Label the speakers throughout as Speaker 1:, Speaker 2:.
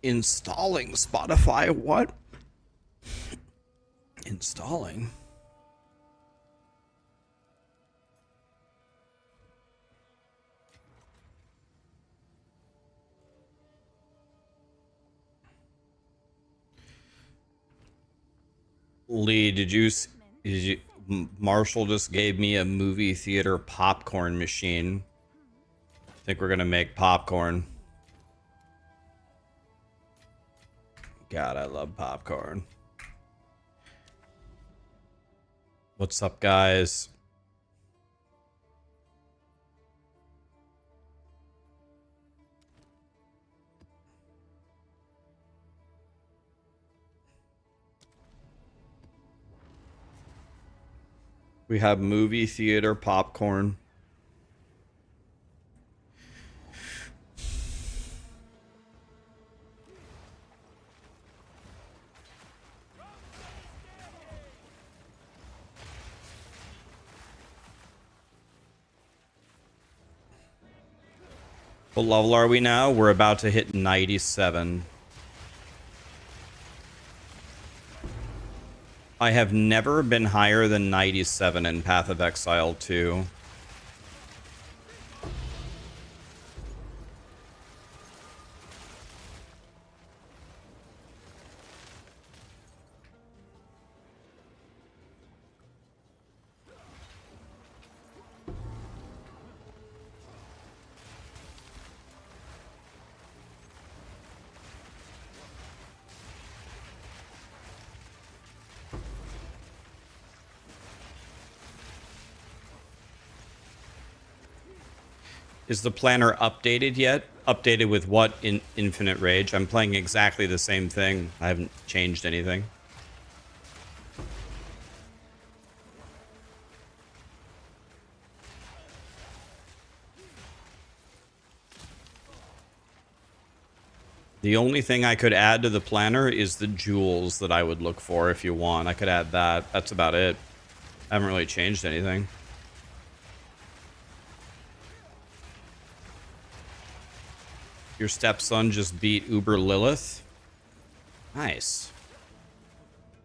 Speaker 1: Installing Spotify? What? Installing? Lee, Marshall just gave me a movie theater popcorn machine. I think we're gonna make popcorn. God, I love popcorn. What's up, guys? We have movie theater popcorn. What level are we now? We're about to hit 97. I have never been higher than 97 in Path of Exile 2. Is the planner updated yet? Updated with what in Infinite Rage? I'm playing exactly the same thing. I haven't changed anything. The only thing I could add to the planner is the jewels that I would look for if you want. I could add that. That's about it. I haven't really changed anything. Your stepson just beat Uber Lilith. Nice.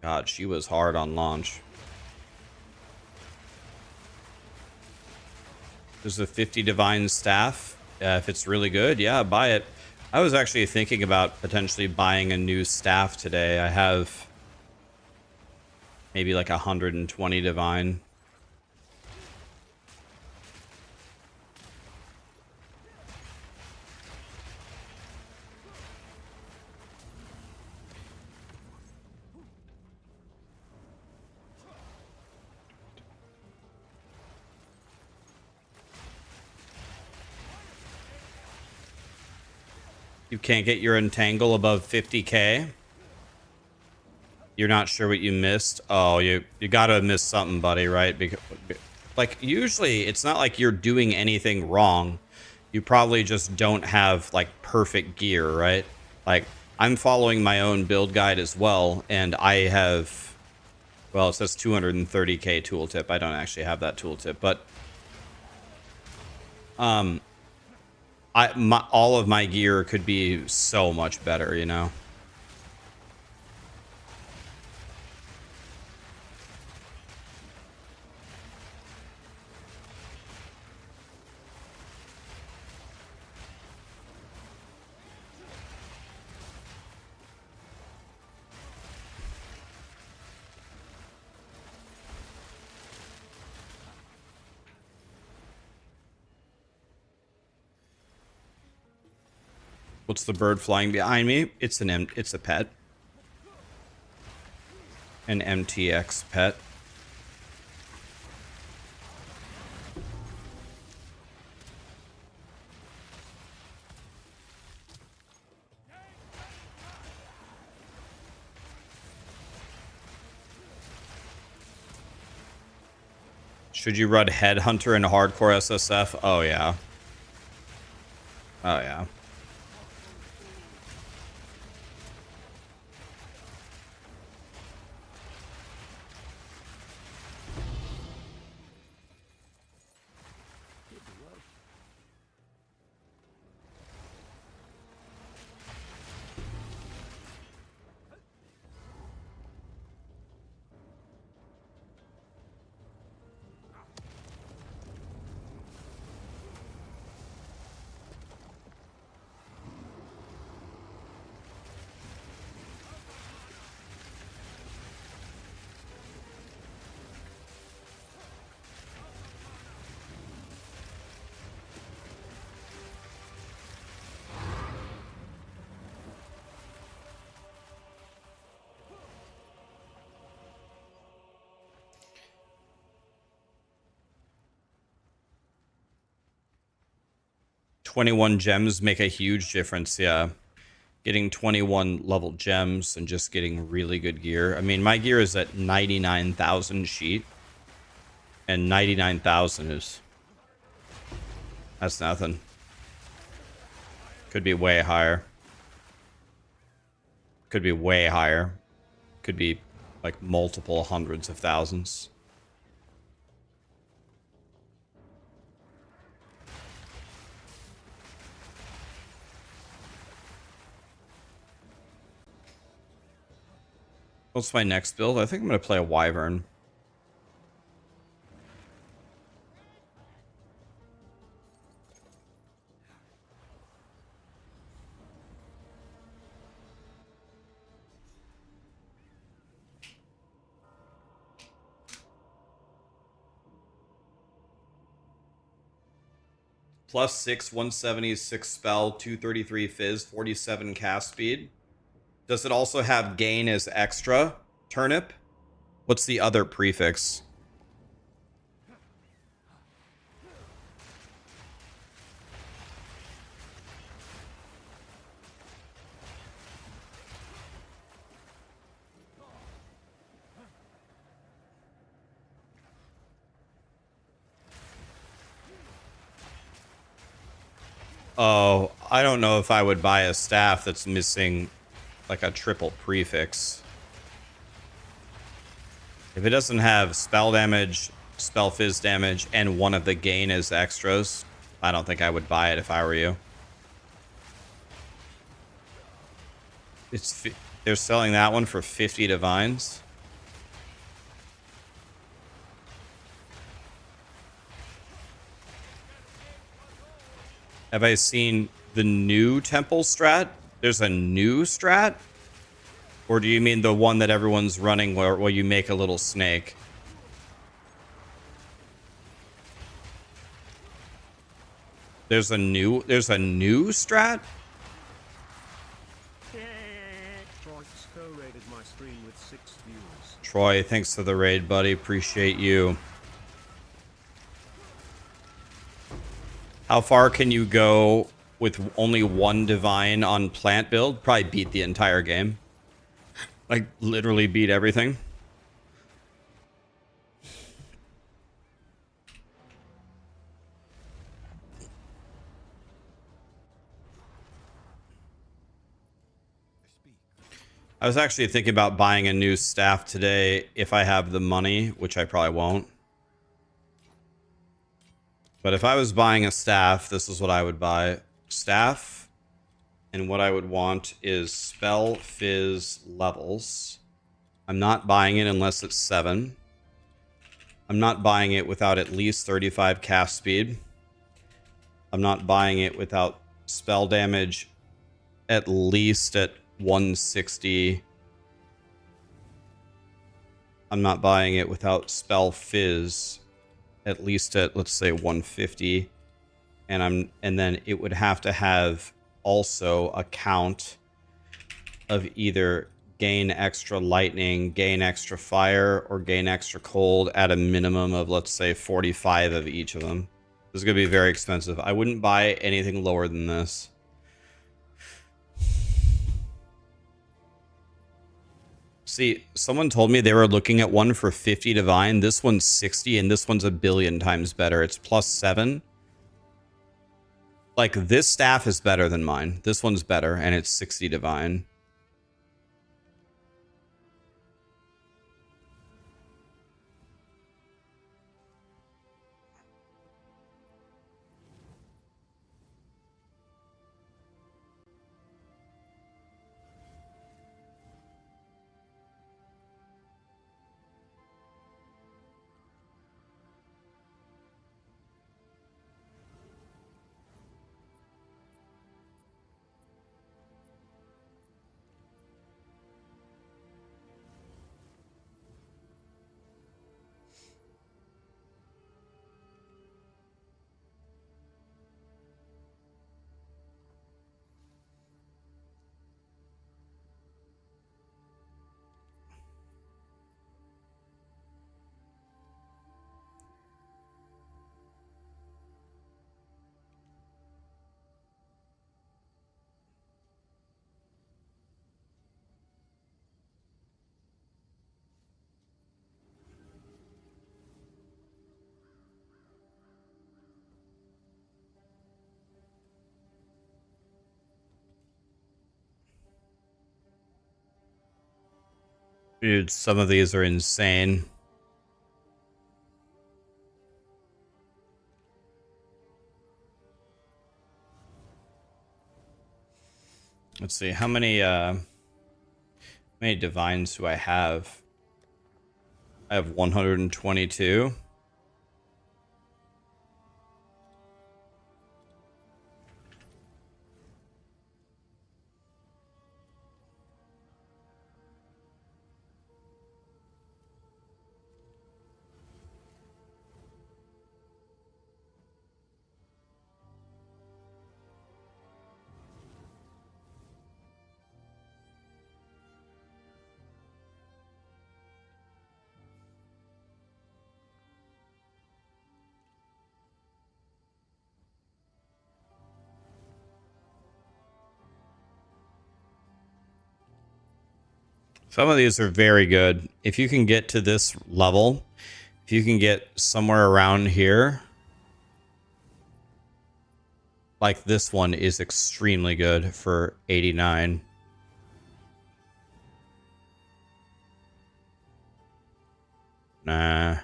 Speaker 1: God, she was hard on launch. There's a 50 Divine Staff. If it's really good, yeah, buy it. I was actually thinking about potentially buying a new staff today. I have maybe like 120 Divine. You can't get your entangle above 50k. You're not sure what you missed. Oh, you gotta have missed something, buddy, right? Because, like, usually it's not like you're doing anything wrong. You probably just don't have like perfect gear, right? Like, I'm following my own build guide as well, and I have, well, it says 230k tooltip. I don't actually have that tooltip, but all of my gear could be so much better, you know? What's the bird flying behind me? It's it's a pet. An MTX pet. Should you run Headhunter in hardcore SSF? Oh yeah. Oh yeah. 21 gems make a huge difference, yeah. Getting 21 level gems and just getting really good gear. I mean, my gear is at 99,000 sheet. And 99,000 is... That's nothing. Could be way higher. Could be way higher. Could be like multiple hundreds of thousands. What's my next build? I think I'm going to play a Wyvern. +6, 176 spell, 233 fizz, 47 cast speed. Does it also have gain as extra? Turnip? What's the other prefix? Oh, I don't know if I would buy a staff that's missing like a triple prefix. If it doesn't have spell damage, spell fizz damage, and one of the gain as extras, I don't think I would buy it if I were you. They're selling that one for 50 divines. Have I seen the new temple strat? There's a new strat? Or do you mean the one that everyone's running where you make a little snake? There's a new strat? Troy, thanks for the raid, buddy. Appreciate you. How far can you go with only one divine on plant build? Probably beat the entire game. Like, literally beat everything. I was actually thinking about buying a new staff today if I have the money, which I probably won't. But if I was buying a staff, this is what I would buy. Staff. And what I would want is spell fizz levels. I'm not buying it unless it's 7. I'm not buying it without at least 35 cast speed. I'm not buying it without spell damage at least at 160. I'm not buying it without spell fizz at least at, let's say, 150. And then it would have to have also a count of either gain extra lightning, gain extra fire, or gain extra cold at a minimum of, let's say, 45 of each of them. This is going to be very expensive. I wouldn't buy anything lower than this. See, someone told me they were looking at one for 50 divine. This one's 60, and this one's a billion times better. It's +7. Like, this staff is better than mine. This one's better, and it's 60 divine. Dude, some of these are insane. Let's see, how many divines do I have? I have 122. Some of these are very good. If you can get to this level, if you can get somewhere around here, like this one is extremely good for 89. Nah.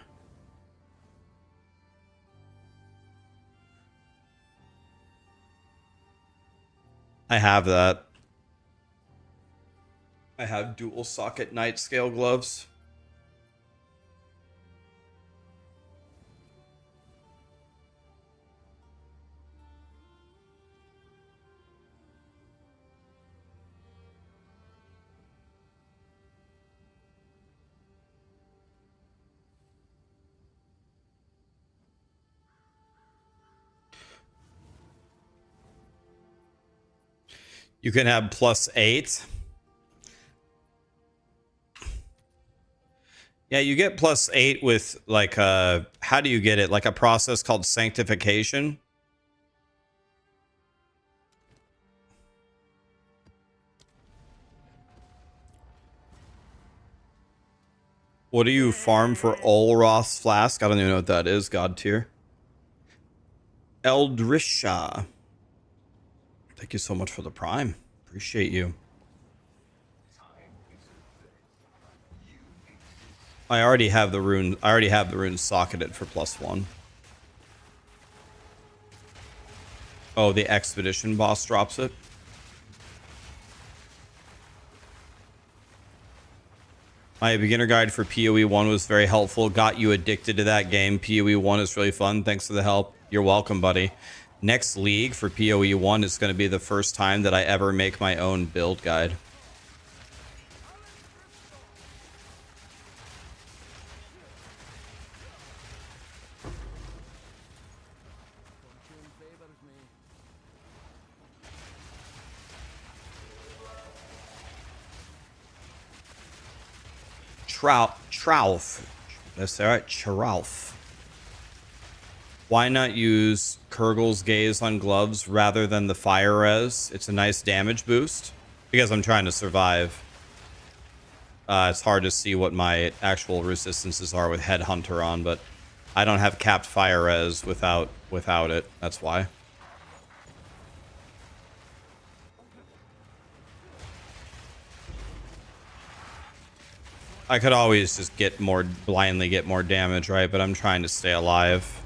Speaker 1: I have that. I have dual socket night scale gloves. You can have +8. Yeah, you get +8 with like how do you get it? Like a process called sanctification. What do you farm for Olroth's flask? I don't even know what that is. God tier. Eldrisha. Thank you so much for the prime. Appreciate you. I already have the rune. I already have the rune socketed for +1. Oh, the expedition boss drops it. My beginner guide for POE1 was very helpful. Got you addicted to that game. POE1 is really fun. Thanks for the help. You're welcome, buddy. Next league for POE1 is going to be the first time that I ever make my own build guide. Trouf. That's all right. Trouf. Why not use Kurgel's Gaze on gloves rather than the fire res? It's a nice damage boost. Because I'm trying to survive. It's hard to see what my actual resistances are with Headhunter on, but I don't have capped fire res without it. That's why. I could always just blindly get more damage, right? But I'm trying to stay alive.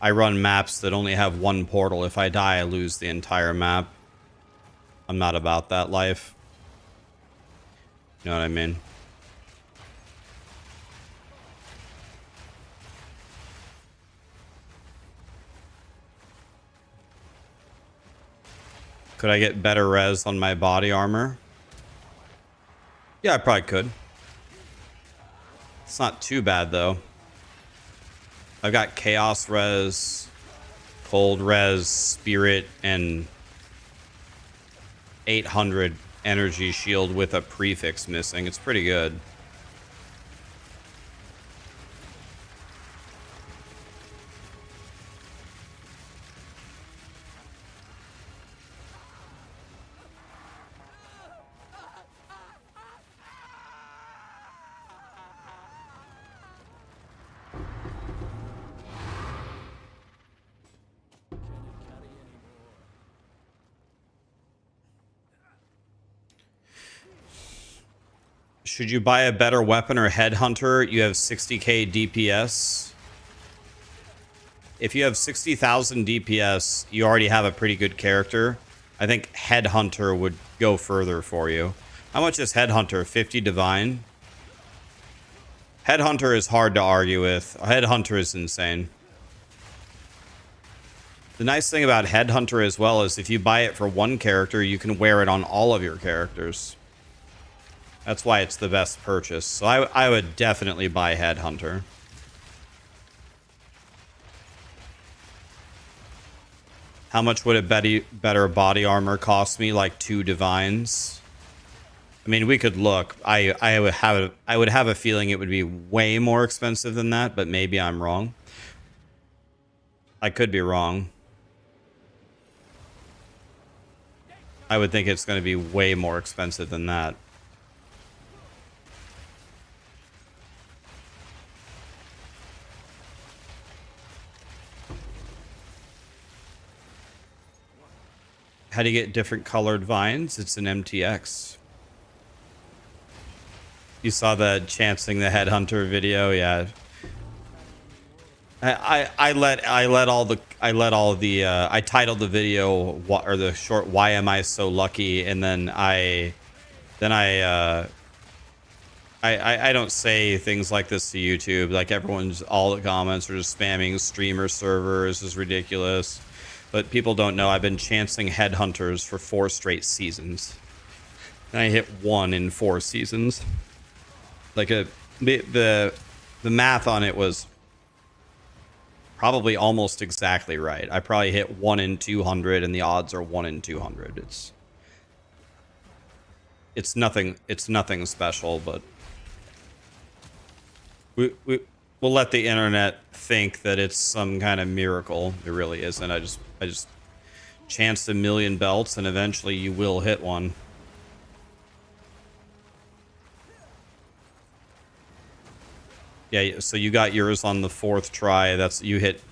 Speaker 1: I run maps that only have one portal. If I die, I lose the entire map. I'm not about that life. You know what I mean? Could I get better res on my body armor? Yeah, I probably could. It's not too bad, though. I've got Chaos res, Cold res, Spirit, and 800 energy shield with a prefix missing. It's pretty good. Should you buy a better weapon or headhunter? You have 60k DPS. If you have 60,000 DPS, you already have a pretty good character. I think headhunter would go further for you. How much is headhunter? 50 divine? Headhunter is hard to argue with. Headhunter is insane. The nice thing about headhunter as well is if you buy it for one character, you can wear it on all of your characters. That's why it's the best purchase. So I would definitely buy headhunter. How much would a better body armor cost me? Like 2 divines. I mean, we could look. I would have a feeling it would be way more expensive than that, but maybe I'm wrong. I could be wrong. I would think it's going to be way more expensive than that. How do you get different colored vines? It's an MTX. You saw the chancing the headhunter video, yeah. I titled the video or the short "Why am I so lucky?" and then I don't say things like this to YouTube. Like all the comments are just spamming streamer servers is ridiculous. But people don't know I've been chancing headhunters for 4 straight seasons. And I hit 1 in 4 seasons. Like the math on it was probably almost exactly right. I probably hit 1 in 200 and the odds are 1 in 200. It's nothing special, but we'll let the internet think that it's some kind of miracle. It really isn't. I just chanced 1,000,000 belts and eventually you will hit one. Yeah, so you got yours on the 4th try. That's you hit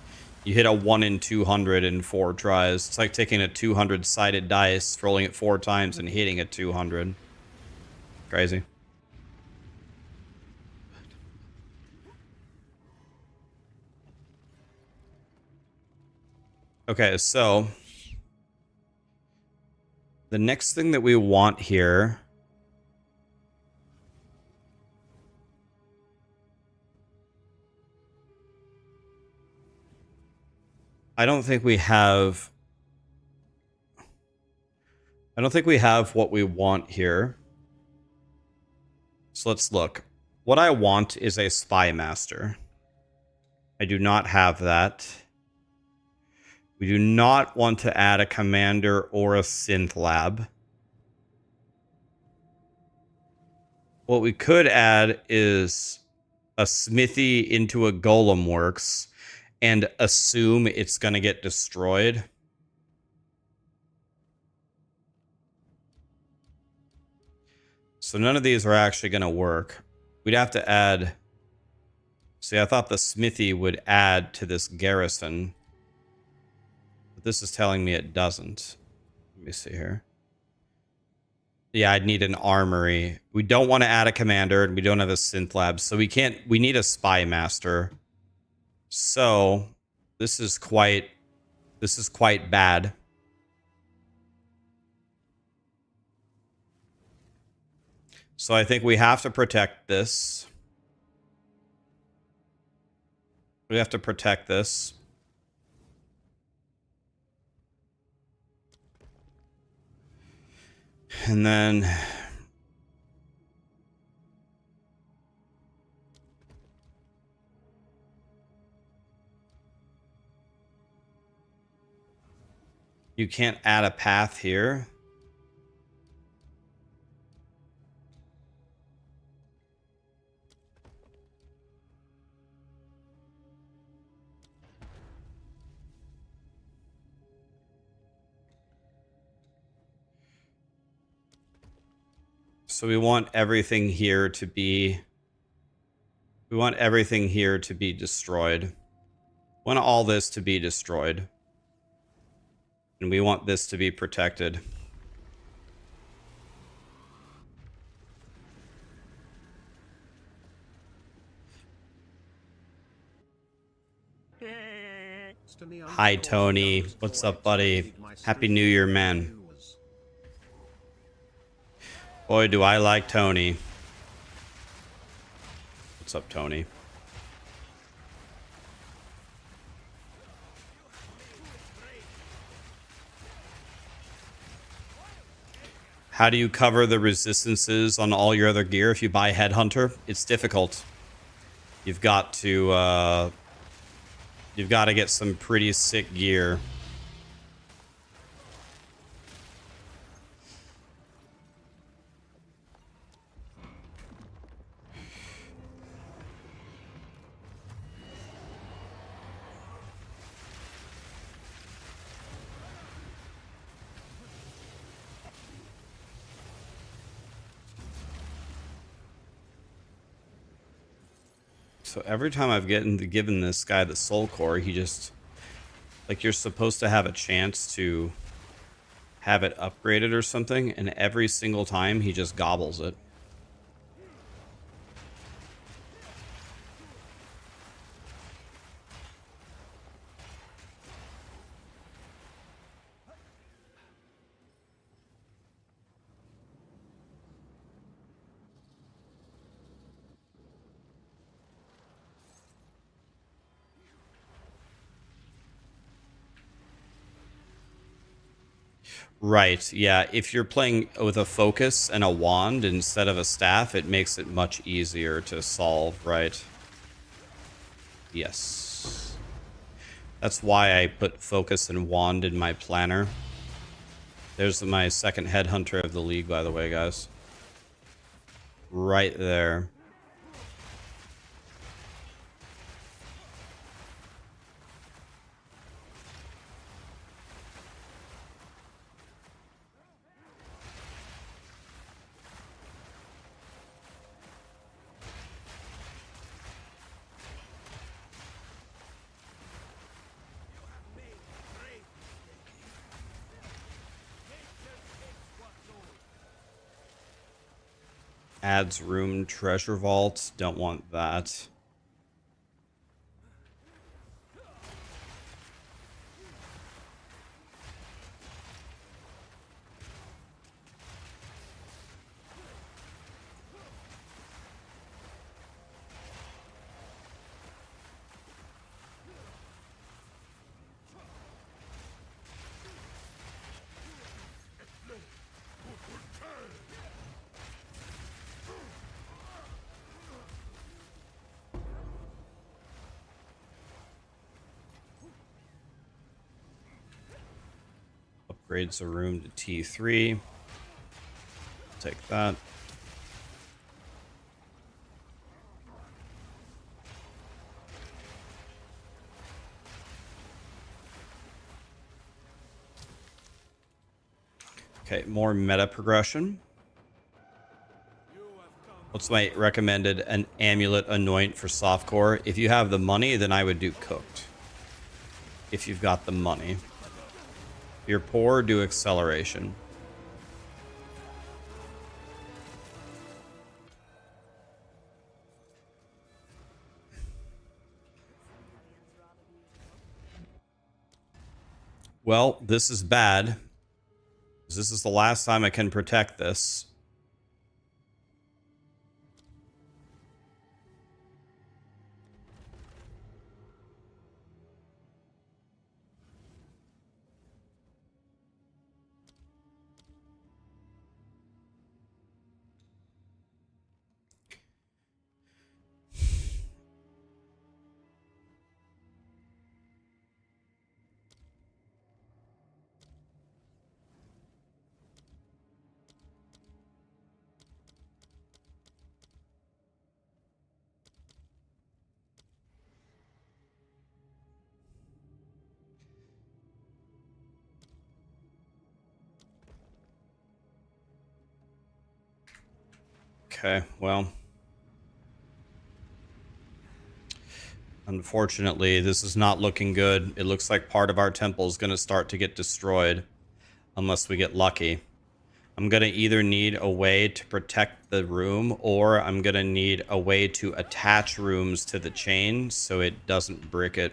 Speaker 1: a 1 in 200 in 4 tries. It's like taking a 200-sided dice, rolling it 4 times and hitting a 200. Crazy. Okay, so the next thing that we want here I don't think we have what we want here. So let's look. What I want is a spy master. I do not have that. We do not want to add a commander or a synth lab. What we could add is a smithy into a golem works and assume it's going to get destroyed. So none of these are actually going to work. We'd have to add... See, I thought the smithy would add to this garrison. But this is telling me it doesn't. Let me see here. Yeah, I'd need an armory. We don't want to add a commander, and we don't have a synth lab, so we can't... We need a spy master. So, this is quite bad. So I think we have to protect this. We have to protect this. And then... You can't add a path here. So we want everything here to be... We want everything here to be destroyed. We want all this to be destroyed. And we want this to be protected. Hi, Tony. What's up, buddy? Happy New Year, man. Boy, do I like Tony. What's up, Tony? How do you cover the resistances on all your other gear if you buy Headhunter? It's difficult. You've got to get some pretty sick gear. So every time I've given this guy the soul core, he just, like, you're supposed to have a chance to have it upgraded or something, and every single time he just gobbles it. Right, yeah. If you're playing with a focus and a wand instead of a staff, it makes it much easier to solve, right? Yes. That's why I put focus and wand in my planner. There's my second headhunter of the league, by the way, guys. Right there. Adds room treasure vault. Don't want that. Upgrades a room to T3. Take that. Okay, more meta progression. What's my recommended? An amulet anoint for softcore. If you have the money, then I would do cooked. If you've got the money. If you're poor, do acceleration. Well, this is bad. This is the last time I can protect this. Okay, well. Unfortunately, this is not looking good. It looks like part of our temple is going to start to get destroyed. Unless we get lucky. I'm going to either need a way to protect the room, or I'm going to need a way to attach rooms to the chain so it doesn't brick it.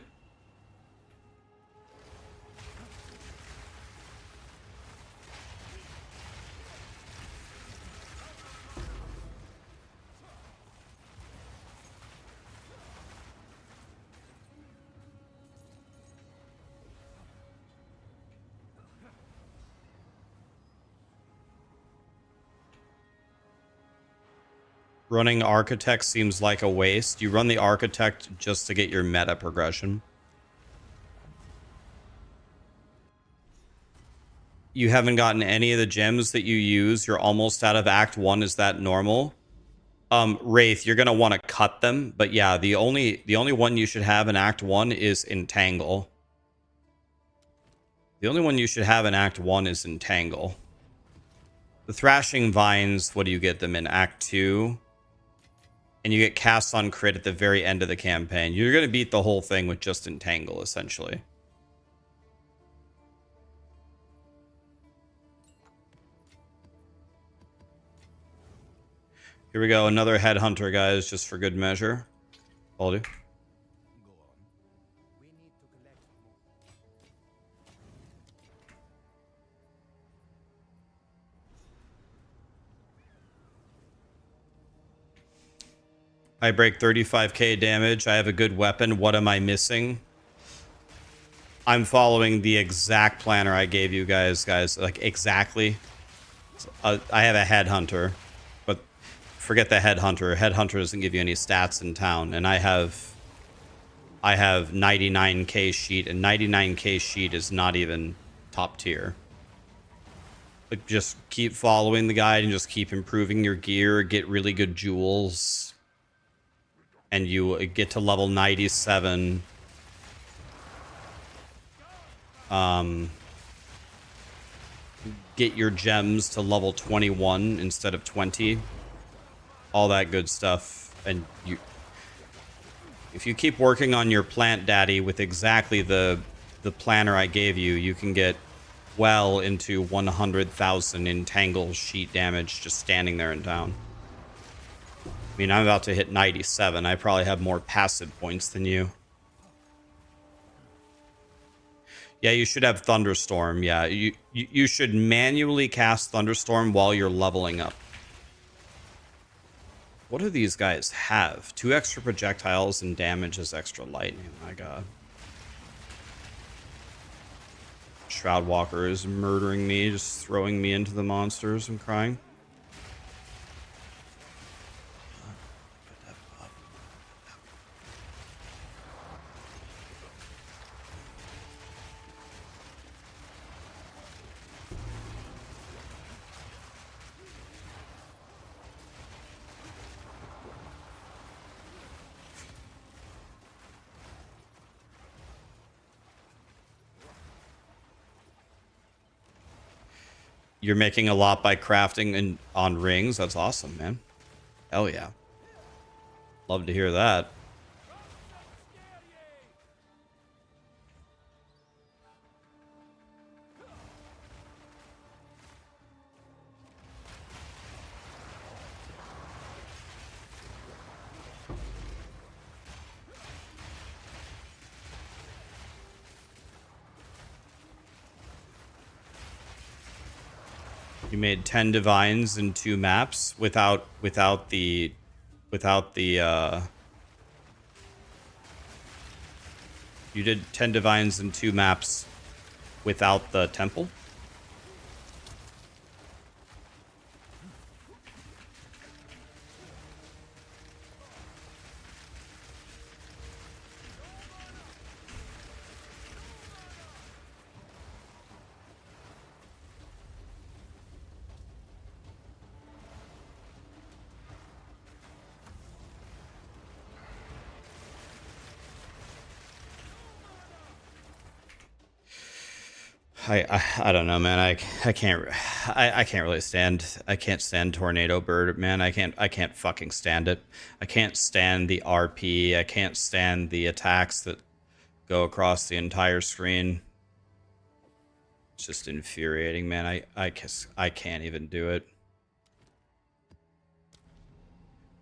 Speaker 1: Running Architect seems like a waste. You run the Architect just to get your meta progression. You haven't gotten any of the gems that you use. You're almost out of Act 1. Is that normal? Wraith, you're gonna want to cut them, but yeah, the only one you should have in Act 1 is Entangle. The only one you should have in Act 1 is Entangle. The Thrashing Vines, what do you get them in Act 2? And you get Cast on Crit at the very end of the campaign. You're gonna beat the whole thing with just Entangle, essentially. Here we go, another Headhunter, guys, just for good measure. I'll do. I break 35k damage. I have a good weapon. What am I missing? I'm following the exact planner I gave you guys. Like, exactly. I have a Headhunter. But forget the Headhunter. Headhunter doesn't give you any stats in town. And I have 99k sheet. And 99k sheet is not even top tier. Like, just keep following the guide and just keep improving your gear. Get really good jewels. And you get to level 97. Get your gems to level 21 instead of 20. All that good stuff. And if you keep working on your plant daddy with exactly the planner I gave you, you can get well into 100,000 entangle sheet damage just standing there in town. I mean, I'm about to hit 97. I probably have more passive points than you. Yeah, you should have Thunderstorm. Yeah, you should manually cast Thunderstorm while you're leveling up. What do these guys have? 2 extra projectiles and damage as extra lightning. My god. Shroudwalker is murdering me, just throwing me into the monsters. I'm crying. You're making a lot by crafting on rings. That's awesome, man. Hell yeah. Love to hear that. You made 10 divines in 2 maps without the you did 10 divines in 2 maps without the temple? I don't know, man. I can't really stand. I can't stand Tornado Bird, man. I can't fucking stand it. I can't stand the RP. I can't stand the attacks that go across the entire screen. It's just infuriating, man. I can't even do it.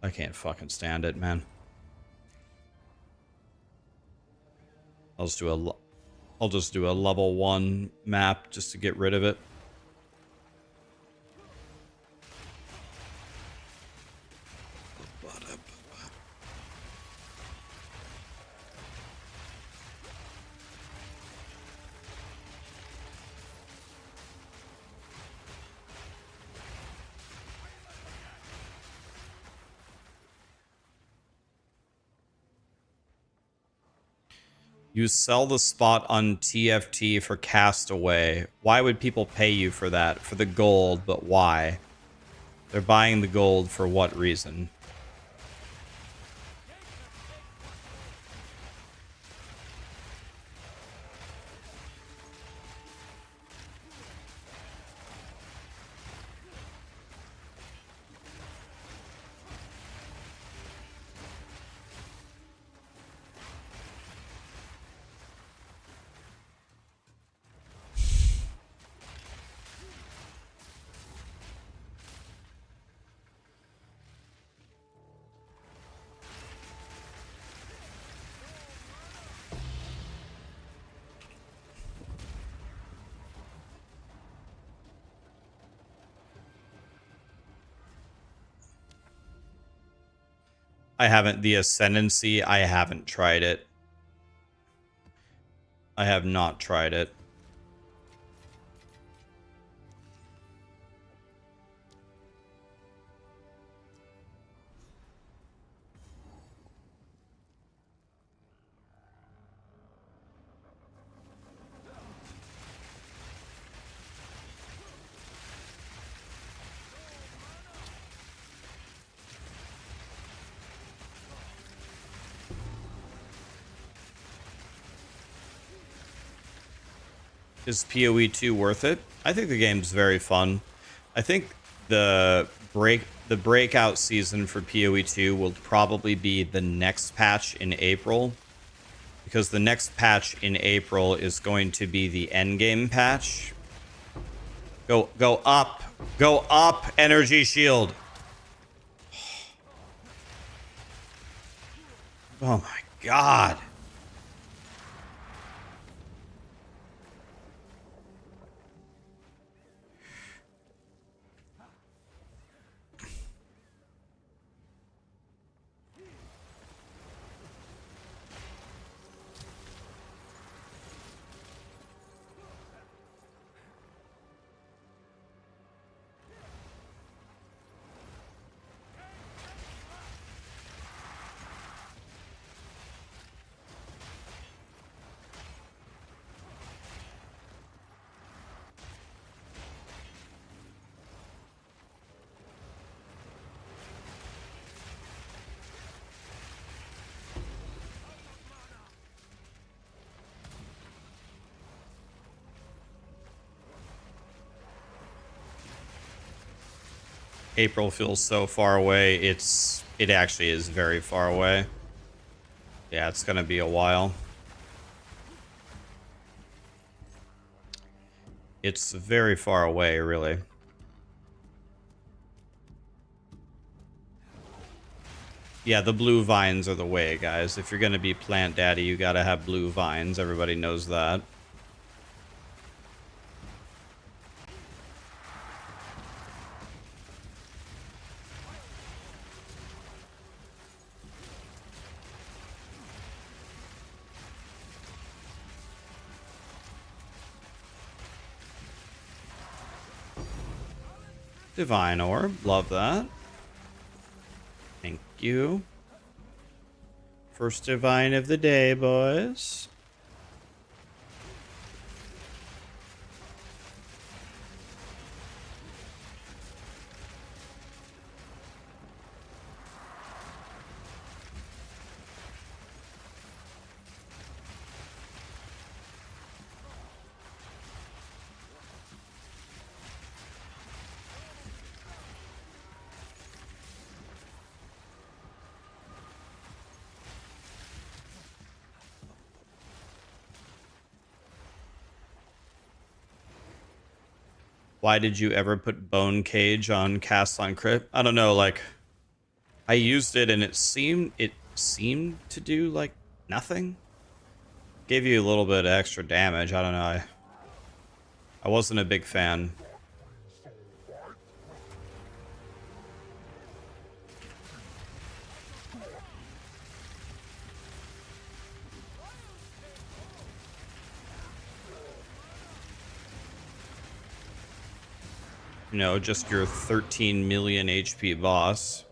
Speaker 1: I can't fucking stand it, man. I'll just do a level 1 map just to get rid of it. You sell the spot on TFT for Castaway. Why would people pay you for that? For the gold, but why? They're buying the gold for what reason? I haven't. The Ascendancy, I haven't tried it. I have not tried it. Is POE2 worth it? I think the game's very fun. I think the breakout season for POE2 will probably be the next patch in April, because the next patch in April is going to be the endgame patch. Go up, energy shield. Oh my god. April feels so far away. It actually is very far away. Yeah, it's gonna be a while. It's very far away, really. Yeah, the blue vines are the way, guys. If you're gonna be plant daddy, you gotta have blue vines. Everybody knows that. Divine Orb, love that. Thank you. First divine of the day, boys. Why did you ever put Bone Cage on Cast on Crit? I don't know, like, I used it and it seemed to do like nothing. Gave you a little bit of extra damage. I don't know. I wasn't a big fan. You know, just your 13 million HP boss.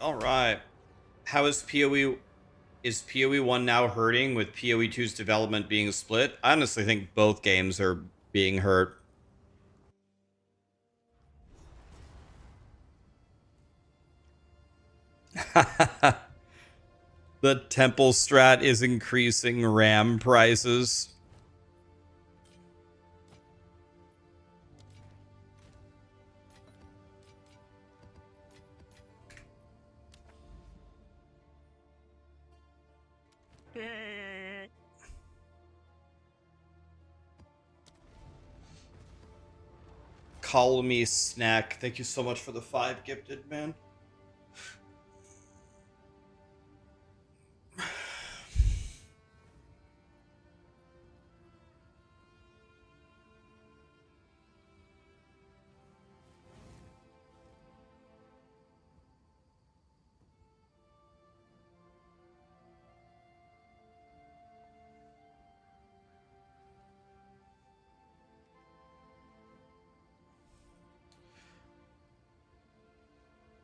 Speaker 1: All right. How is PoE? Is PoE 1 now hurting with PoE 2's development being split? I honestly think both games are being hurt. The temple strat is increasing RAM prices. Call me snack. Thank you so much for the 5 gifted, man.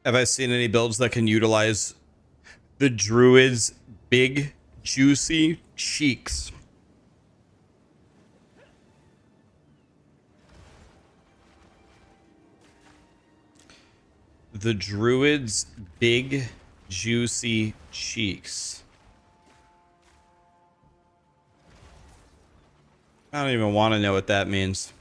Speaker 1: Have I seen any builds that can utilize the druid's big, juicy cheeks? The druid's big, juicy cheeks. I don't even want to know what that means.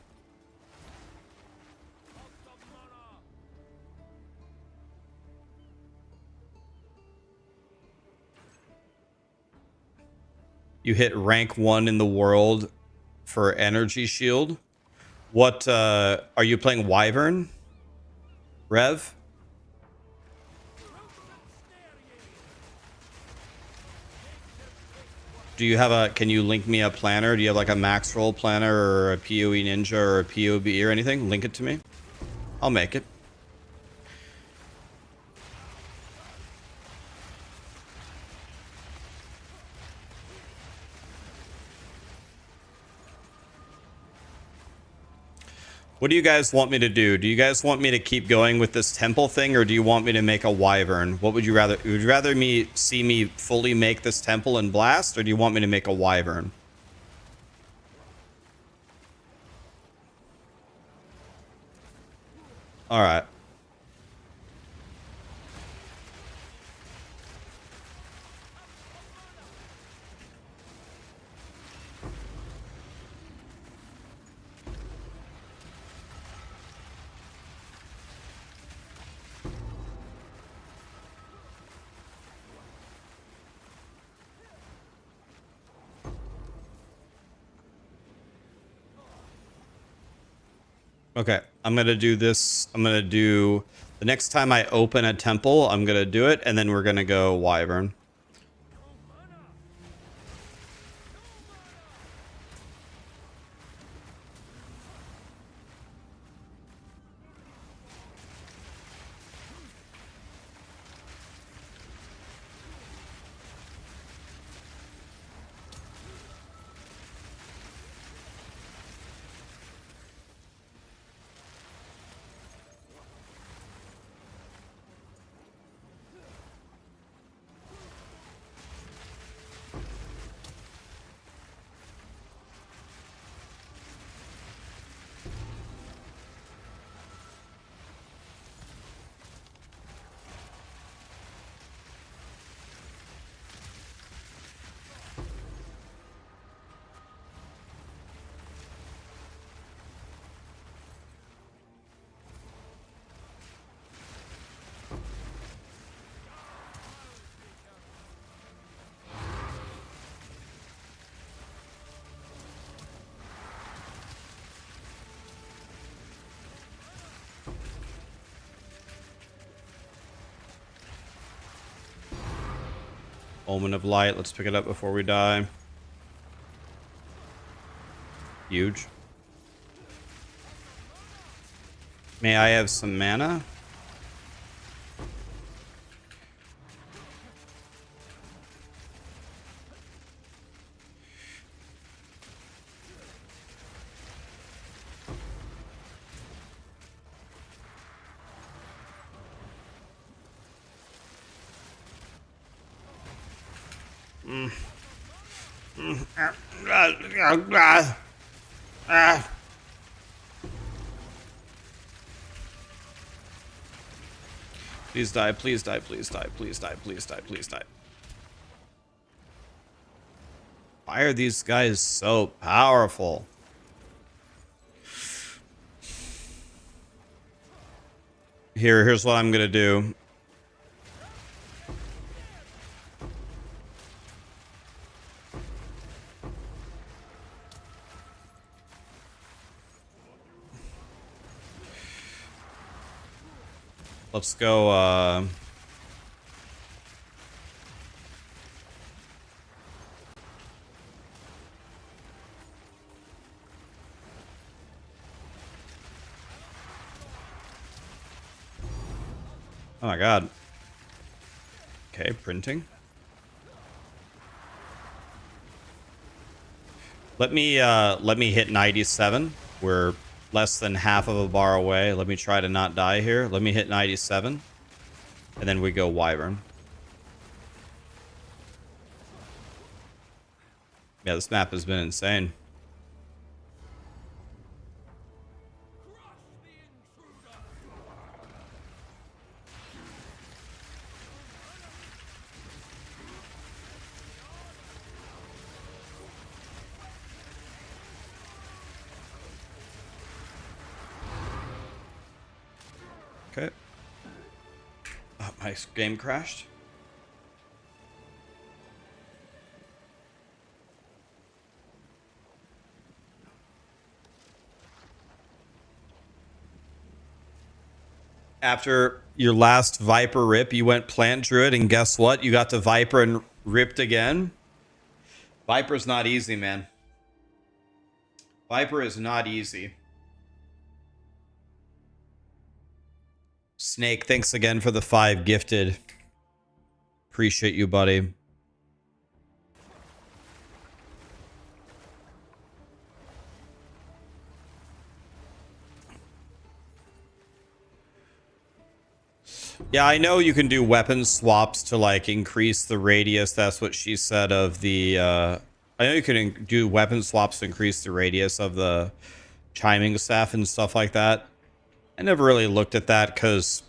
Speaker 1: You hit rank 1 in the world for energy shield. What are you playing? Wyvern? Rev? Do you have a, can you link me a planner? Do you have like a max roll planner or a PoE Ninja or a POB or anything? Link it to me. I'll make it. What do you guys want me to do? Do you guys want me to keep going with this temple thing, or do you want me to make a wyvern? What would you rather? Would you rather see me fully make this temple and blast, or do you want me to make a wyvern? All right. Okay, I'm gonna do this. I'm gonna do the next time I open a temple, I'm gonna do it, and then we're gonna go wyvern. Omen of Light. Let's pick it up before we die. Huge. May I have some mana? Please die, please die, please die, please die, please die, please die. Why are these guys so powerful? Here's what I'm gonna do. Let's go, oh my god. Okay, printing. Let me hit 97. We're less than half of a bar away. Let me try to not die here. Let me hit 97. And then we go Wyvern. Yeah, this map has been insane. Okay. Oh, my game crashed. After your last Viper rip, you went Plant Druid, and guess what? You got to Viper and ripped again. Viper's not easy, man. Viper is not easy. Snake, thanks again for the 5 gifted. Appreciate you, buddy. Yeah, I know you can do weapon swaps to like increase the radius. That's what she said of the I know you can do weapon swaps to increase the radius of the chiming staff and stuff like that. I never really looked at that because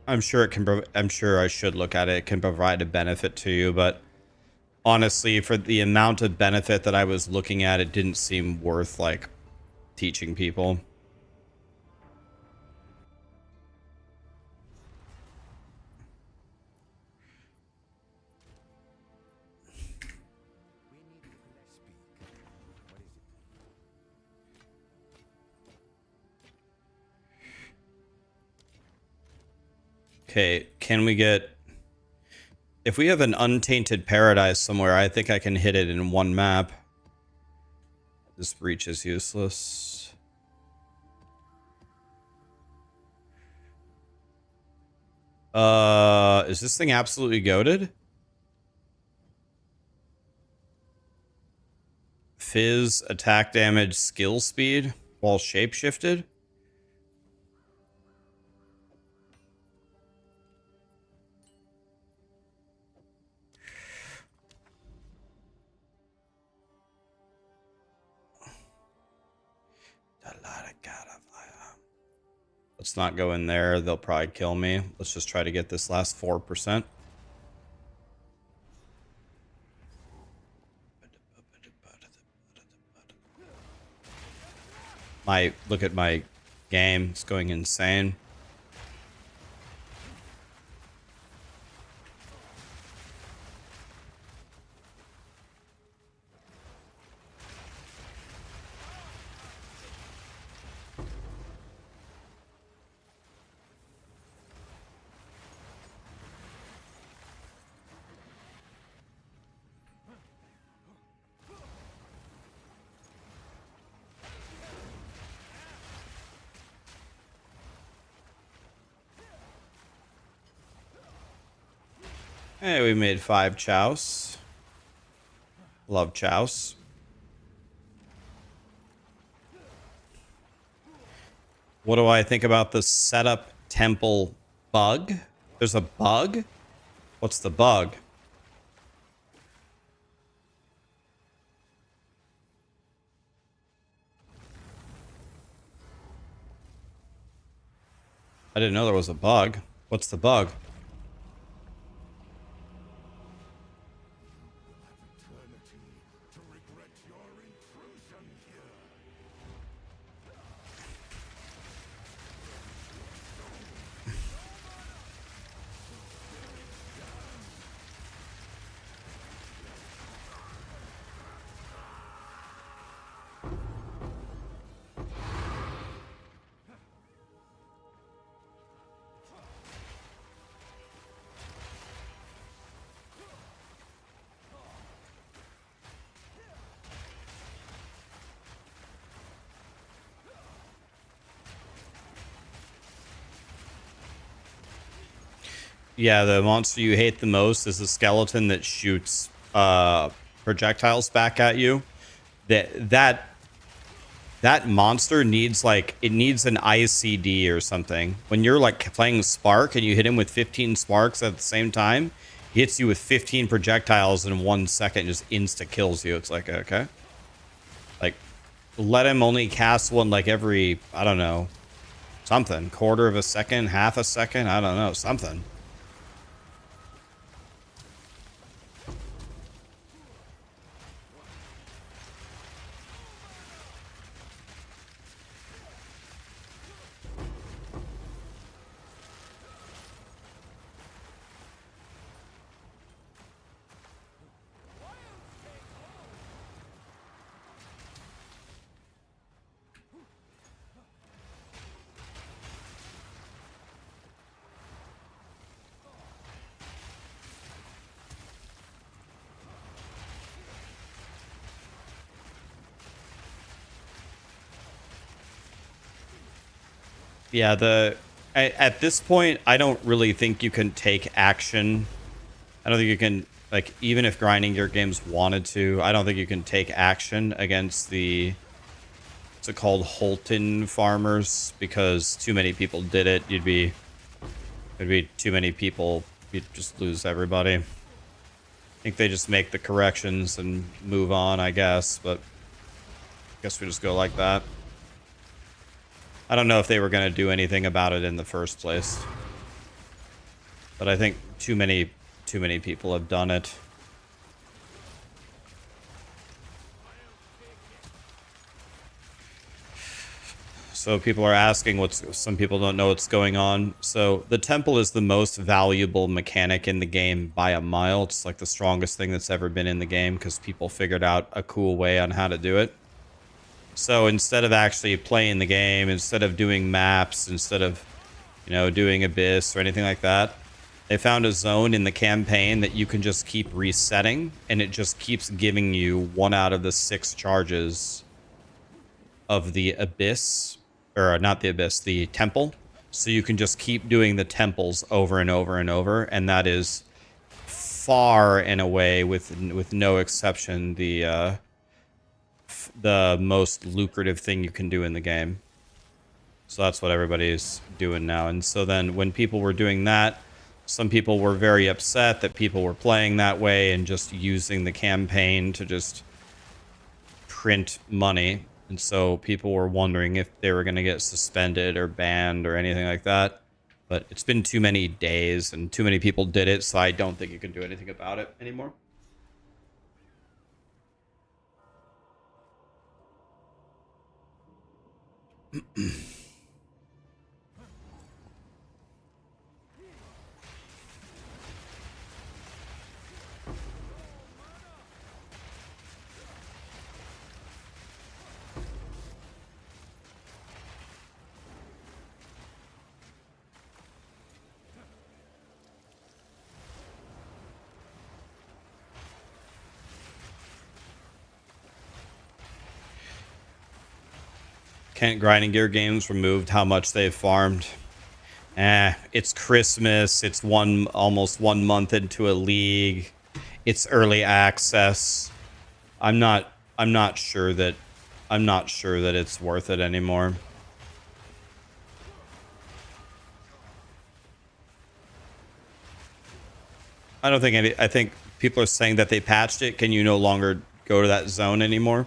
Speaker 1: I'm sure it can. I'm sure I should look at it. It can provide a benefit to you, but honestly, for the amount of benefit that I was looking at, it didn't seem worth like teaching people. Okay, can we get... If we have an untainted paradise somewhere, I think I can hit it in one map. This breach is useless. Is this thing absolutely goated? Fizz, attack damage, skill speed, while shapeshifted? Let's not go in there. They'll probably kill me. Let's just try to get this last 4%. Look at my game. It's going insane. Hey, we made 5 chows. Love chows. What do I think about the setup temple bug? There's a bug? What's the bug? I didn't know there was a bug. What's the bug? Yeah, the monster you hate the most is the skeleton that shoots projectiles back at you. That monster needs like it needs an ICD or something. When you're like playing Spark and you hit him with 15 sparks at the same time, he hits you with 15 projectiles in 1 second, just insta kills you. It's like, okay. Like, let him only cast one like every, I don't know, something. Quarter of a second, half a second, I don't know, something. Yeah, at this point, I don't really think you can take action. I don't think you can, like, even if grinding your games wanted to, I don't think you can take action against the, what's it called, Holton farmers, because too many people did it. It'd be too many people, you'd just lose everybody. I think they just make the corrections and move on, I guess, but I guess we just go like that. I don't know if they were going to do anything about it in the first place. But I think too many people have done it. So people are asking some people don't know what's going on. So the temple is the most valuable mechanic in the game by a mile. It's like the strongest thing that's ever been in the game because people figured out a cool way on how to do it. So instead of actually playing the game, instead of doing maps, instead of, you know, doing Abyss or anything like that, they found a zone in the campaign that you can just keep resetting, and it just keeps giving you 1 out of the 6 charges of the Abyss, or not the Abyss, the Temple. So you can just keep doing the temples over and over and over, and that is far and away, with no exception, the most lucrative thing you can do in the game. So that's what everybody's doing now. And so then when people were doing that, some people were very upset that people were playing that way and just using the campaign to just print money. And so people were wondering if they were going to get suspended or banned or anything like that. But it's been too many days and too many people did it, so I don't think you can do anything about it anymore. Can't grinding gear games removed how much they've farmed. It's Christmas. It's almost 1 month into a league. It's early access. I'm not sure that it's worth it anymore. I don't think I think people are saying that they patched it. Can you no longer go to that zone anymore?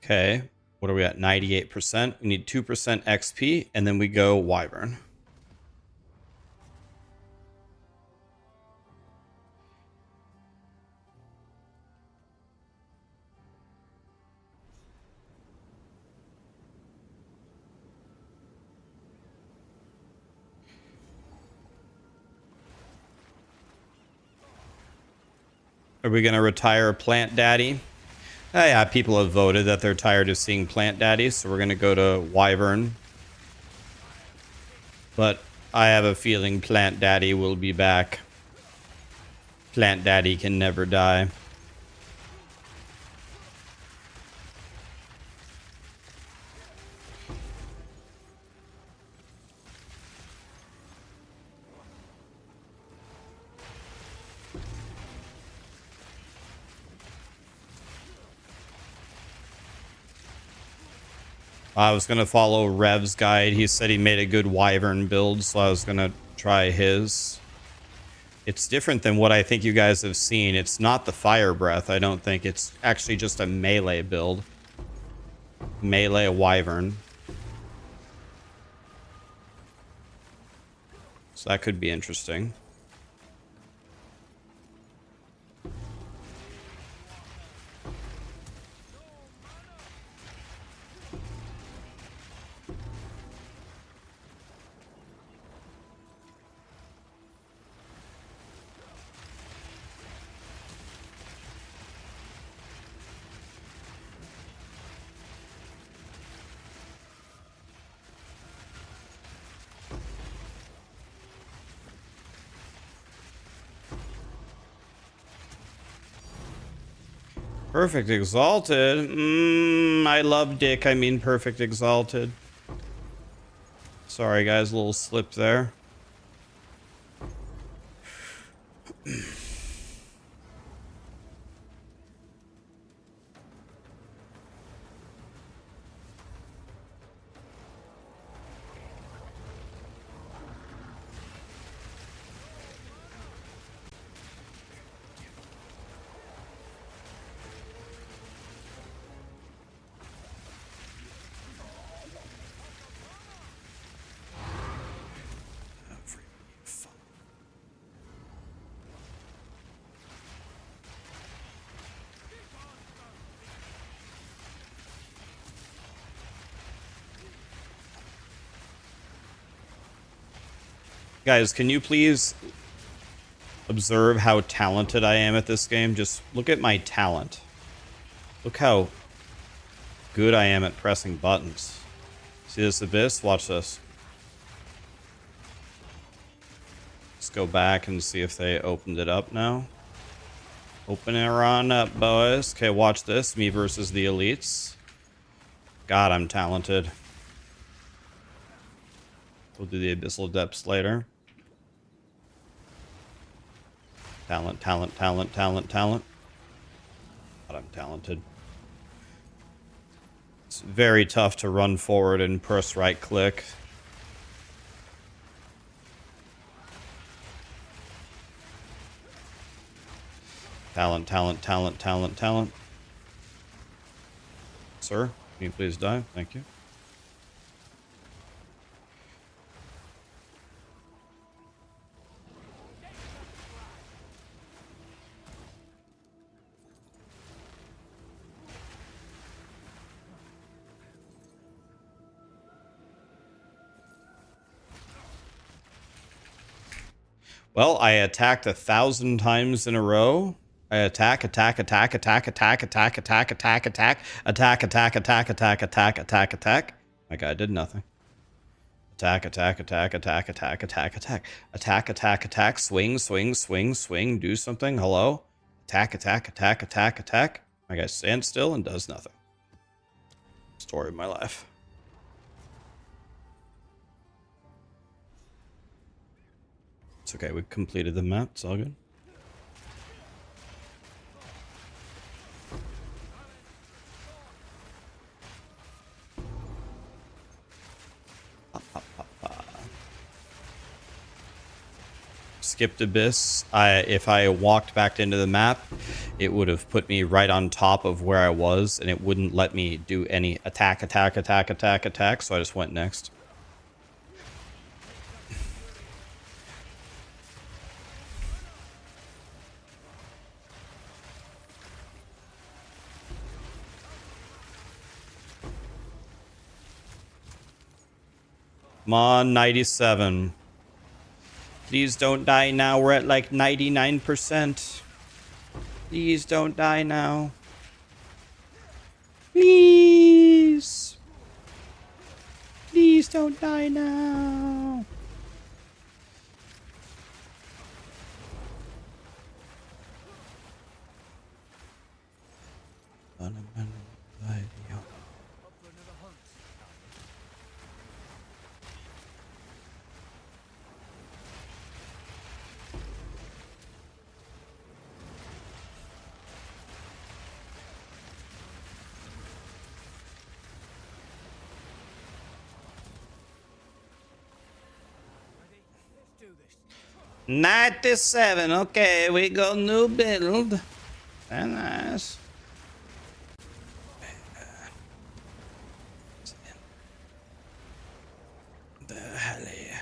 Speaker 1: Okay. What are we at? 98%. We need 2% XP, and then we go Wyvern. Are we going to retire Plant Daddy? Oh, yeah, people have voted that they're tired of seeing Plant Daddy, so we're going to go to Wyvern. But I have a feeling Plant Daddy will be back. Plant Daddy can never die. I was going to follow Rev's guide. He said he made a good Wyvern build, so I was going to try his. It's different than what I think you guys have seen. It's not the Fire Breath, I don't think. It's actually just a melee build. Melee Wyvern. So that could be interesting. Perfect Exalted. I love Dick. I mean Perfect Exalted. Sorry, guys. A little slip there. Guys, can you please observe how talented I am at this game? Just look at my talent. Look how good I am at pressing buttons. See this abyss? Watch this. Let's go back and see if they opened it up now. Open it on up, boys. Okay, watch this. Me versus the elites. God, I'm talented. We'll do the abyssal depths later. Talent, talent, talent, talent, talent. God, I'm talented. It's very tough to run forward and press right click. Talent, talent, talent, talent, talent. Sir, can you please die? Thank you. Well, I attacked 1,000 times in a row. I attack, attack, attack, attack, attack, attack, attack, attack, attack, attack, attack, attack, attack, attack, attack, attack. My guy did nothing. Attack, attack, attack, attack, attack, attack, attack, attack, attack, attack, swing, swing, swing, swing, do something. Hello? Attack, attack, attack, attack, attack. My guy stands still and does nothing. Story of my life. It's okay, we completed the map, it's all good. skipped Abyss, if I walked back into the map, it would have put me right on top of where I was, and it wouldn't let me do any attack, so I just went next. Come on, 97. Please don't die now. We're at like 99%. Please don't die now. Please. Please don't die now. $97. Okay, we go new build. Very nice. The hell yeah.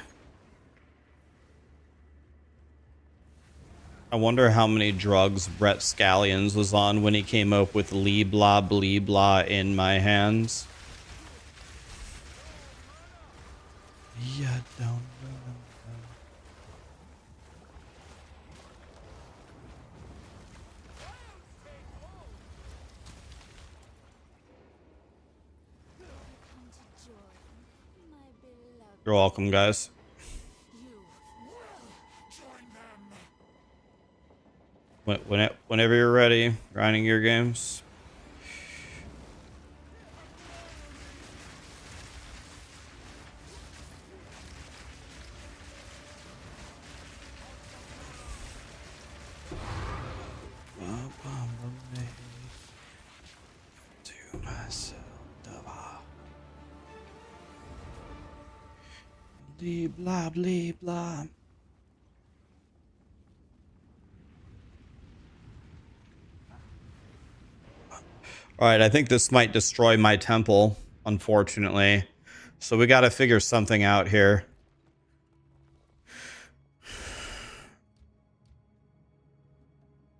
Speaker 1: I wonder how many drugs Brett Scallions was on when he came up with Lee Blah Blee Blah in my hands. Yeah, don't know. You're welcome, guys. Whenever you're ready, grinding your games. To myself, blah blah blah. All right, I think this might destroy my temple, unfortunately. So we got to figure something out here.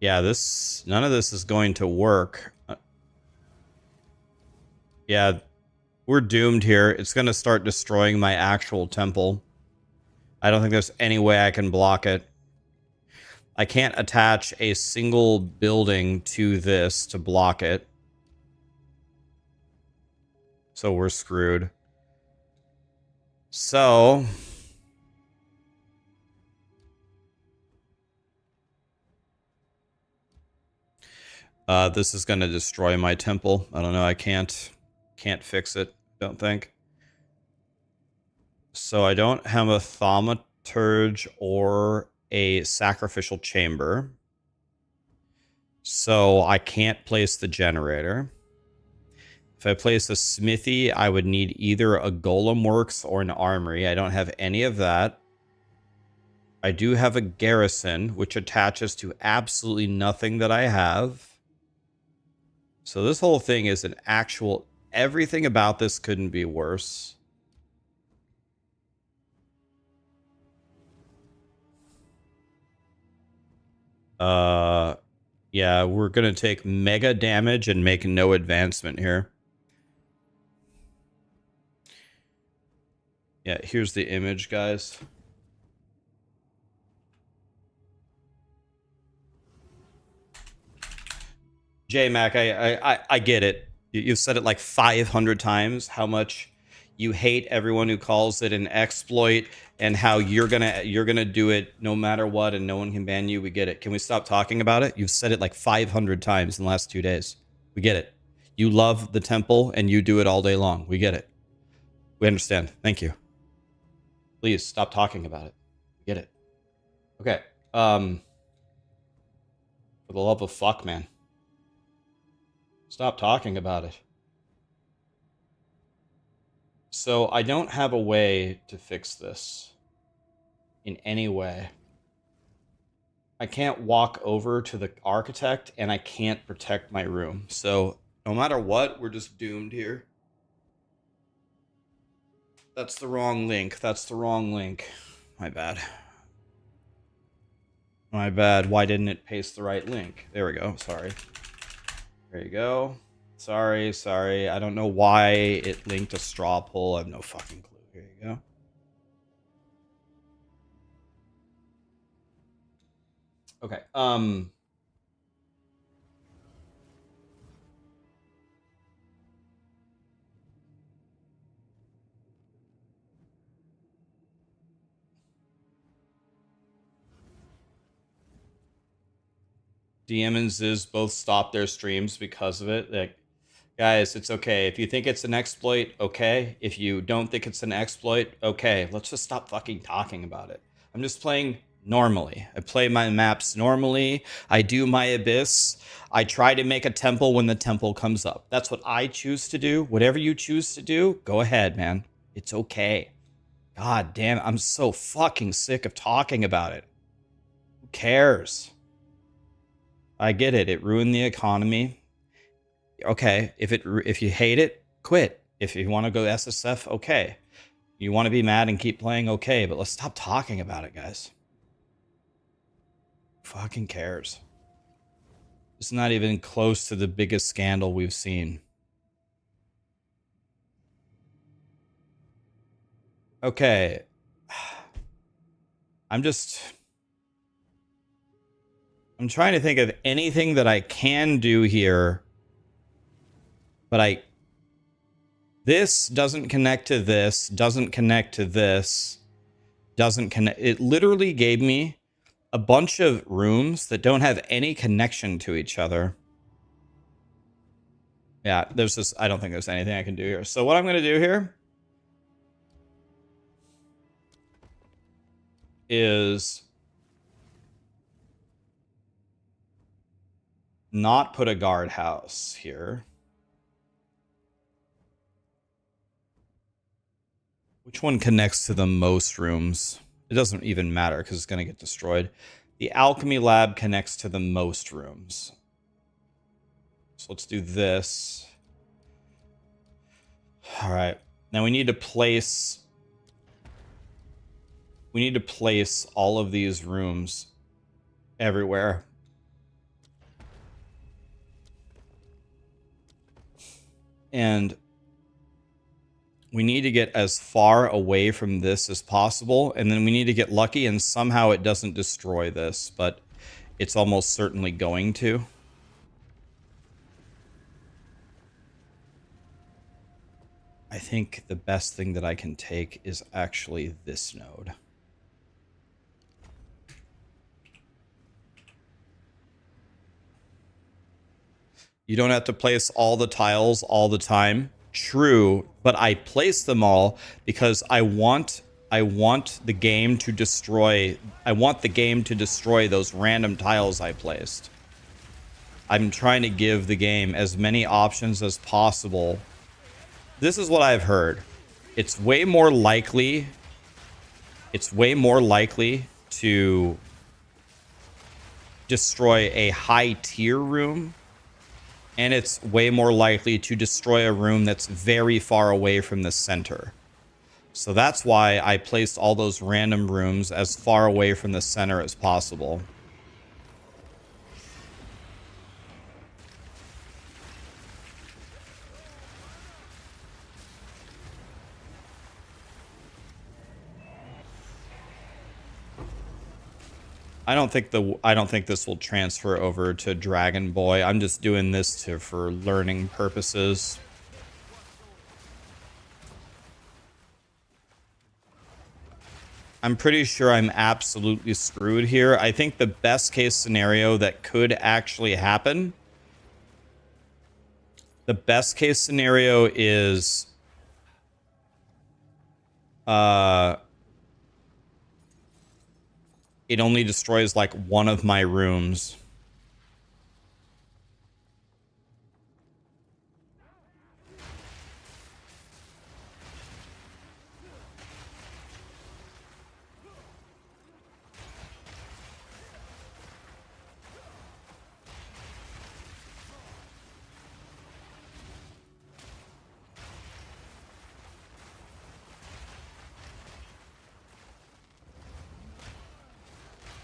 Speaker 1: Yeah, none of this is going to work. Yeah, we're doomed here. It's going to start destroying my actual temple. I don't think there's any way I can block it. I can't attach a single building to this to block it. So we're screwed. So this is going to destroy my temple. I don't know. I can't fix it. Don't think. So I don't have a thaumaturge or a sacrificial chamber. So I can't place the generator. If I place a smithy, I would need either a golem works or an armory. I don't have any of that. I do have a garrison, which attaches to absolutely nothing that I have. So this whole thing is an actual... Everything about this couldn't be worse. Yeah, we're going to take mega damage and make no advancement here. Yeah, here's the image, guys. J-Mac, I get it. You've said it like 500 times how much you hate everyone who calls it an exploit and how you're gonna do it no matter what and no one can ban you. We get it. Can we stop talking about it? You've said it like 500 times in the last 2 days. We get it. You love the temple and you do it all day long. We get it. We understand. Thank you. Please stop talking about it. We get it. Okay. For the love of fuck, man. Stop talking about it. So I don't have a way to fix this in any way. I can't walk over to the architect, and I can't protect my room. So no matter what, we're just doomed here. That's the wrong link. That's the wrong link. My bad. My bad. Why didn't it paste the right link? There we go. Sorry. There you go. Sorry. I don't know why it linked a straw poll. I have no fucking clue. Here you go. Okay. DM and Ziz both stopped their streams because of it. Like, guys, it's okay. If you think it's an exploit, okay. If you don't think it's an exploit, okay. Let's just stop fucking talking about it. I'm just playing normally. I play my maps normally. I do my abyss. I try to make a temple when the temple comes up. That's what I choose to do. Whatever you choose to do, go ahead, man. It's okay. God damn it. I'm so fucking sick of talking about it. Who cares? I get it. It ruined the economy. Okay, if you hate it, quit. If you want to go SSF, okay. You want to be mad and keep playing, okay. But let's stop talking about it, guys. Who fucking cares? It's not even close to the biggest scandal we've seen. Okay. I'm trying to think of anything that I can do here, but this doesn't connect to this, doesn't connect to this, doesn't connect. It literally gave me a bunch of rooms that don't have any connection to each other. Yeah, I don't think there's anything I can do here. So what I'm going to do here is not put a guardhouse here. Which one connects to the most rooms? It doesn't even matter because it's going to get destroyed. The alchemy lab connects to the most rooms. So let's do this. All right. Now we need to place all of these rooms everywhere. And we need to get as far away from this as possible, and then we need to get lucky and somehow it doesn't destroy this, but it's almost certainly going to. I think the best thing that I can take is actually this node. You don't have to place all the tiles all the time. True, but I place them all because I want the game to destroy those random tiles I placed. I'm trying to give the game as many options as possible. This is what I've heard. It's way more likely to destroy a high tier room, and it's way more likely to destroy a room that's very far away from the center. So that's why I placed all those random rooms as far away from the center as possible. I don't think this will transfer over to Dragon Boy. I'm just doing this for learning purposes. I'm pretty sure I'm absolutely screwed here. I think the best case scenario that could actually happen, the best case scenario is it only destroys like one of my rooms.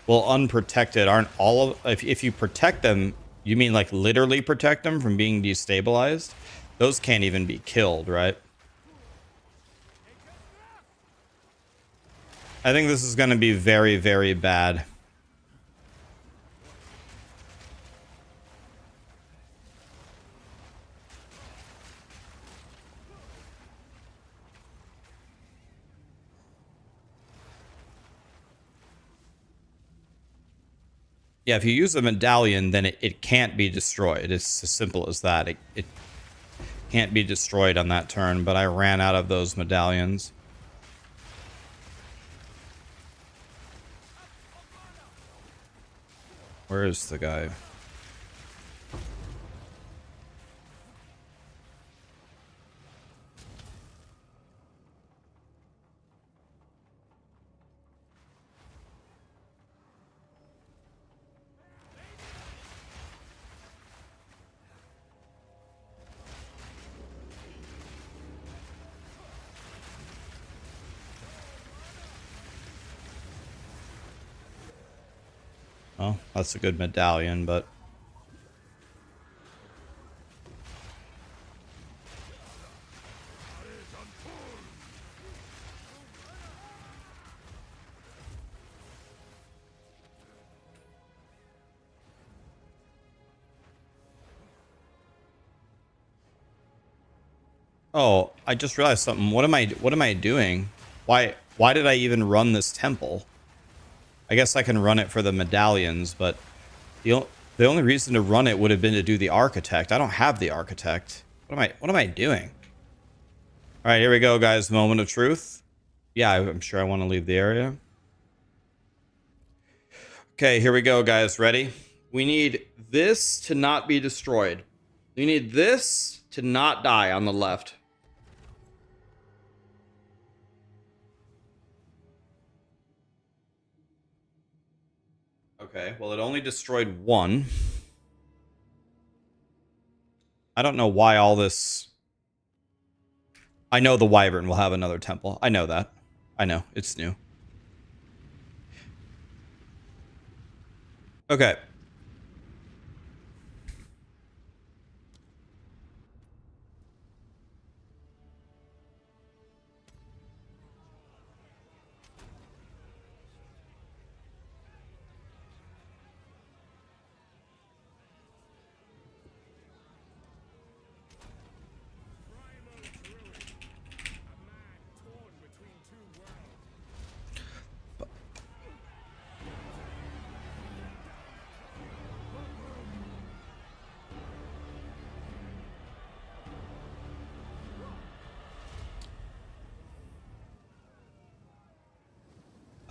Speaker 1: Well, unprotected aren't all of... If you protect them, you mean like literally protect them from being destabilized? Those can't even be killed, right? I think this is going to be very, very bad. Yeah, if you use a medallion, then it can't be destroyed. It's as simple as that. It can't be destroyed on that turn, but I ran out of those medallions. Where is the guy? Oh, that's a good medallion, but... Oh, I just realized something. What am I doing? Why did I even run this temple? I guess I can run it for the medallions, but the only reason to run it would have been to do the architect. I don't have the architect. What am I doing? All right, here we go, guys. Moment of truth. Yeah, I'm sure I want to leave the area. Okay, here we go, guys. Ready? We need this to not be destroyed. We need this to not die on the left. Okay, well, it only destroyed one. I don't know why all this... I know the Wyvern will have another temple. I know that. I know. It's new. Okay.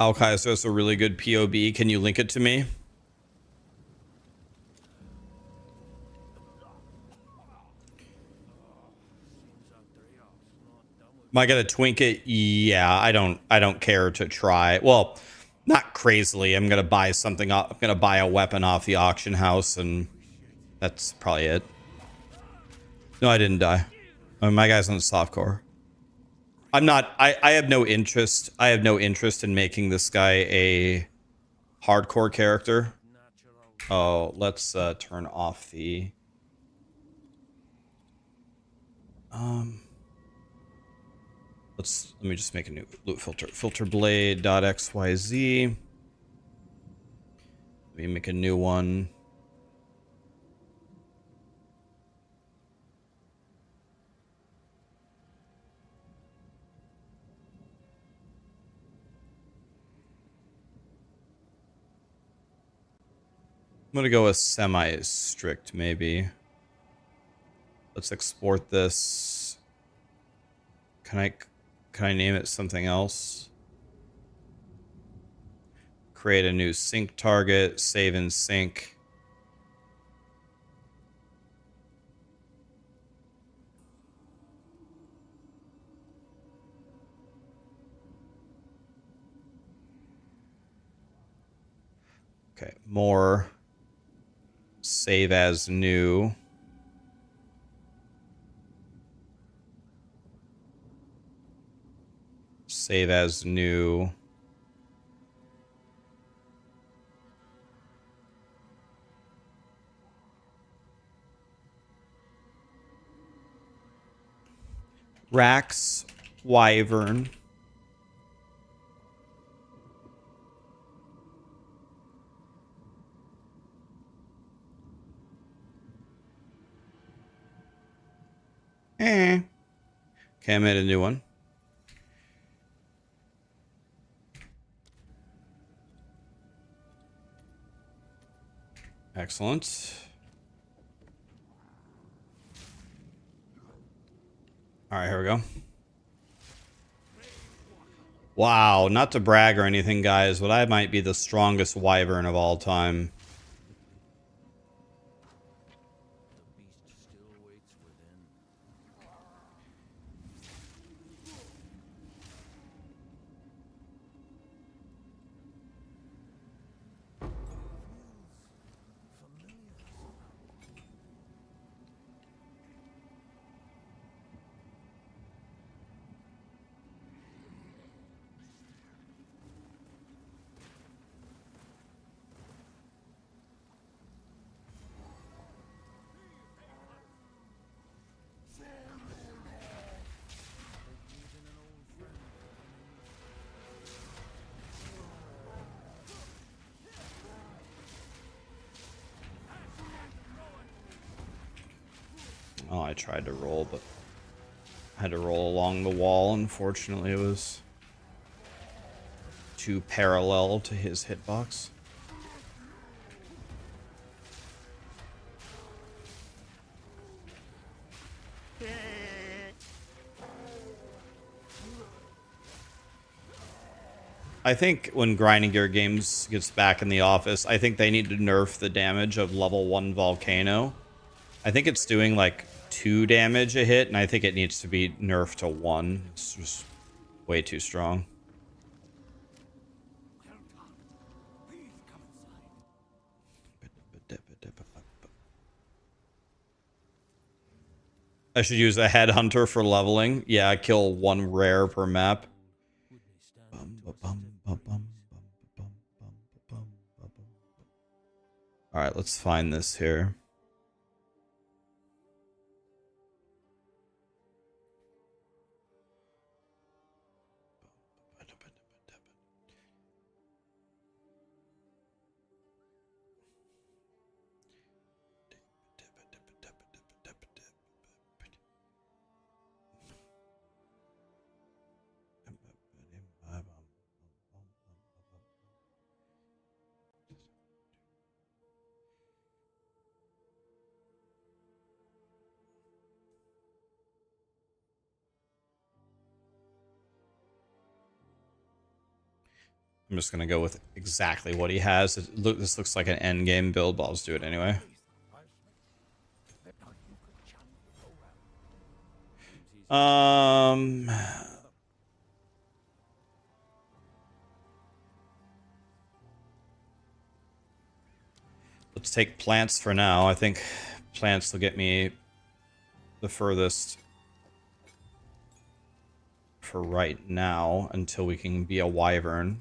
Speaker 1: Al-Kaiso is a really good POB. Can you link it to me? Am I gonna twink it? Yeah, I don't care to try. Well, not crazily. I'm gonna buy something up. I'm gonna buy a weapon off the auction house, and that's probably it. No, I didn't die. My guy's on the softcore. I'm not. I have no interest. I have no interest in making this guy a hardcore character. Oh, let's turn off the. Let me just make a new loot filter. Filter blade.xyz. Let me make a new one. I'm gonna go with semi-strict, maybe. Let's export this. Can I name it something else? Create a new sync target, save and sync. Okay, more. Save as new. Save as new. Rax Wyvern. Okay, I made a new one. Excellent. All right, here we go. Wow, not to brag or anything, guys, but I might be the strongest wyvern of all time. Oh, I tried to roll, but I had to roll along the wall. Unfortunately, it was too parallel to his hitbox. I think when Grinding Gear Games gets back in the office, I think they need to nerf the damage of level 1 Volcano. I think it's doing like 2 damage a hit, and I think it needs to be nerfed to 1. It's just way too strong. I should use a headhunter for leveling. Yeah, kill 1 rare per map. Alright, let's find this here. I'm just going to go with exactly what he has. This looks like an endgame build, but I'll just do it anyway. Let's take plants for now. I think plants will get me the furthest for right now until we can be a wyvern.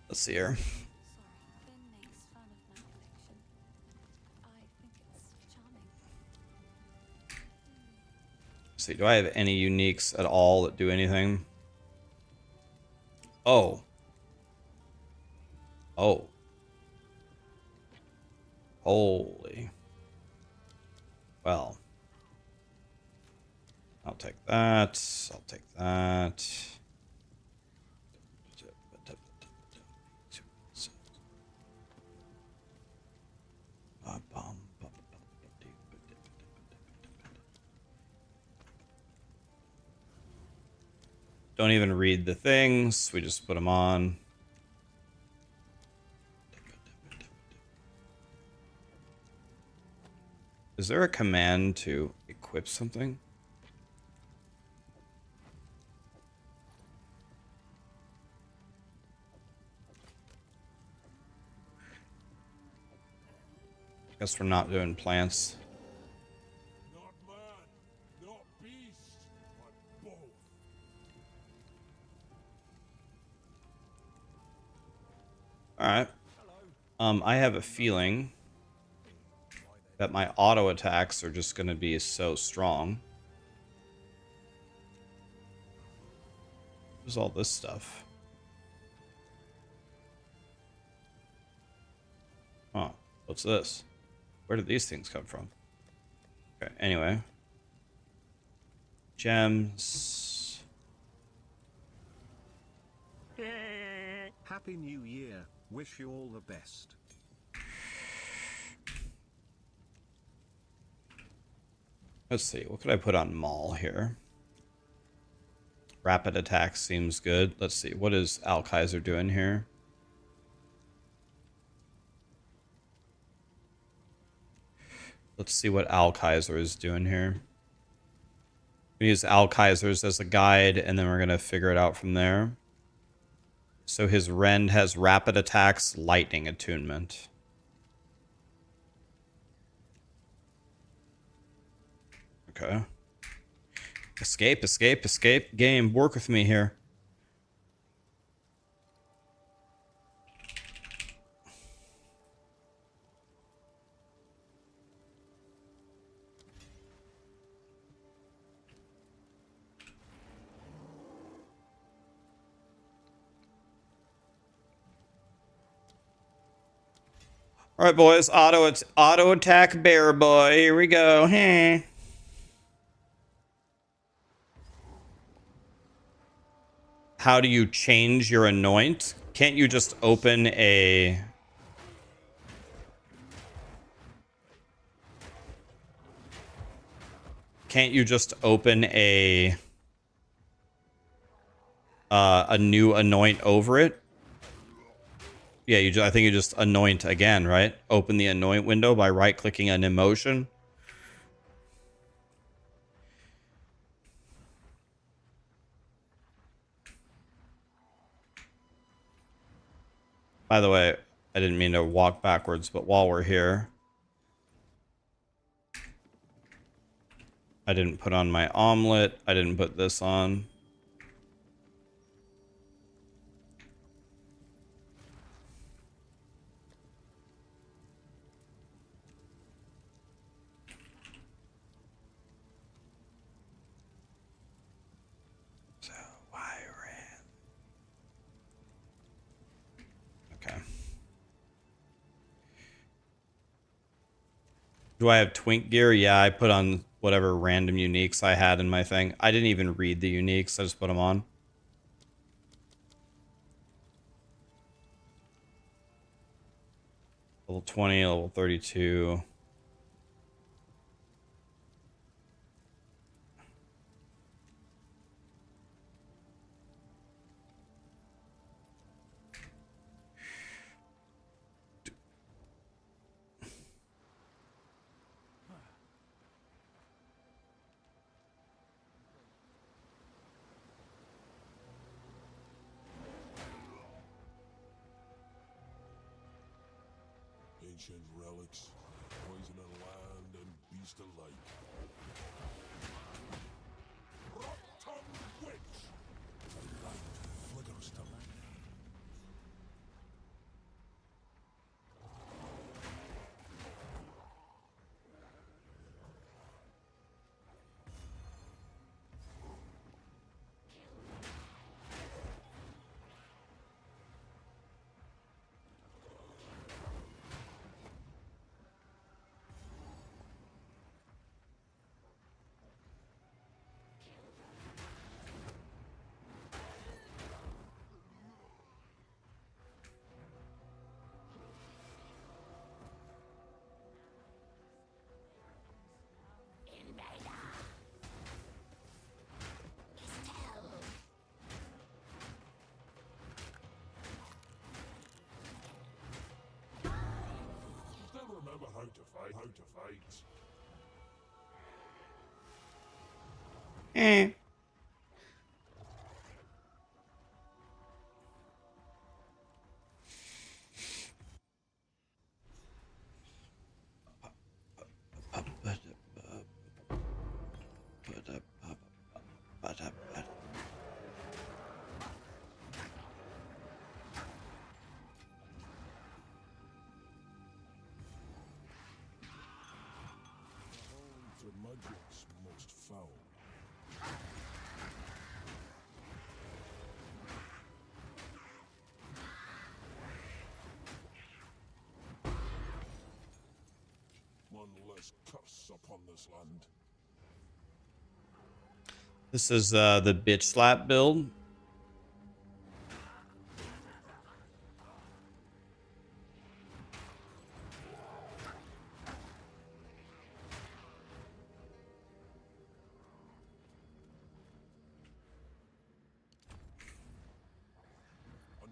Speaker 1: Let's see here. Let's see, do I have any uniques at all that do anything? Oh. Oh. Holy. Well. I'll take that. I'll take that. Don't even read the things. We just put them on. Is there a command to equip something? Guess we're not doing plants.
Speaker 2: Not man, not beast, but both.
Speaker 1: All right. I have a feeling that my auto attacks are just going to be so strong. What's all this stuff? Oh, what's this? Where did these things come from? Okay, anyway. Gems.
Speaker 3: Happy New Year. Wish you all the best.
Speaker 1: Let's see. What could I put on Maul here? Rapid attack seems good. Let's see. What is Alkaiser doing here? Let's see what Alkaiser is doing here. We use Alkaisers as a guide, and then we're going to figure it out from there. So his Rend has rapid attacks, lightning attunement. Okay. Escape, escape, escape. Game, work with me here. All right, boys. Auto attack bear boy. Here we go. Hey. How do you change your anoint? Can't you just open a... Can't you just open a new anoint over it? Yeah, I think you just anoint again, right? Open the anoint window by right-clicking an emotion. By the way, I didn't mean to walk backwards, but while we're here, I didn't put on my omelet. I didn't put this on. So, Wyvern. Okay. Do I have twink gear? Yeah, I put on whatever random uniques I had in my thing. I didn't even read the uniques. I just put them on. Level 20, level 32.
Speaker 2: Ancient relics, poison of land and beast alike. Rot-tongued witch! The light flickers to light. Still remember how to fight.
Speaker 1: Eh.
Speaker 2: subjects most foul. One less curse upon this land.
Speaker 1: This is the bitch slap build.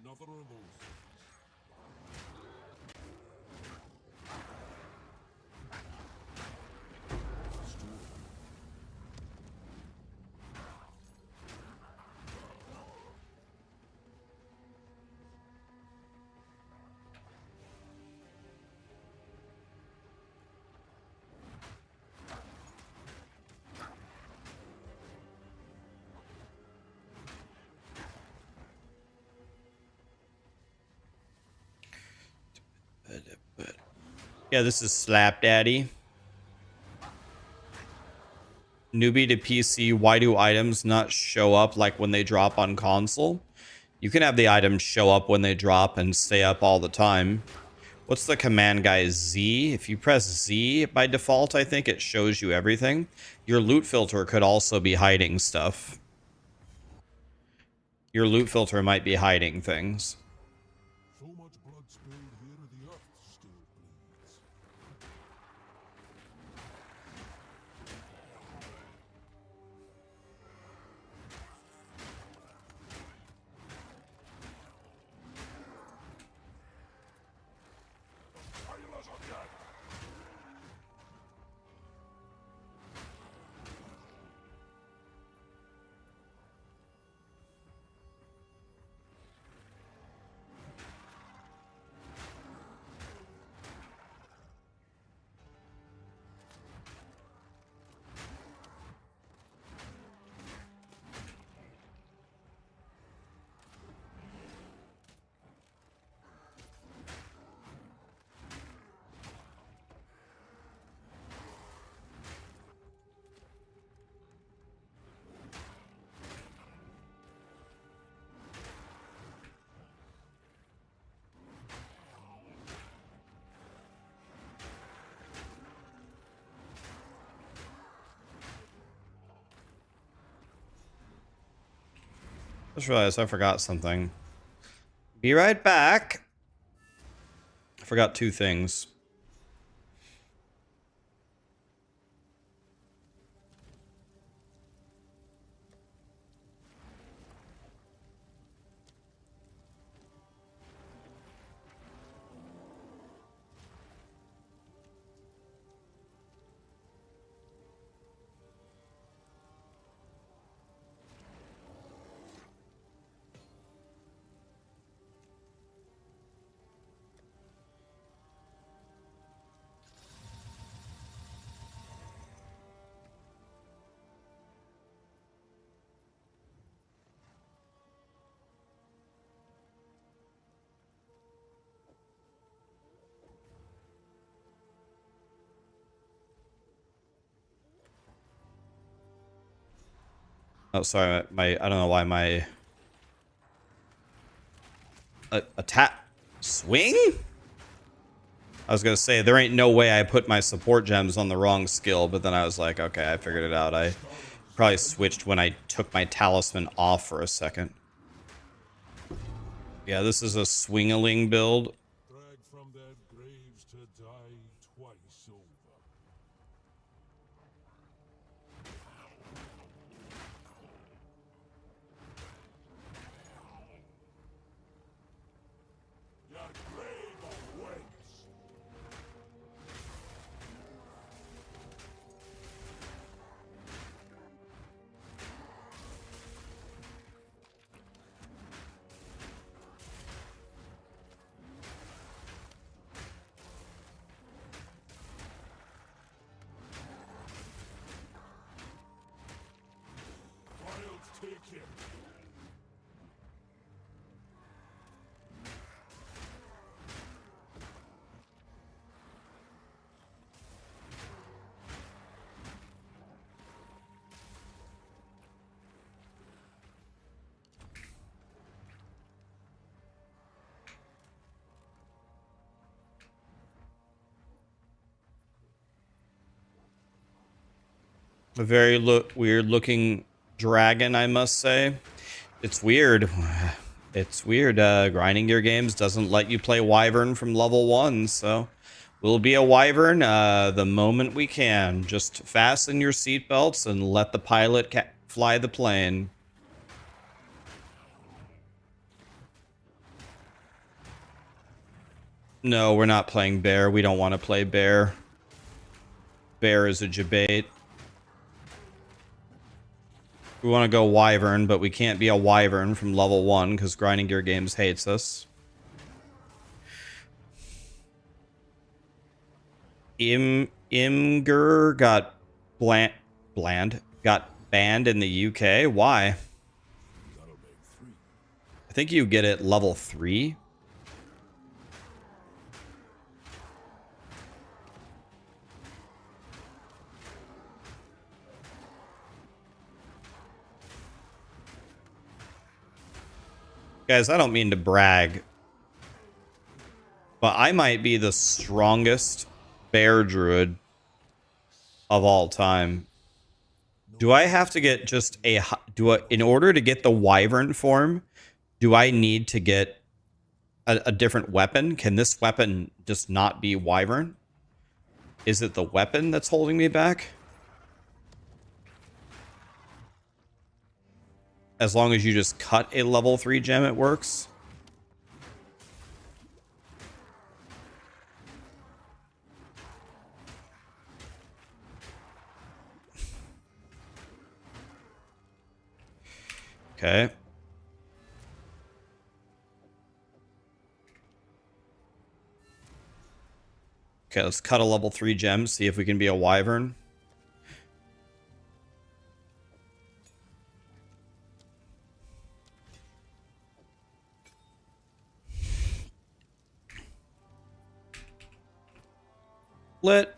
Speaker 2: Another remove.
Speaker 1: Yeah, this is Slap Daddy. Newbie to PC, why do items not show up like when they drop on console? You can have the items show up when they drop and stay up all the time. What's the command, guys? Z? If you press Z by default, I think it shows you everything. Your loot filter could also be hiding stuff. Your loot filter might be hiding things.
Speaker 2: So much blood spilled here, the earth still bleeds. Sailors are dead.
Speaker 1: Just realized I forgot something. Be right back. I forgot two things. Oh, sorry, I don't know why my attack swing. I was gonna say there ain't no way I put my support gems on the wrong skill, but then I was like, okay, I figured it out. I probably switched when I took my talisman off for a second. Yeah, this is a swingaling build.
Speaker 2: Dragged from their graves to die twice over. Your grave awaits.
Speaker 1: A very weird looking dragon, I must say. It's weird. It's weird. Grinding Gear Games doesn't let you play Wyvern from level 1, so we'll be a Wyvern the moment we can. Just fasten your seatbelts and let the pilot fly the plane. No, we're not playing Bear. We don't want to play Bear. Bear is a debate. We want to go Wyvern, but we can't be a Wyvern from level 1 because Grinding Gear Games hates us. Imgur got got banned in the UK. Why? I think you get it level 3. Guys, I don't mean to brag, but I might be the strongest bear druid of all time. Do I have to get just in order to get the Wyvern form, do I need to get a different weapon? Can this weapon just not be Wyvern? Is it the weapon that's holding me back? As long as you just cut a level 3 gem, it works. Okay. Okay, let's cut a level 3 gem, see if we can be a Wyvern. Lit.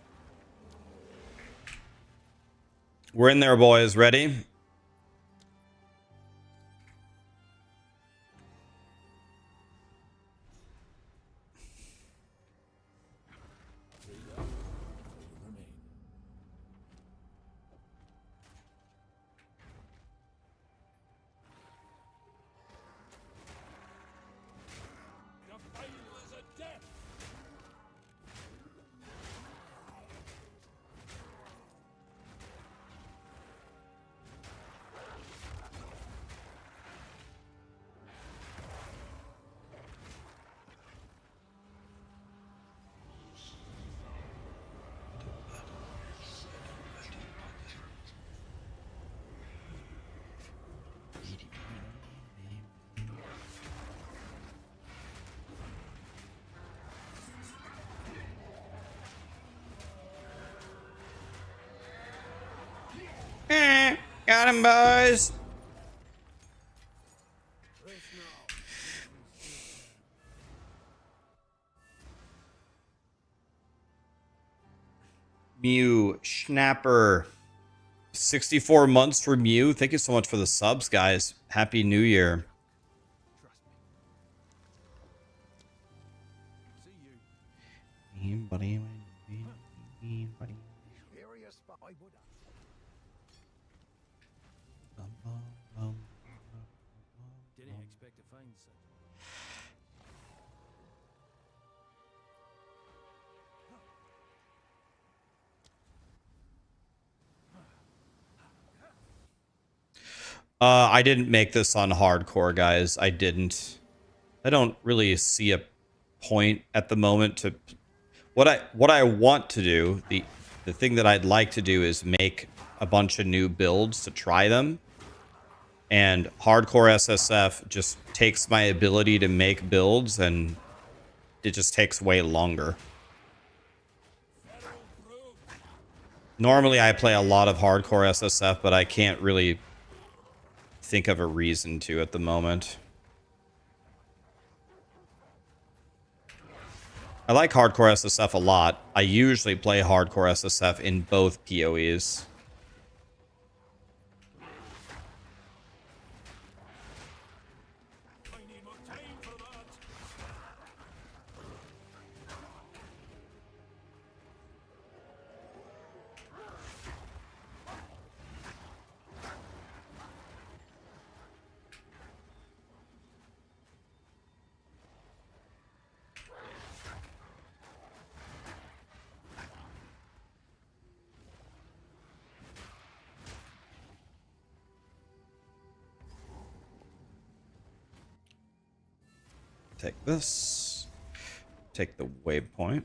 Speaker 1: We're in there, boys. Ready? Got him, boys. Mew, Schnapper. 64 months for Mew. Thank you so much for the subs, guys. Happy New Year. Buddy.
Speaker 4: Didn't expect to find such.
Speaker 1: I didn't make this on hardcore, guys. I didn't. I don't really see a point at the moment to what I want to do. The thing that I'd like to do is make a bunch of new builds to try them. And hardcore SSF just takes my ability to make builds, and it just takes way longer. Normally I play a lot of hardcore SSF, but I can't really think of a reason to at the moment. I like hardcore SSF a lot. I usually play hardcore SSF in both POEs. Take this. Take the waypoint.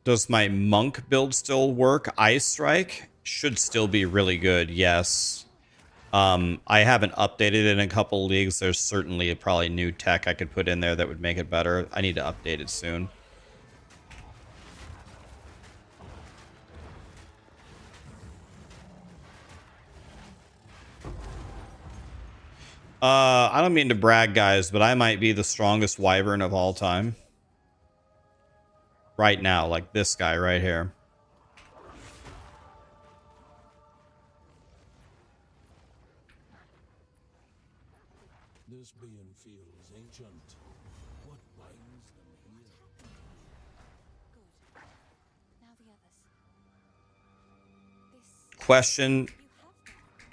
Speaker 1: Does my monk build still work? Ice Strike should still be really good, yes. I haven't updated it in a couple leagues. There's certainly probably new tech I could put in there that would make it better. I need to update it soon. I don't mean to brag, guys, but I might be the strongest Wyvern of all time. Right now, like this guy right here.
Speaker 2: This being feels ancient. What binds them here?
Speaker 5: Good. Now the others. This
Speaker 1: Question.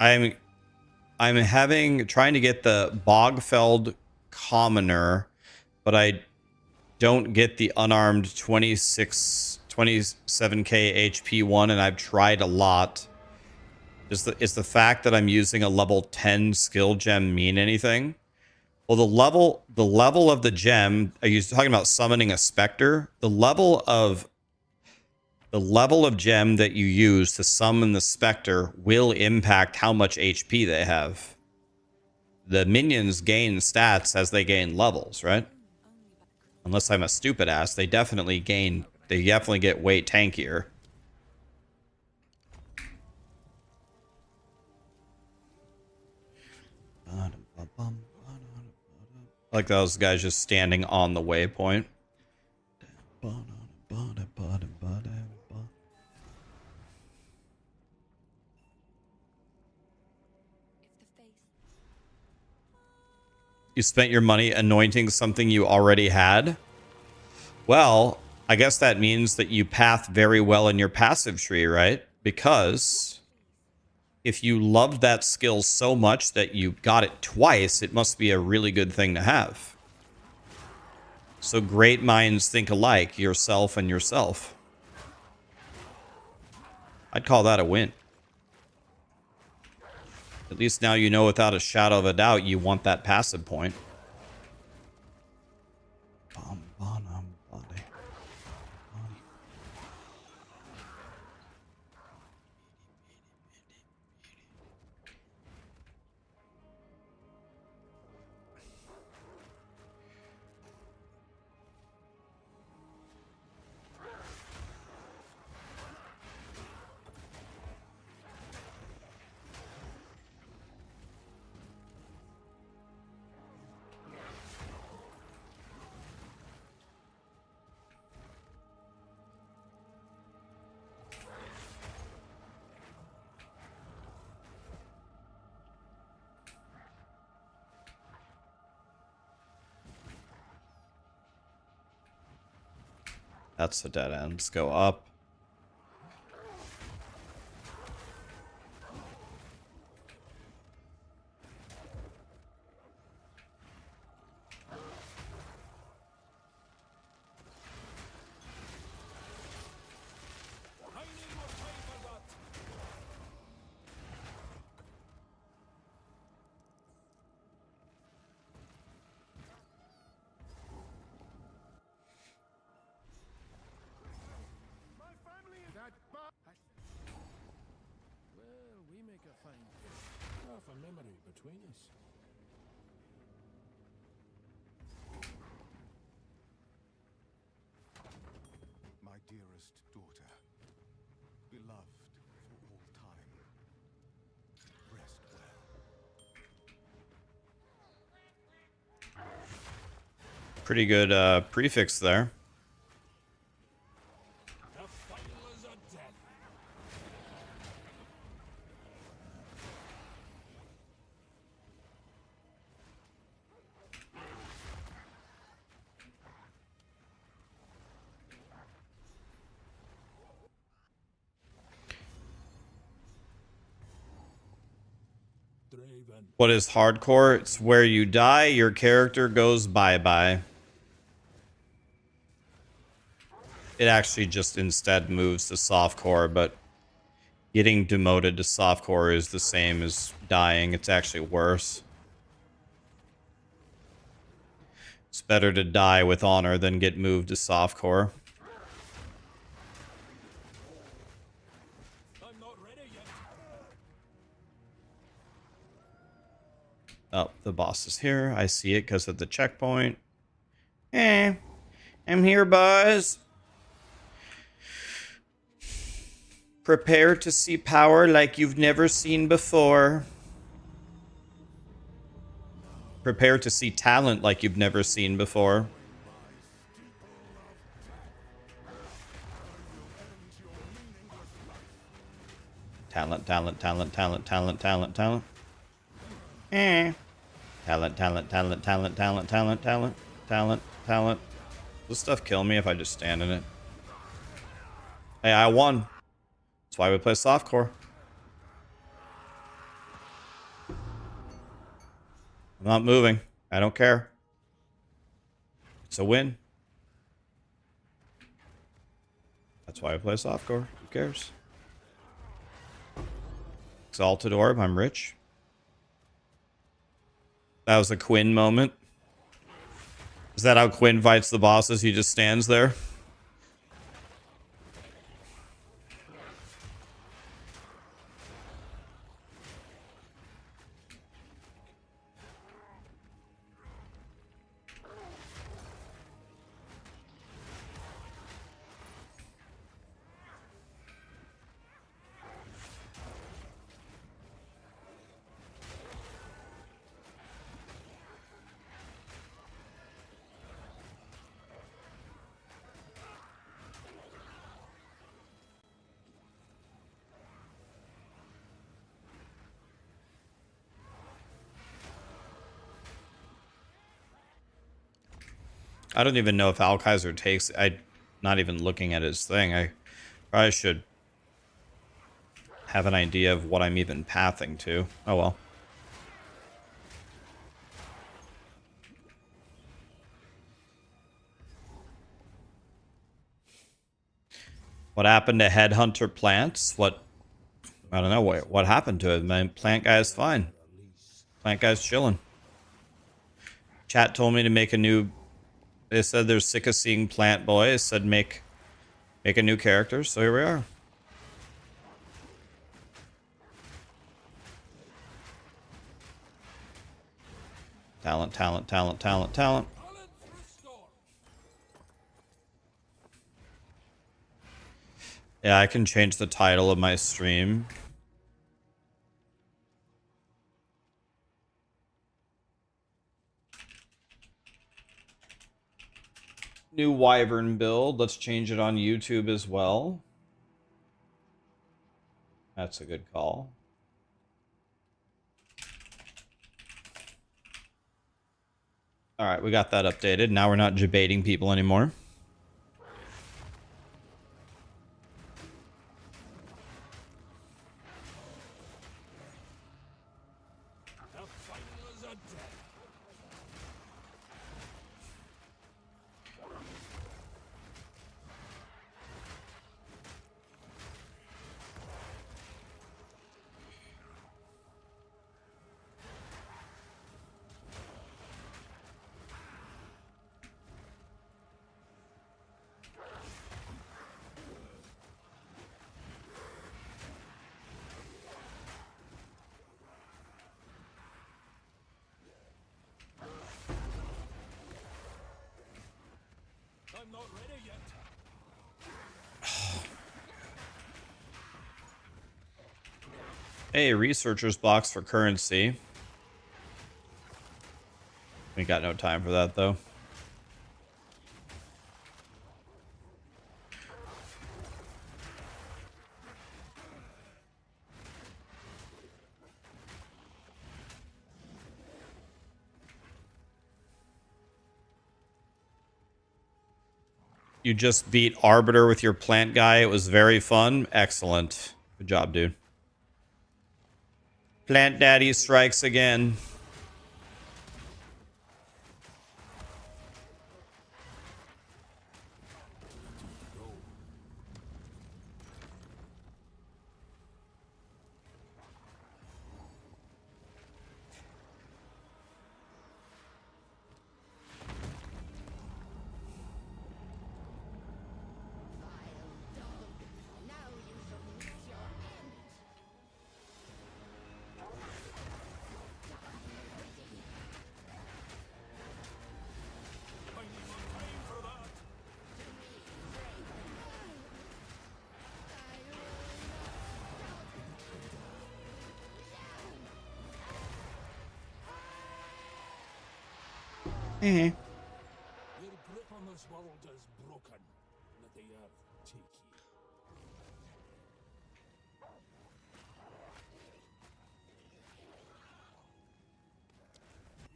Speaker 5: you have
Speaker 1: Trying to get the Bogfeld Commoner, but I don't get the unarmed 27k HP one, and I've tried a lot. Is the fact that I'm using a level 10 skill gem mean anything? Well, the level of the gem, are you talking about summoning a specter? The level of gem that you use to summon the specter will impact how much HP they have. The minions gain stats as they gain levels, right? Unless I'm a stupid ass, they definitely get way tankier. Like those guys just standing on the waypoint. You spent your money anointing something you already had? Well, I guess that means that you path very well in your passive tree, right? Because if you loved that skill so much that you got it twice, it must be a really good thing to have. So great minds think alike, yourself and yourself. I'd call that a win. At least now you know without a shadow of a doubt you want that passive point. That's the dead end. Let's go up.
Speaker 4: Well, we make a fine pair.
Speaker 2: Half a memory between us.
Speaker 6: My dearest daughter, beloved for all time, rest well.
Speaker 1: Pretty good prefix there.
Speaker 2: The final is a death. Draven.
Speaker 1: What is hardcore? It's where you die, your character goes bye-bye. It actually just instead moves to softcore, but getting demoted to softcore is the same as dying. It's actually worse. It's better to die with honor than get moved to softcore.
Speaker 2: I'm not ready yet.
Speaker 1: Oh, the boss is here. I see it because of the checkpoint. Eh, I'm here, boys. Prepare to see power like you've never seen before. Prepare to see talent like you've never seen before. Talent, talent, talent, talent, talent, talent, talent. Eh. Talent, talent, talent, talent, talent, talent, talent, talent, talent. Does this stuff kill me if I just stand in it? Hey, I won. That's why we play softcore. I'm not moving. I don't care. It's a win. That's why I play softcore. Who cares? Exalted Orb, I'm rich. That was a Quinn moment. Is that how Quinn fights the bosses? He just stands there? I don't even know if Alkaiser takes... I'm not even looking at his thing. I probably should have an idea of what I'm even pathing to. Oh well. What happened to Headhunter Plants? What... I don't know. What happened to it? My plant guy is fine. Plant guy's chilling. Chat told me to make a new... They said they're sick of seeing Plant Boy. They said make a new character, so here we are. Talent, talent, talent, talent, talent. Yeah, I can change the title of my stream. New Wyvern build. Let's change it on YouTube as well. That's a good call. All right, we got that updated. Now we're not debating people anymore.
Speaker 2: The finals are dead. I'm not ready yet.
Speaker 1: Hey, researcher's box for currency. We got no time for that though. You just beat Arbiter with your plant guy. It was very fun. Excellent. Good job, dude. Plant Daddy strikes again. Eh.
Speaker 2: Their grip on this world is broken. Let the earth take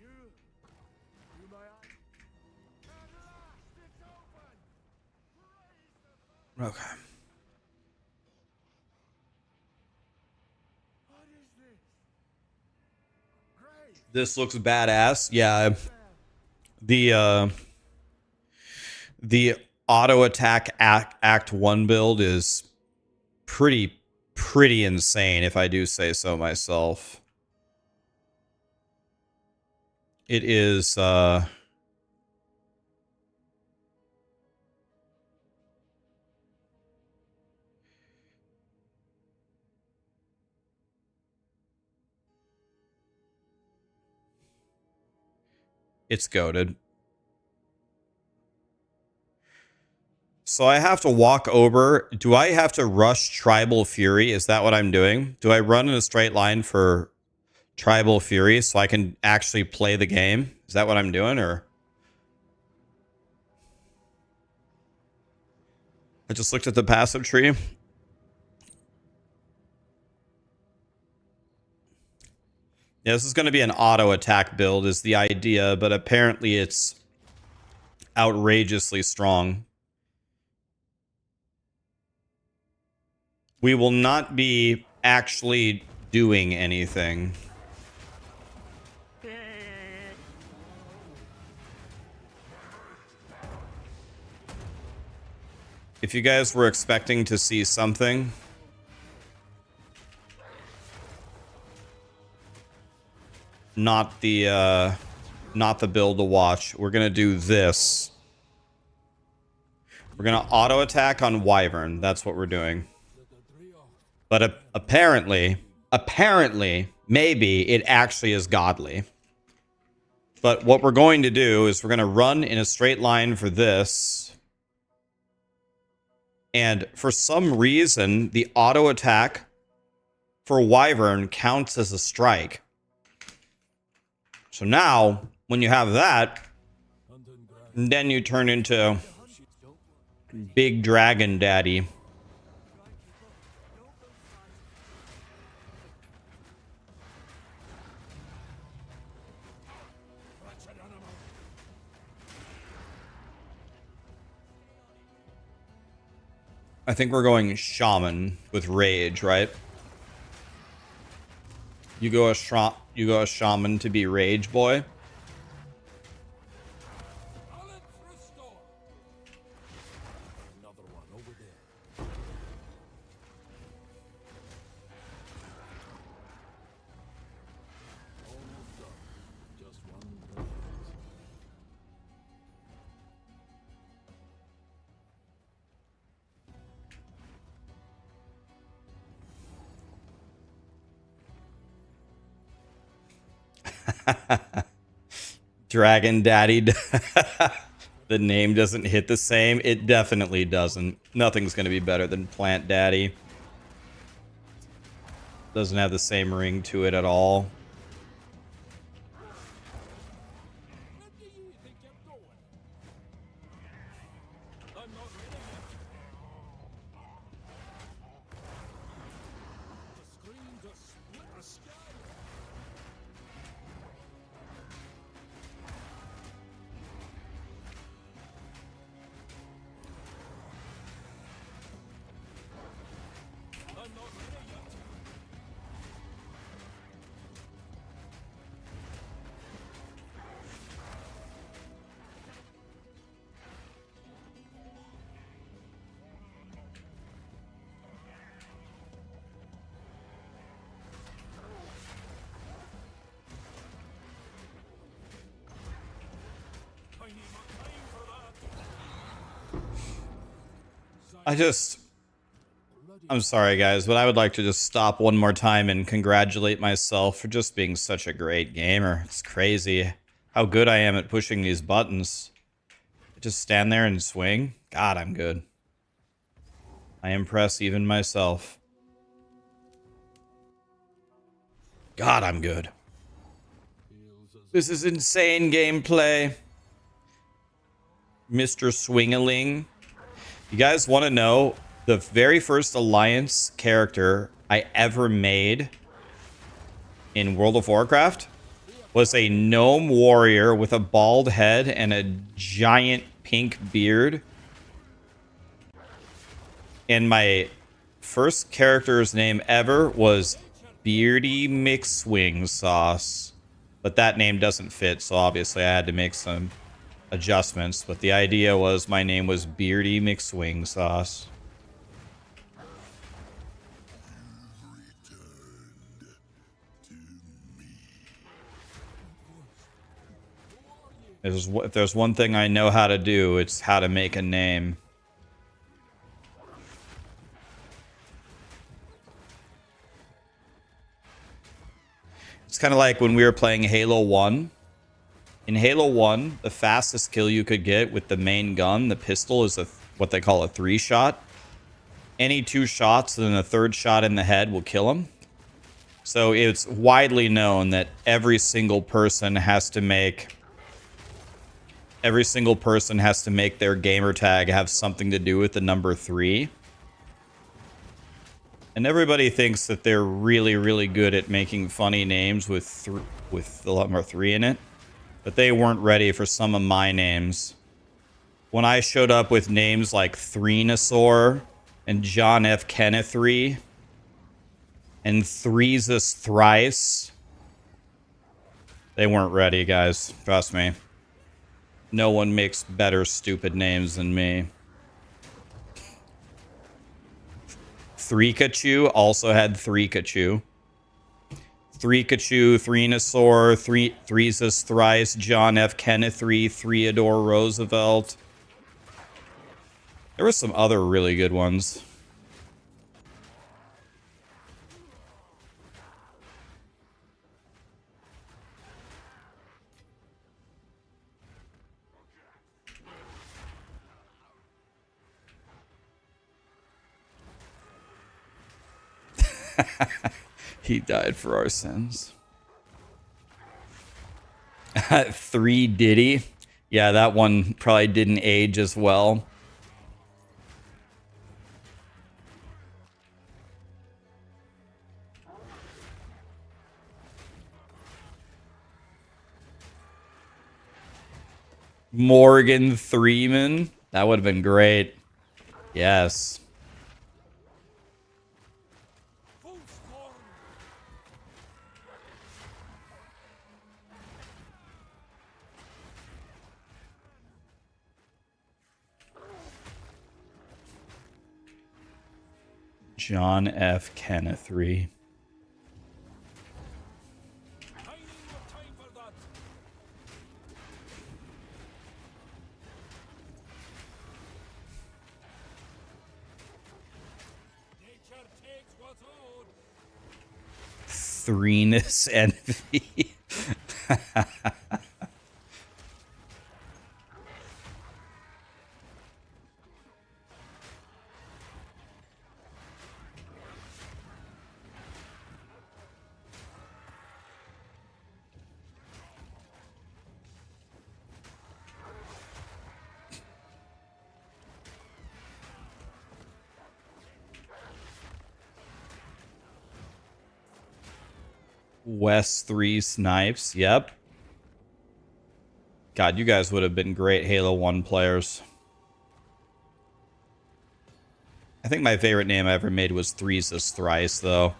Speaker 2: you.
Speaker 4: You my eye. At last, it's open. Praise the
Speaker 1: Okay.
Speaker 4: What is this? Great.
Speaker 1: This looks badass. Yeah. The auto attack act 1 build is pretty insane, if I do say so myself. It is it's goated. So I have to walk over. Do I have to rush Tribal Fury? Is that what I'm doing? Do I run in a straight line for Tribal Fury so I can actually play the game? Is that what I'm doing, or? I just looked at the passive tree. Yeah, this is going to be an auto attack build is the idea, but apparently it's outrageously strong. We will not be actually doing anything. If you guys were expecting to see something, not the build to watch. We're gonna do this. We're gonna auto attack on Wyvern. That's what we're doing. But apparently, maybe it actually is godly. But what we're going to do is we're gonna run in a straight line for this. And for some reason, the auto attack for Wyvern counts as a strike. So now, when you have that, then you turn into Big Dragon Daddy. I think we're going Shaman with Rage, right? You go a Shaman to be Rage Boy.
Speaker 2: Another one over there. Almost done. Just one more.
Speaker 1: Dragon Daddy. The name doesn't hit the same. It definitely doesn't. Nothing's going to be better than Plant Daddy. Doesn't have the same ring to it at all.
Speaker 2: Where do you think you're going? I'm not ready yet. The screen just split the sky. I'm not ready yet. I need more time for that.
Speaker 1: I'm sorry, guys, but I would like to just stop one more time and congratulate myself for just being such a great gamer. It's crazy how good I am at pushing these buttons. Just stand there and swing. God, I'm good. I impress even myself. God, I'm good. This is insane gameplay. Mr. Swingaling. You guys want to know the very first Alliance character I ever made in World of Warcraft was a gnome warrior with a bald head and a giant pink beard. And my first character's name ever was Beardy McSwing Sauce. But that name doesn't fit, so obviously I had to make some adjustments. But the idea was my name was Beardy McSwing Sauce. If there's one thing I know how to do, it's how to make a name. It's kind of like when we were playing Halo 1. In Halo 1, the fastest kill you could get with the main gun, the pistol, is what they call a 3-shot. Any 2 shots and then a 3rd shot in the head will kill him. So it's widely known that every single person has to make their gamer tag have something to do with the number 3. And everybody thinks that they're really, really good at making funny names with the number 3 in it. But they weren't ready for some of my names. When I showed up with names like Threenosaur and John F. Kenneth3 and Threesus Thrice, they weren't ready, guys. Trust me. No one makes better stupid names than me. Threekachu also had Threekachu. Threekachu, Threenosaur, Threesus Thrice, John F. Kenneth3, Theodore Roosevelt. There were some other really good ones. He died for our sins. 3 Diddy. Yeah, that one probably didn't age as well. Morgan Freeman. That would have been great. Yes. John F. Kenneth3. Threenus Envy. West 3 Snipes. Yep. God, you guys would have been great Halo 1 players. I think my favorite name I ever made was Threesus Thrice, though.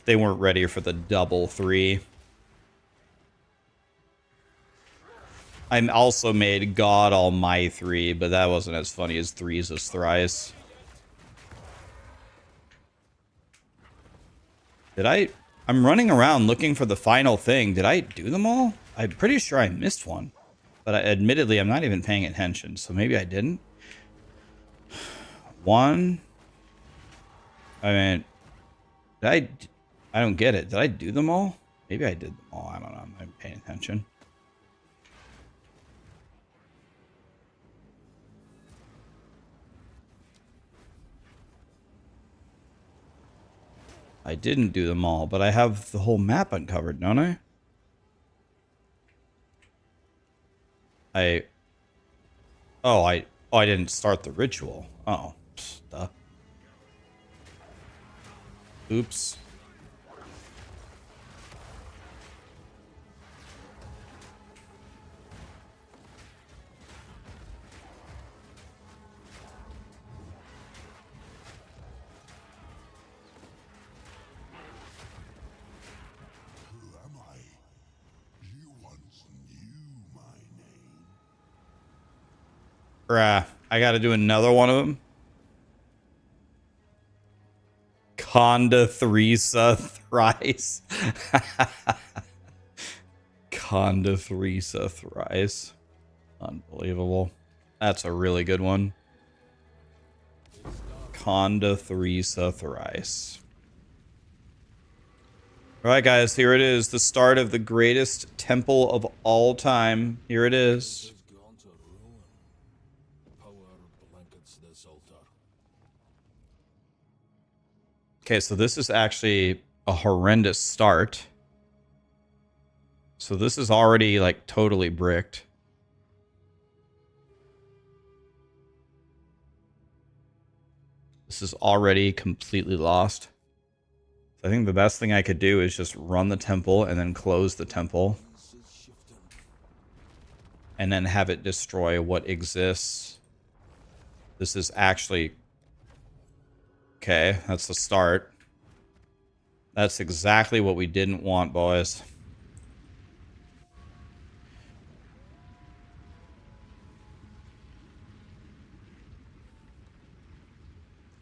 Speaker 1: They weren't ready for the double 3. I also made God Almighty 3, but that wasn't as funny as Threesus Thrice. I'm running around looking for the final thing. Did I do them all? I'm pretty sure I missed one. But admittedly, I'm not even paying attention, so maybe I didn't. 1. I mean, I don't get it. Did I do them all? Maybe I did them all. I don't know. I'm not paying attention. I didn't do them all, but I have the whole map uncovered, don't I? Oh, I didn't start the ritual. Oh, duh. Oops.
Speaker 2: Who am I? You once knew my name.
Speaker 1: Bruh, I gotta do another one of them. Conda Theresa thrice. Conda Theresa thrice. Unbelievable. That's a really good one. Conda Theresa thrice. All right, guys, here it is. The start of the greatest temple of all time. Here it is.
Speaker 2: Has gone to ruin. Power blankets this altar.
Speaker 1: Okay, so this is actually a horrendous start. So this is already like totally bricked. This is already completely lost. I think the best thing I could do is just run the temple and then close the temple. And then have it destroy what exists. This is actually... Okay, that's the start. That's exactly what we didn't want, boys.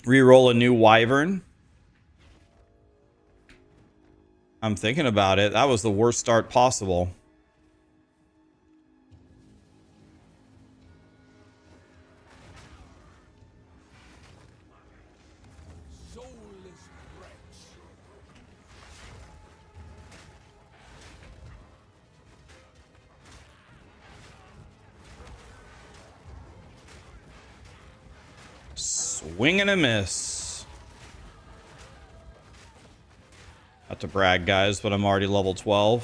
Speaker 1: Reroll a new Wyvern. I'm thinking about it. That was the worst start possible.
Speaker 2: Soulless wretch.
Speaker 1: Swing and a miss. Not to brag, guys, but I'm already level 12.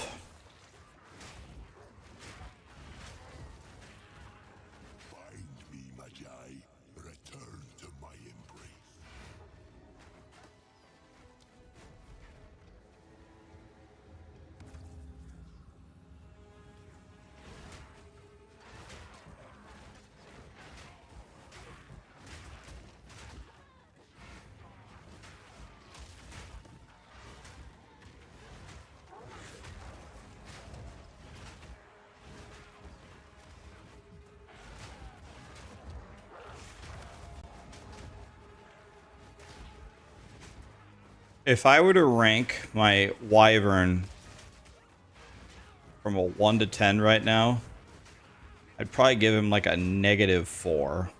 Speaker 2: Find me, Magi. Return to my embrace.
Speaker 1: If I were to rank my Wyvern from a 1 to 10 right now, I'd probably give him like a -4.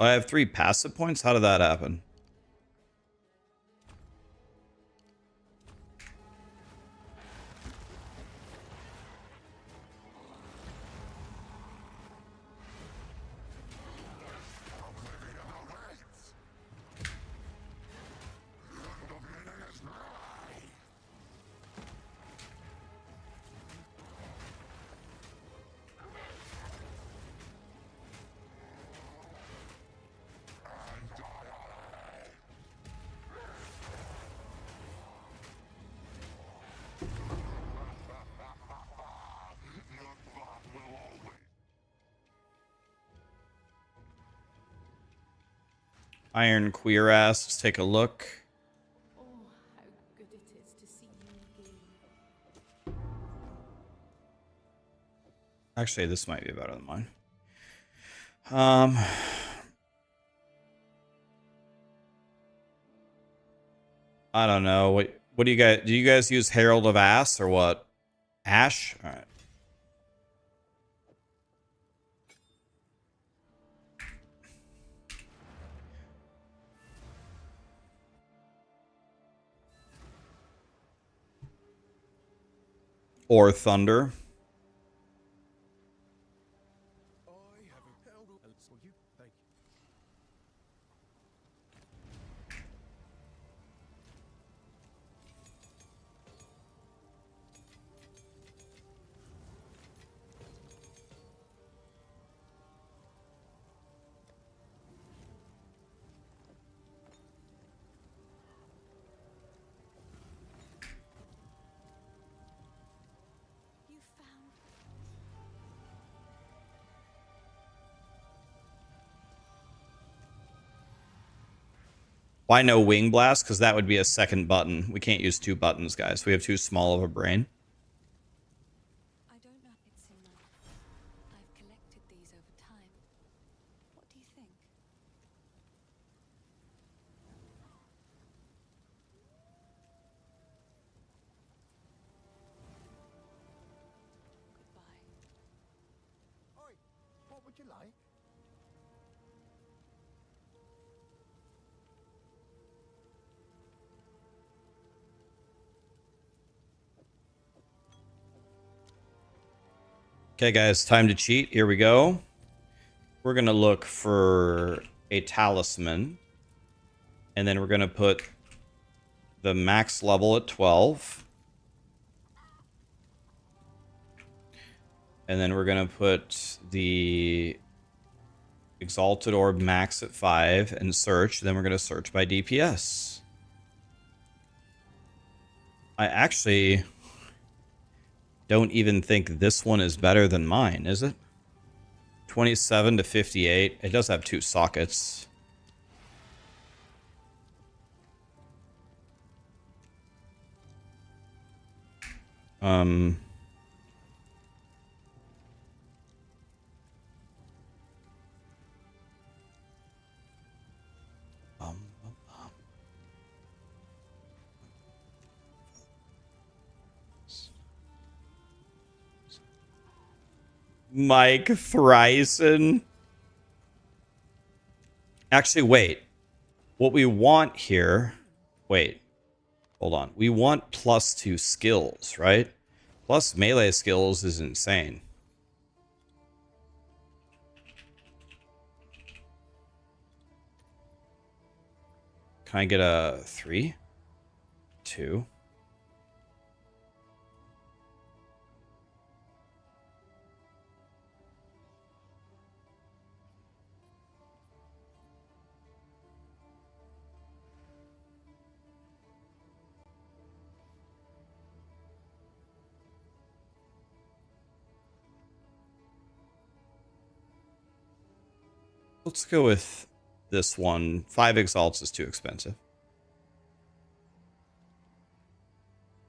Speaker 1: I have 3 passive points? How did that happen? Iron queer ass. Let's take a look.
Speaker 7: Oh, how good it is to see you again.
Speaker 1: Actually, this might be better than mine. I don't know. What do you guys use Herald of Ass or what? Ash? All right. Or thunder.
Speaker 2: I have held up. Well, you thank you.
Speaker 5: You found.
Speaker 1: Why no wing blast? Because that would be a second button. We can't use two buttons, guys. We have too small of a brain.
Speaker 5: I don't know. It's in my. I've collected these over time. What do you think? Goodbye.
Speaker 6: Oi, what would you like?
Speaker 1: Okay, guys, time to cheat. Here we go. We're going to look for a talisman. And then we're going to put the max level at 12. And then we're going to put the Exalted Orb max at 5 and search. Then we're going to search by DPS. I actually don't even think this one is better than mine, is it? 27 to 58. It does have 2 sockets. Mike Thryson. Actually, wait. What we want here... Wait. Hold on. We want +2 skills, right? Plus melee skills is insane. Can I get a 3? 2? Let's go with this one. 5 exalts is too expensive.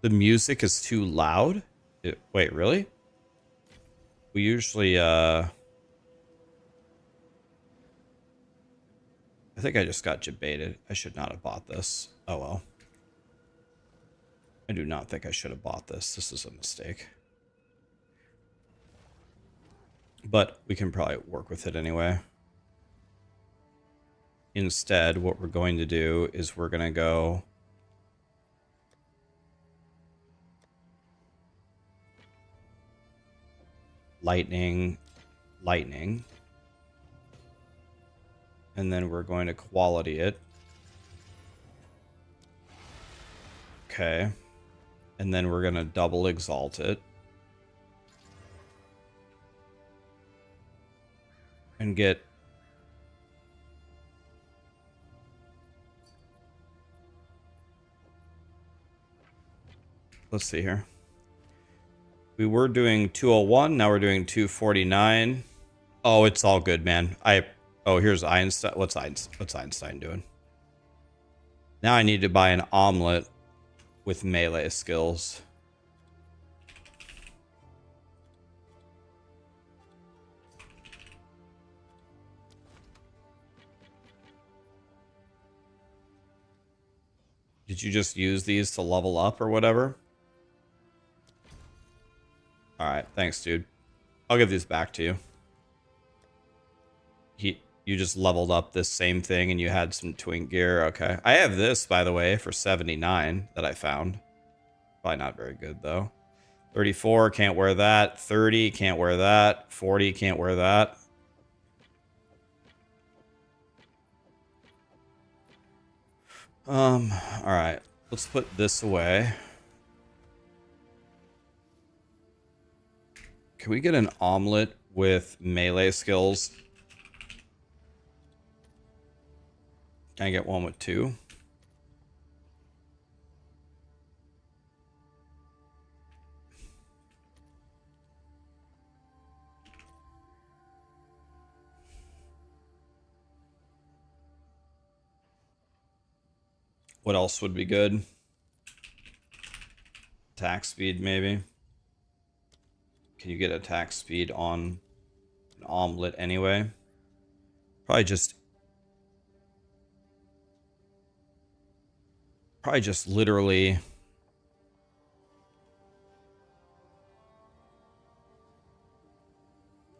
Speaker 1: The music is too loud? Wait, really? We usually, I think I just got debated. I should not have bought this. Oh well. I do not think I should have bought this. This is a mistake. But we can probably work with it anyway. Instead, what we're going to do is we're going to go lightning, lightning. And then we're going to quality it. Okay. And then we're going to double exalt it. And get... Let's see here. We were doing 201, now we're doing 249. Oh, it's all good, man. Oh, here's Einstein. What's Einstein doing? Now I need to buy an omelet with melee skills. Did you just use these to level up or whatever? Alright, thanks, dude. I'll give these back to you. You just leveled up this same thing and you had some twink gear. Okay. I have this, by the way, for 79 that I found. Probably not very good, though. 34, can't wear that. 30, can't wear that. 40, can't wear that. All right. Let's put this away. Can we get an omelet with melee skills? Can I get one with 2? What else would be good? Attack speed, maybe. Can you get attack speed on an omelet anyway? Probably just literally.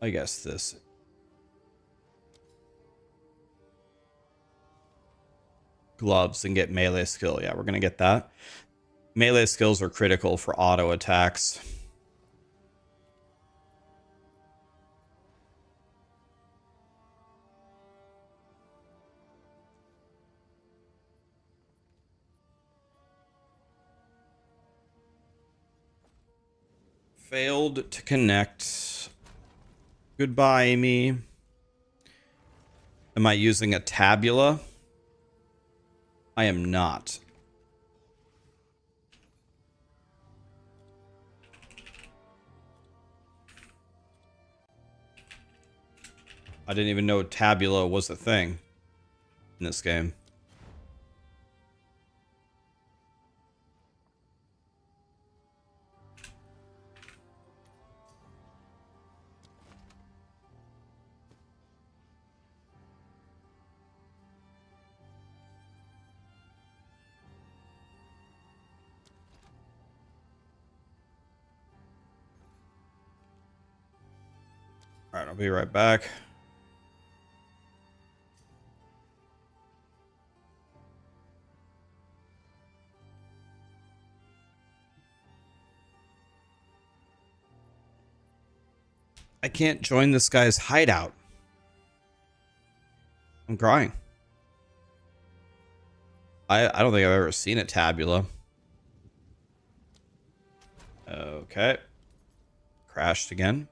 Speaker 1: I guess this. Gloves and get melee skill. Yeah, we're gonna get that. Melee skills are critical for auto attacks. Failed to connect. Goodbye, Amy. Am I using a tabula? I am not. I didn't even know tabula was a thing in this game. All right, I'll be right back. I can't join this guy's hideout. I'm crying. I don't think I've ever seen a tabula. Okay. Crashed again.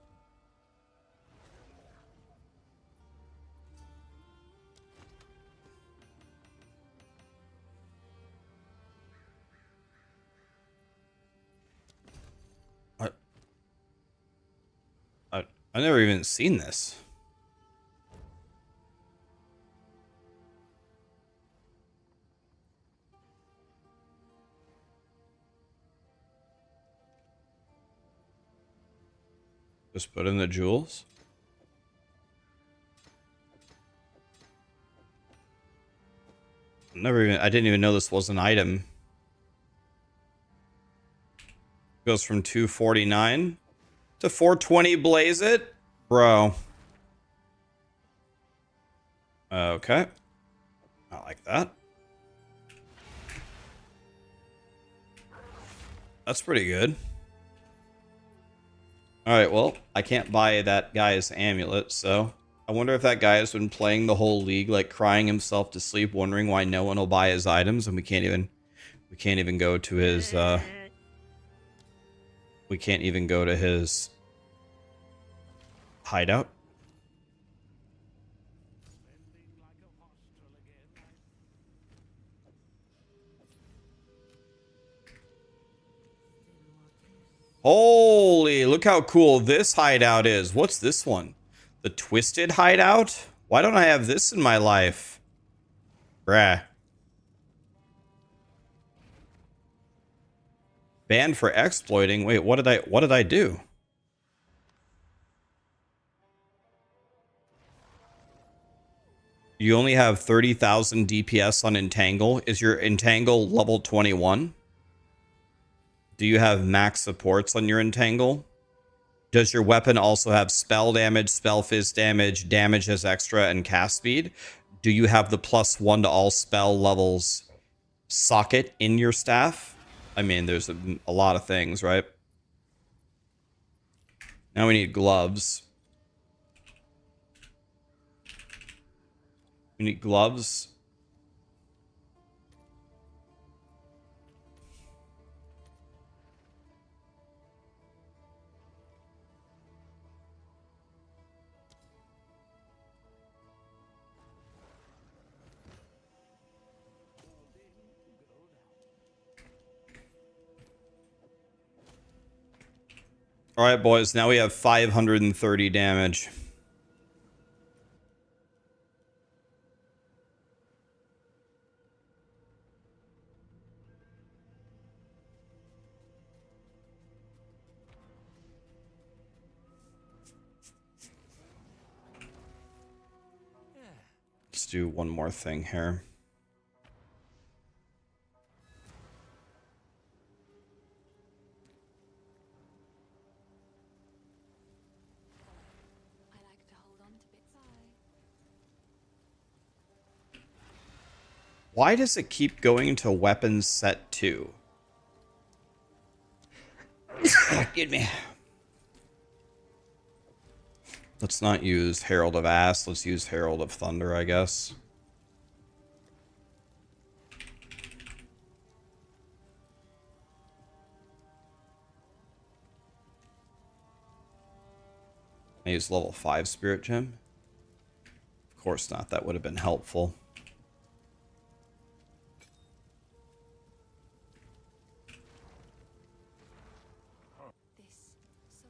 Speaker 1: I've never even seen this. Just put in the jewels. I didn't even know this was an item. Goes from 249 to 420, blaze it, bro. Okay, I like that. That's pretty good. All right, well, I can't buy that guy's amulet, so I wonder if that guy has been playing the whole league, like crying himself to sleep, wondering why no one will buy his items, and we can't even go to his we can't even go to his hideout. Holy, look how cool this hideout is. What's this one? The Twisted Hideout? Why don't I have this in my life? Bruh. Banned for exploiting. Wait, what did I do? You only have 30,000 DPS on Entangle. Is your Entangle level 21? Do you have max supports on your Entangle? Does your weapon also have spell damage, spell fizz damage, damage as extra, and cast speed? Do you have the +1 to all spell levels socket in your staff? I mean, there's a lot of things, right? Now we need gloves. We need gloves. All right, boys. Now we have 530 damage. Let's do one more thing here.
Speaker 5: I like to hold on to bits I.
Speaker 1: Why does it keep going to weapons set 2? Excuse me. Let's not use Herald of Ass. Let's use Herald of Thunder, I guess. I use level 5 Spirit Gem. Of course not. That would have been helpful.
Speaker 5: This. So.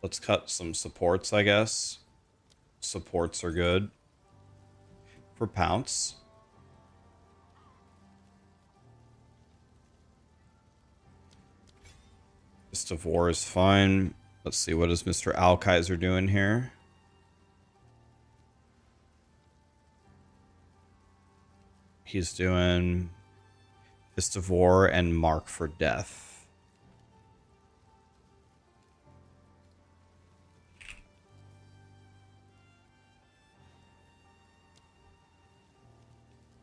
Speaker 1: Let's cut some supports, I guess. Supports are good. For Pounce. Fist of War is fine. Let's see, what is Mr. Alkaiser doing here? He's doing Fist of War and Mark for Death.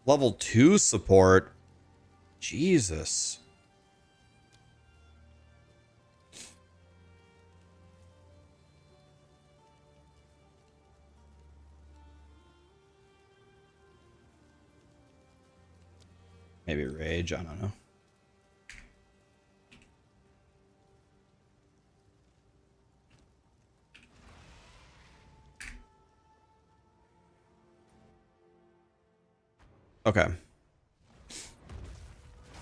Speaker 1: Level 2 support? Jesus. Maybe Rage, I don't know. Okay.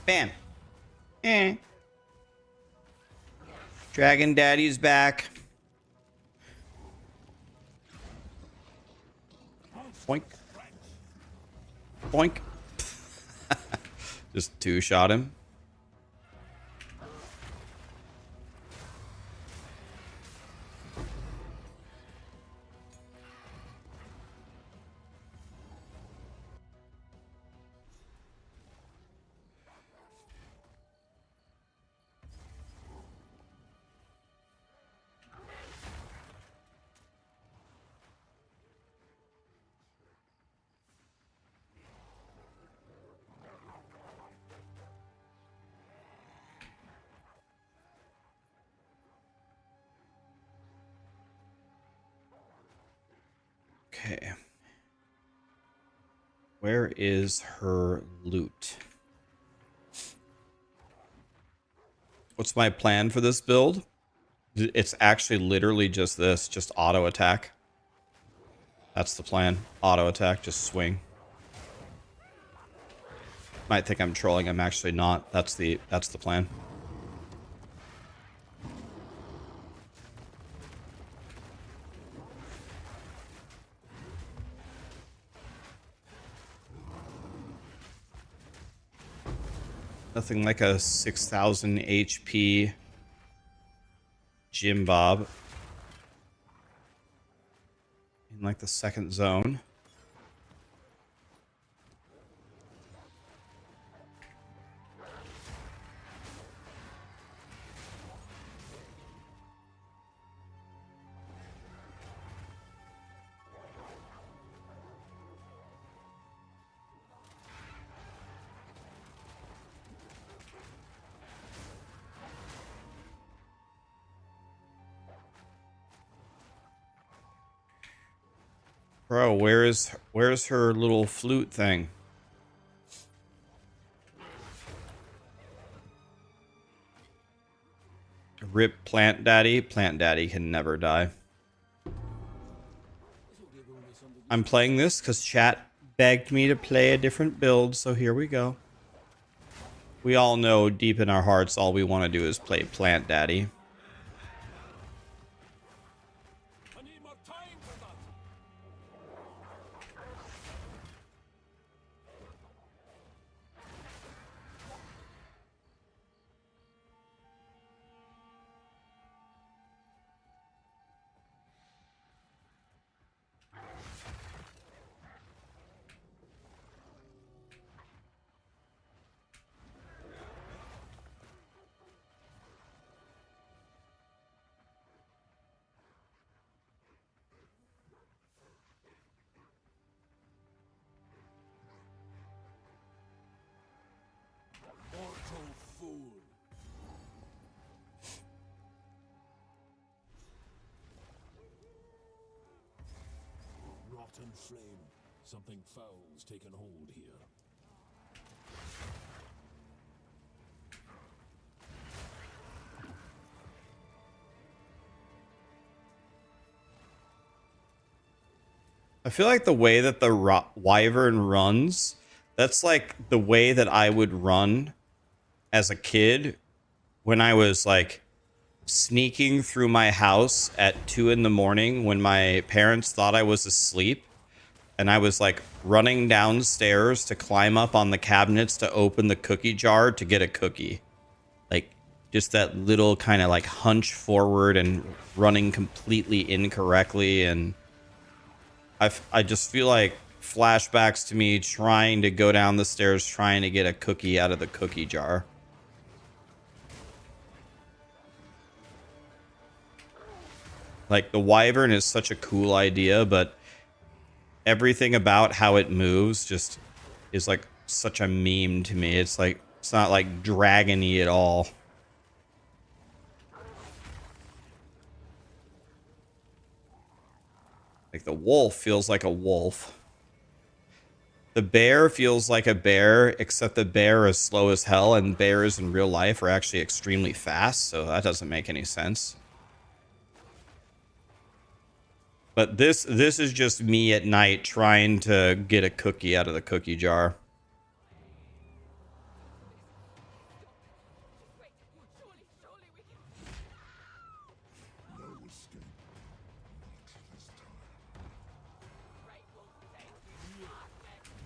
Speaker 1: Bam. Dragon Daddy's back. Boink. Boink. Just two-shot him. Okay. Where is her loot? What's my plan for this build? It's actually literally just this, just auto attack. That's the plan. Auto attack, just swing. Might think I'm trolling, I'm actually not. That's the plan. Nothing like a 6,000 HP Jim Bob in like the second zone. Bro, where's her little flute thing? Rip Plant Daddy. Plant Daddy can never die. I'm playing this because chat begged me to play a different build, so here we go. We all know deep in our hearts all we want to do is play Plant Daddy.
Speaker 2: I need more time for that. Mortal fool. Rotten flame. Something foul's taken hold here.
Speaker 1: I feel like the way that the Wyvern runs, that's like the way that I would run as a kid when I was like sneaking through my house at 2 in the morning when my parents thought I was asleep. And I was like running downstairs to climb up on the cabinets to open the cookie jar to get a cookie. Like just that little kind of like hunch forward and running completely incorrectly. And I just feel like flashbacks to me trying to go down the stairs, trying to get a cookie out of the cookie jar. Like the Wyvern is such a cool idea, but everything about how it moves just is like such a meme to me. It's like, it's not like dragon-y at all. Like the wolf feels like a wolf. The bear feels like a bear, except the bear is slow as hell, and bears in real life are actually extremely fast, so that doesn't make any sense. But this is just me at night trying to get a cookie out of the cookie jar.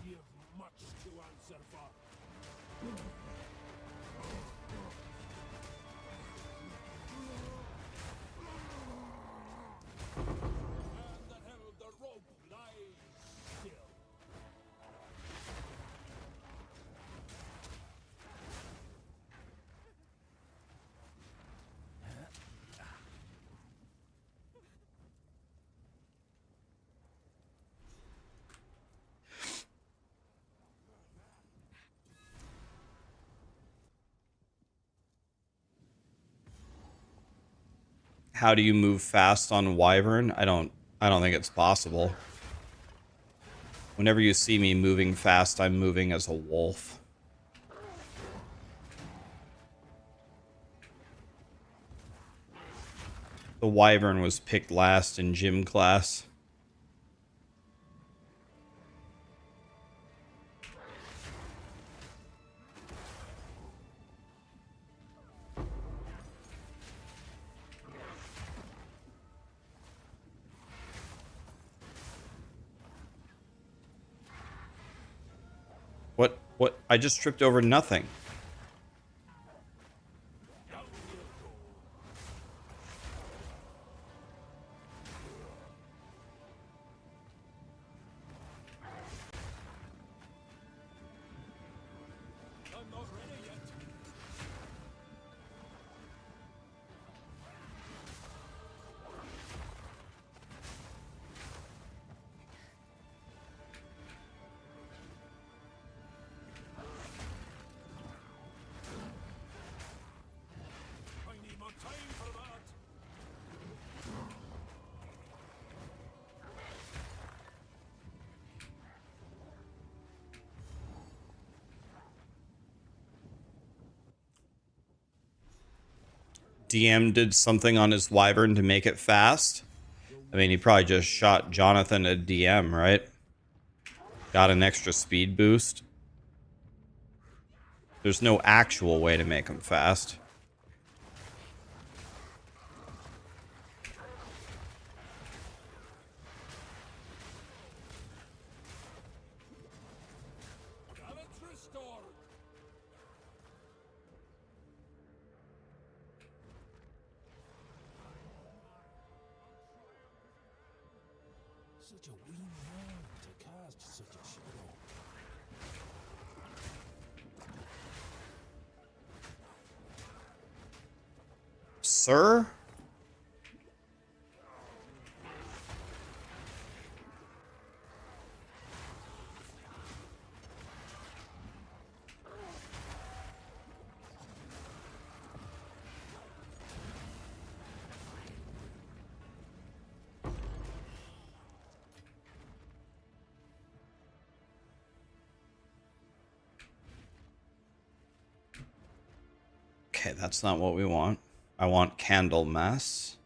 Speaker 2: You have much to answer for. And the hell the rope lies still.
Speaker 1: How do you move fast on Wyvern? I don't think it's possible. Whenever you see me moving fast, I'm moving as a wolf. The Wyvern was picked last in gym class. What? I just tripped over nothing.
Speaker 2: I'm not ready yet.
Speaker 1: DM did something on his Wyvern to make it fast. I mean, he probably just shot Jonathan a DM, right? Got an extra speed boost. There's no actual way to make him fast.
Speaker 2: Balance restored. Such a wee man to cast such a shadow.
Speaker 1: Sir? Okay, that's not what we want. I want Candlemas.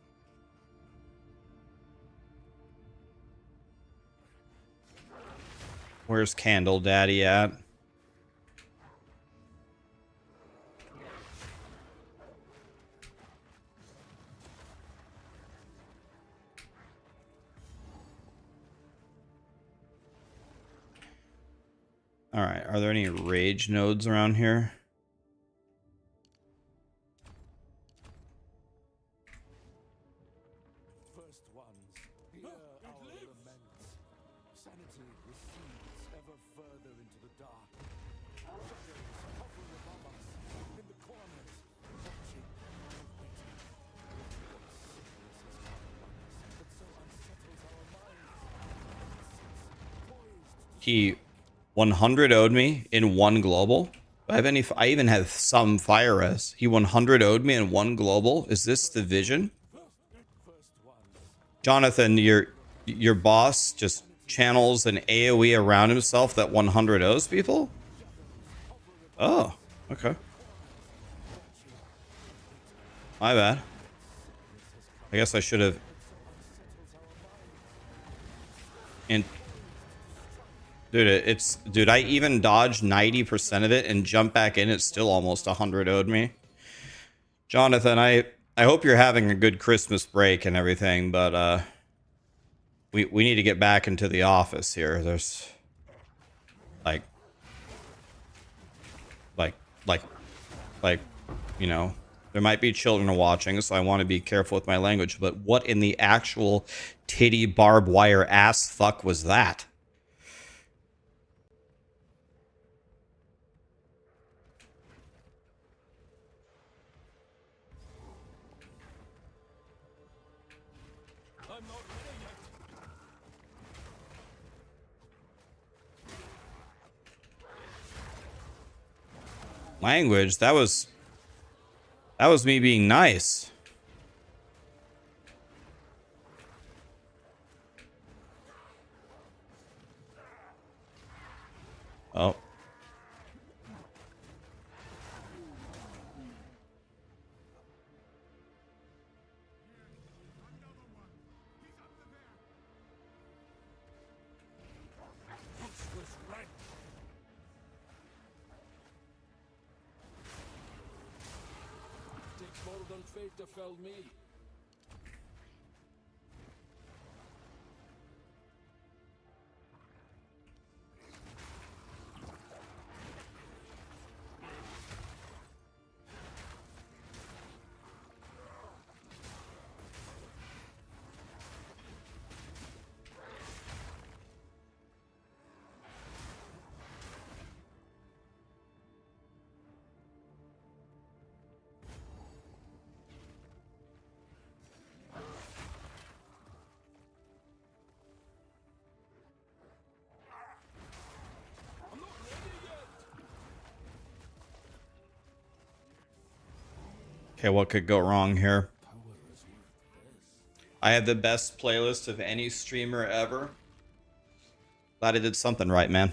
Speaker 1: Where's Candle Daddy at? All right, are there any rage nodes around here?
Speaker 2: First ones, hear our laments. Sanity recedes ever further into the dark. Shadows hover above us, in the corners, watching and waiting. Sickness has come upon us, that so unsettles our minds. Poised to
Speaker 1: He 100 owed me in one global. I even have some fire res. He 100 owed me in one global. Is this the vision? Jonathan, your boss just channels an AoE around himself that 100 owes people? Oh, okay. My bad. I guess I should have. And dude, I even dodged 90% of it and jumped back in. It's still almost 100 owed me. Jonathan, I hope you're having a good Christmas break and everything, but we need to get back into the office here. There's like, you know, there might be children watching, so I want to be careful with my language, but what in the actual titty barbed wire ass fuck was that?
Speaker 2: I'm not ready yet.
Speaker 1: Language, that was me being nice. Oh.
Speaker 2: Useless rank. Takes more than fate to fell me. I'm not ready yet.
Speaker 1: Okay, what could go wrong here? I have the best playlist of any streamer ever. Glad I did something right, man.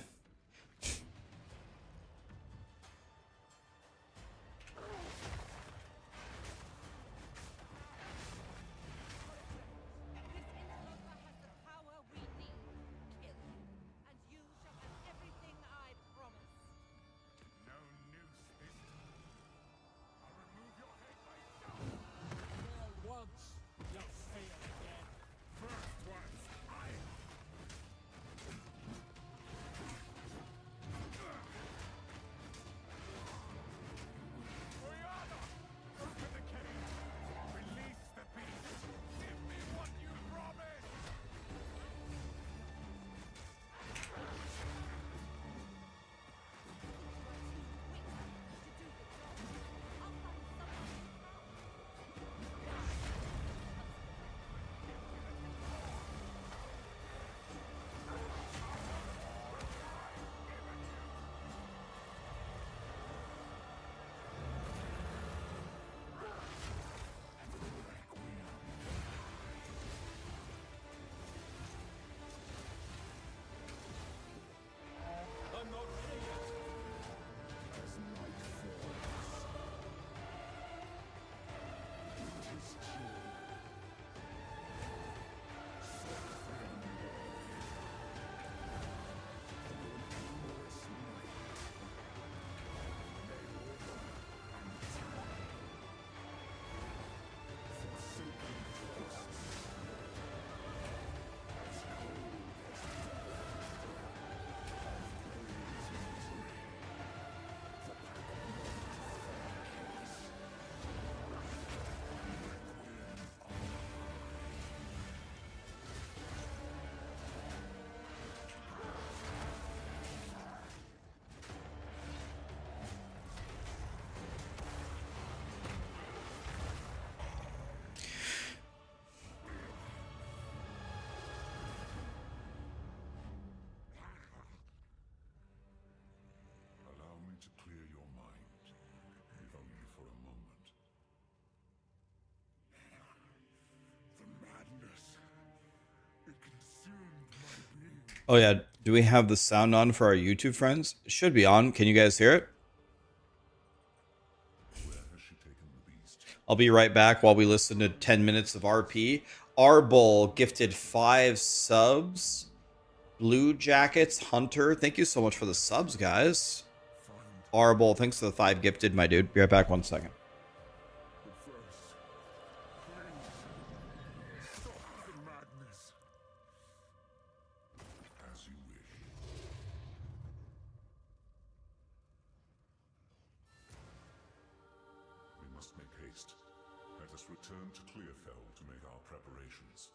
Speaker 1: Oh yeah, do we have the sound on for our YouTube friends? It should be on. Can you guys hear it? I'll be right back while we listen to 10 minutes of RP. Arbol gifted 5 subs. Blue Jackets Hunter, thank you so much for the subs, guys. Arbol, thanks for the 5 gifted, my dude. Be right back 1 second.
Speaker 2: But first, please, stop the madness. As you wish. We must make haste. Let us return to Clearfell to make our preparations.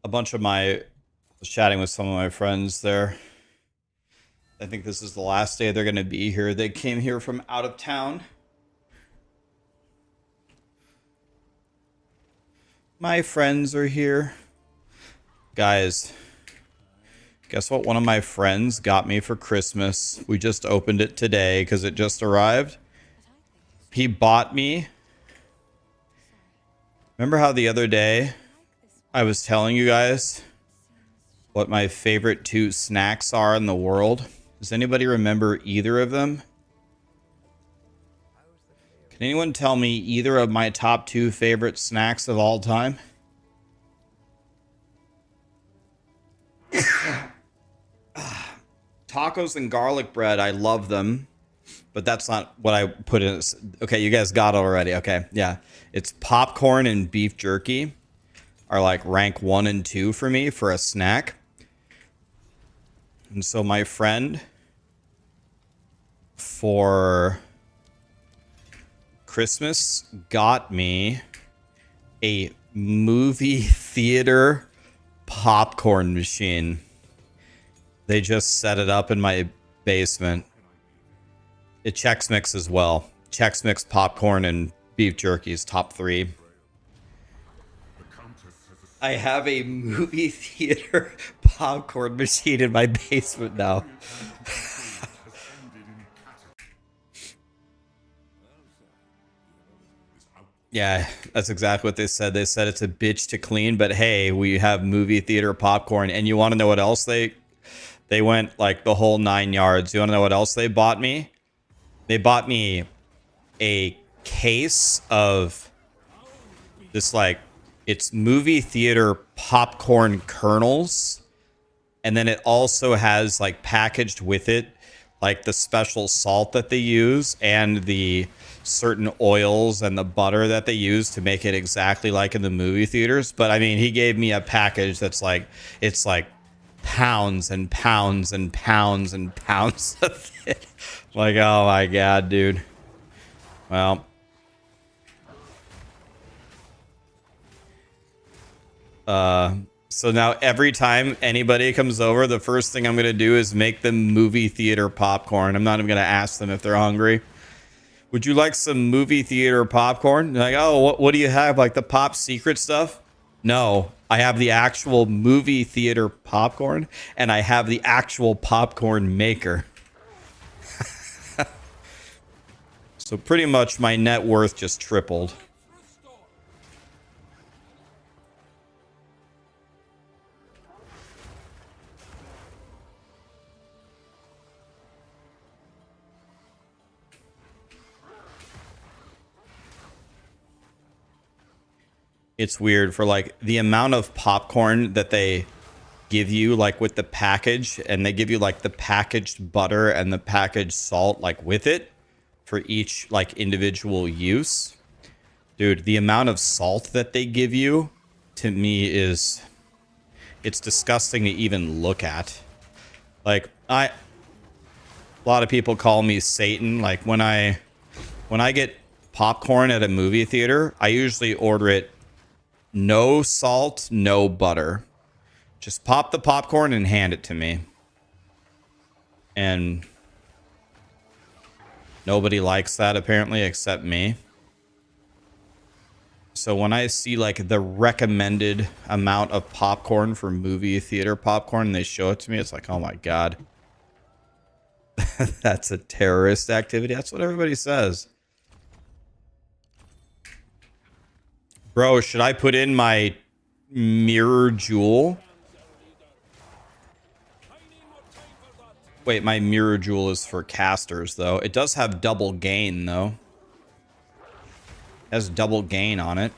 Speaker 1: a bunch of my was chatting with some of my friends there. I think this is the last day they're going to be here. They came here from out of town. My friends are here. Guys, guess what one of my friends got me for Christmas? We just opened it today because it just arrived. He bought me. Remember how the other day I was telling you guys what my favorite 2 snacks are in the world? Does anybody remember either of them? Can anyone tell me either of my top 2 favorite snacks of all time? Tacos and garlic bread, I love them. But that's not what I put in. Okay, you guys got it already. Okay, yeah. It's popcorn and beef jerky are like rank 1 and 2 for me for a snack. And so my friend for Christmas got me a movie theater popcorn machine. They just set it up in my basement. It Chex Mix as well. Chex Mix, popcorn, and beef jerky is top 3. I have a movie theater popcorn machine in my basement now. Yeah, that's exactly what they said. They said it's a bitch to clean, but hey, we have movie theater popcorn. And you want to know what else they went like the whole 9 yards. You want to know what else they bought me? They bought me a case of this, like, it's movie theater popcorn kernels. And then it also has, like, packaged with it, like, the special salt that they use and the certain oils and the butter that they use to make it exactly like in the movie theaters. But I mean, he gave me a package that's like, it's like pounds and pounds and pounds and pounds of it. Like, oh my God, dude. Well, so now every time anybody comes over, the first thing I'm going to do is make them movie theater popcorn. I'm not even going to ask them if they're hungry. Would you like some movie theater popcorn? They're like, oh, what do you have? Like the pop secret stuff? No, I have the actual movie theater popcorn, and I have the actual popcorn maker. So pretty much my net worth just tripled. It's weird for like the amount of popcorn that they give you, like with the package, and they give you like the packaged butter and the packaged salt like with it for each like individual use. Dude, the amount of salt that they give you to me is, it's disgusting to even look at. Like a lot of people call me Satan. Like when I get popcorn at a movie theater, I usually order it no salt, no butter. Just pop the popcorn and hand it to me. And nobody likes that apparently except me. So when I see like the recommended amount of popcorn for movie theater popcorn and they show it to me, it's like, oh my God. That's a terrorist activity. That's what everybody says. Bro, should I put in my mirror jewel? Wait, my mirror jewel is for casters, though. It does have double gain, though. It has double gain on it.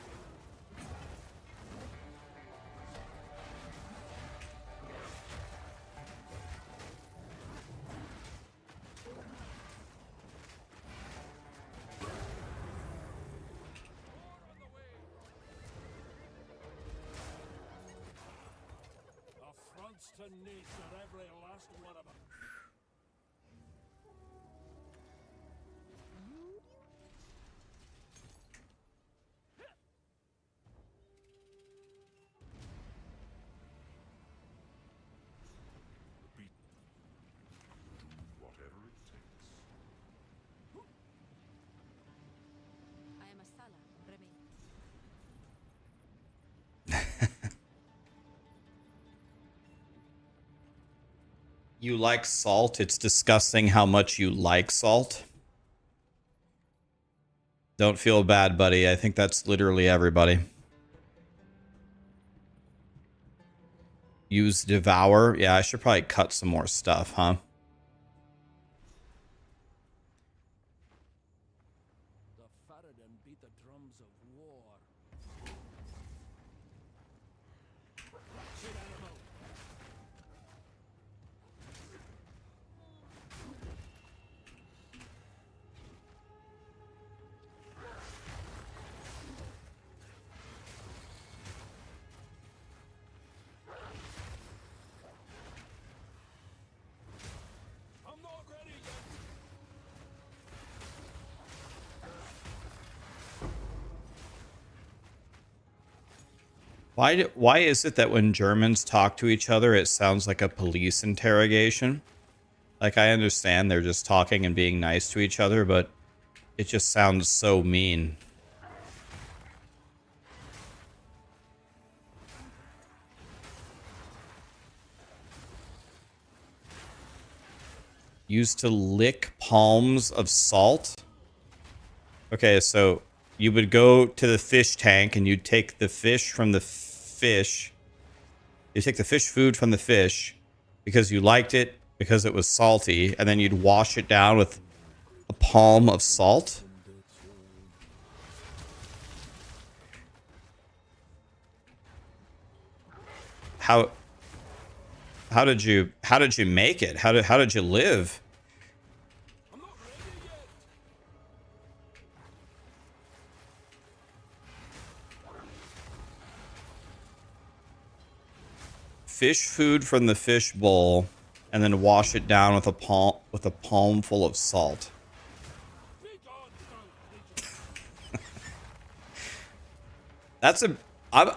Speaker 2: Affronts to nature, every last one of them.
Speaker 1: You like salt? It's disgusting how much you like salt. Don't feel bad, buddy. I think that's literally everybody. Use devour. Yeah, I should probably cut some more stuff, huh?
Speaker 2: The Faradin beat the drums of war. Shit animal. I'm not ready yet.
Speaker 1: Why is it that when Germans talk to each other, it sounds like a police interrogation? Like, I understand they're just talking and being nice to each other, but it just sounds so mean. Used to lick palms of salt? Okay, so you would go to the fish tank and you'd take the fish from the fish. You take the fish food from the fish because you liked it, because it was salty, and then you'd wash it down with a palm of salt. How did you make it? How did you live?
Speaker 2: I'm not ready yet.
Speaker 1: Fish food from the fish bowl, and then wash it down with a palm full of salt.
Speaker 2: Be gone,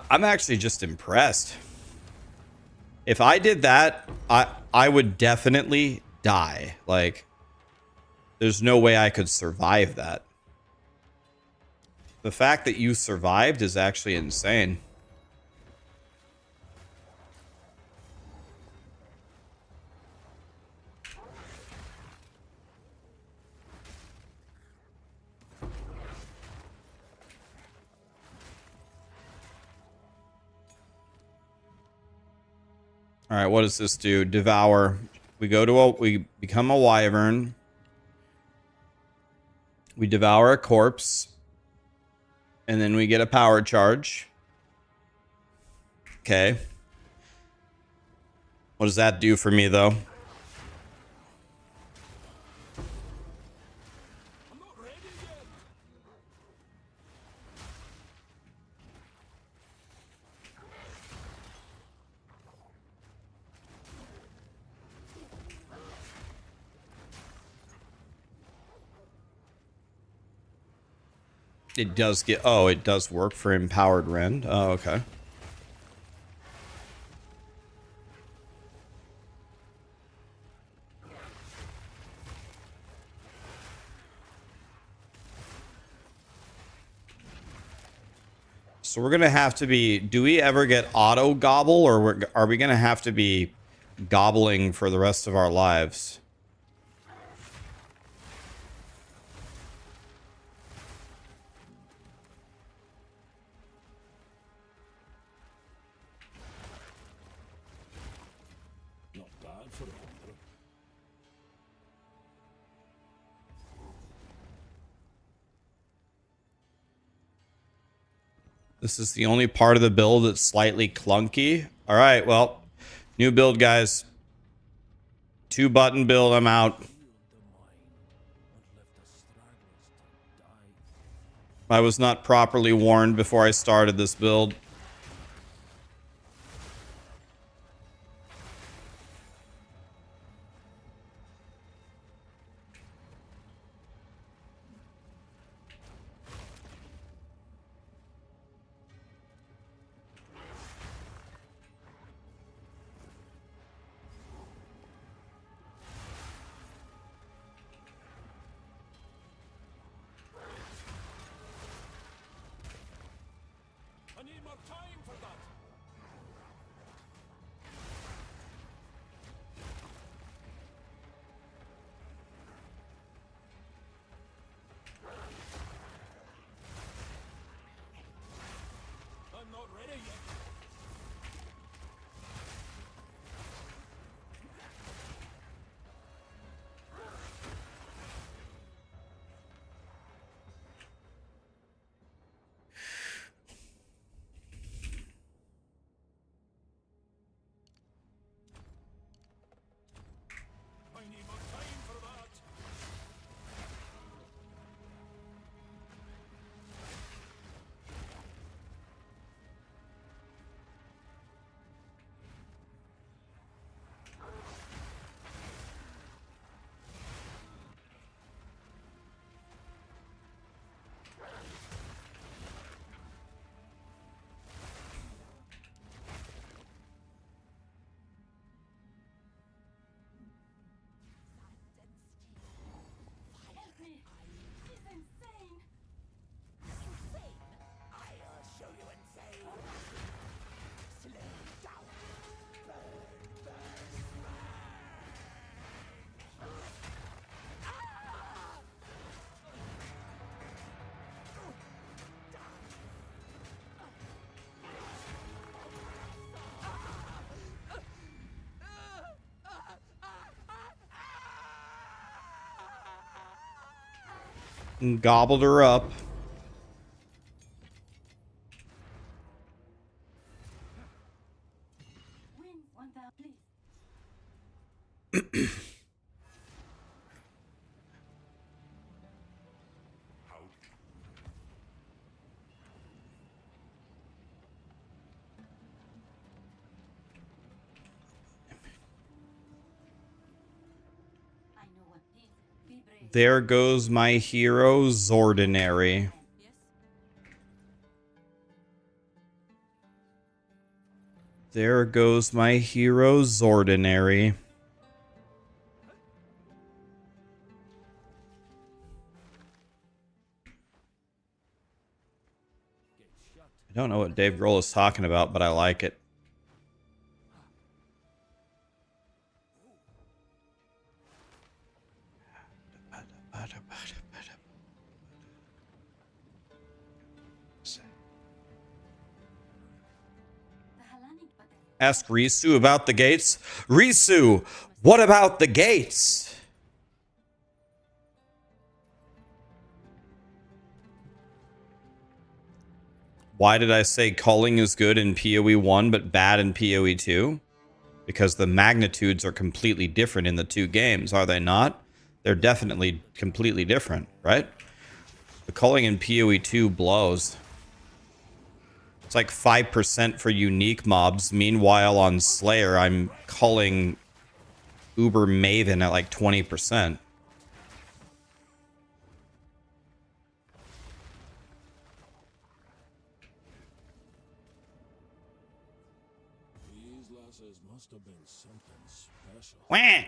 Speaker 1: I'm actually just impressed. If I did that, I would definitely die. Like, there's no way I could survive that. The fact that you survived is actually insane. All right, what does this do? Devour. We become a wyvern. We devour a corpse. And then we get a power charge. Okay. What does that do for me, though?
Speaker 2: I'm not ready yet.
Speaker 1: It does get... Oh, it does work for Empowered Rend. Oh, okay. So we're going to have to be... Do we ever get auto gobble, or are we going to have to be gobbling for the rest of our lives?
Speaker 2: Not bad for a hunter.
Speaker 1: This is the only part of the build that's slightly clunky. All right, well, new build, guys. 2-button build, I'm out. I was not properly warned before I started this build.
Speaker 2: I need more
Speaker 1: and gobbled her up.
Speaker 5: Win 1,000, please. I know what it is. Be brave.
Speaker 1: There goes my hero, Zordinary.
Speaker 5: Yes?
Speaker 1: There goes my hero, Zordinary. I don't know what Dave Grohl is talking about, but I like it.
Speaker 5: The Hellenic button.
Speaker 1: Ask Risu about the gates. Risu, what about the gates? Why did I say culling is good in PoE 1 but bad in PoE 2? Because the magnitudes are completely different in the two games, are they not? They're definitely completely different, right? The culling in PoE 2 blows. It's like 5% for unique mobs. Meanwhile, on Slayer, I'm culling Uber Maven at like 20%.
Speaker 2: These lasses must have been something special.
Speaker 1: Wah!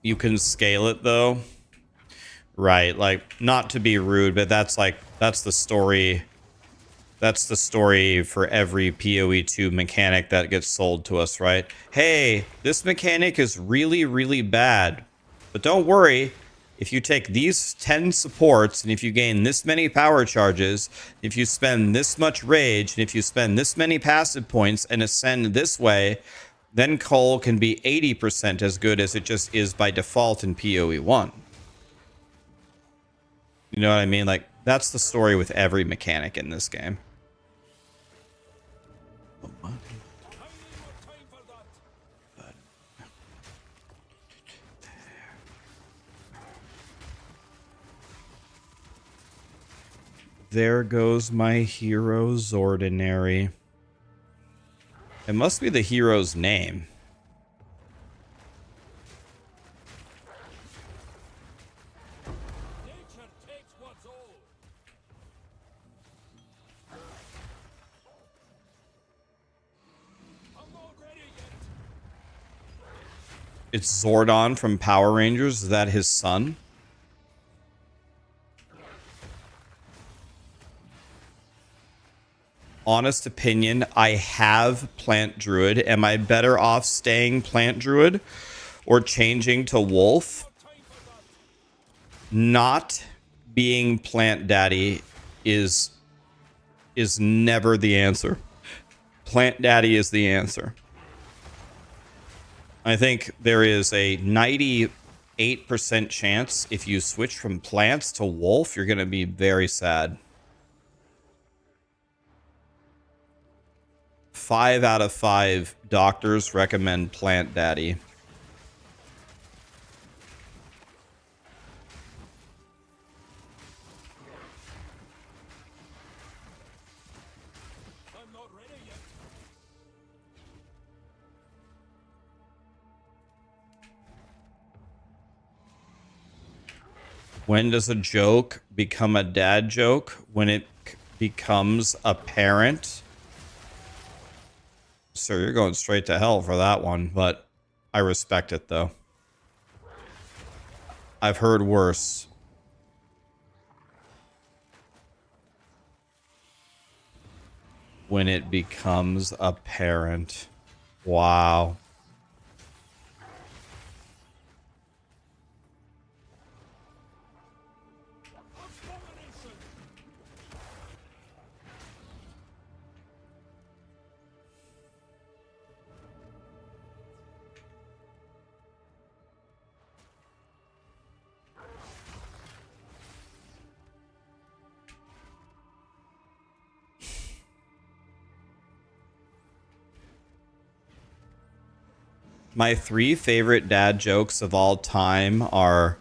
Speaker 1: You can scale it though. Right, like not to be rude, but that's the story. That's the story for every PoE2 mechanic that gets sold to us, right? Hey, this mechanic is really, really bad. But don't worry, if you take these 10 supports, and if you gain this many power charges, if you spend this much rage, and if you spend this many passive points and ascend this way, then Cull can be 80% as good as it just is by default in PoE 1. You know what I mean? Like, that's the story with every mechanic in this game. There goes my hero's ordinary. It must be the hero's name.
Speaker 2: Nature takes what's old. I'm not ready yet.
Speaker 1: It's Zordon from Power Rangers. Is that his son? Honest opinion, I have Plant Druid. Am I better off staying Plant Druid or changing to Wolf? Not being Plant Daddy is never the answer. Plant Daddy is the answer. I think there is a 98% chance if you switch from plants to wolf, you're going to be very sad. 5 out of 5 doctors recommend Plant Daddy.
Speaker 2: I'm not ready yet.
Speaker 1: When does a joke become a dad joke? When it becomes apparent. Sir, you're going straight to hell for that one, but I respect it though. I've heard worse. When it becomes apparent. Wow. My 3 favorite dad jokes of all time are,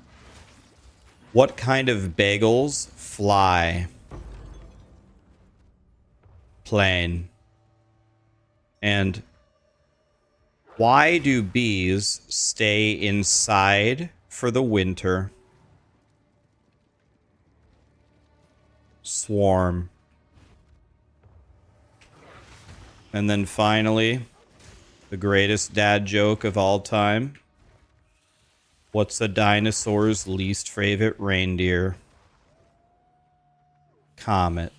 Speaker 1: what kind of bagels fly? Plane. And why do bees stay inside for the winter? Swarm. And then finally, the greatest dad joke of all time. What's a dinosaur's least favorite reindeer? Comet.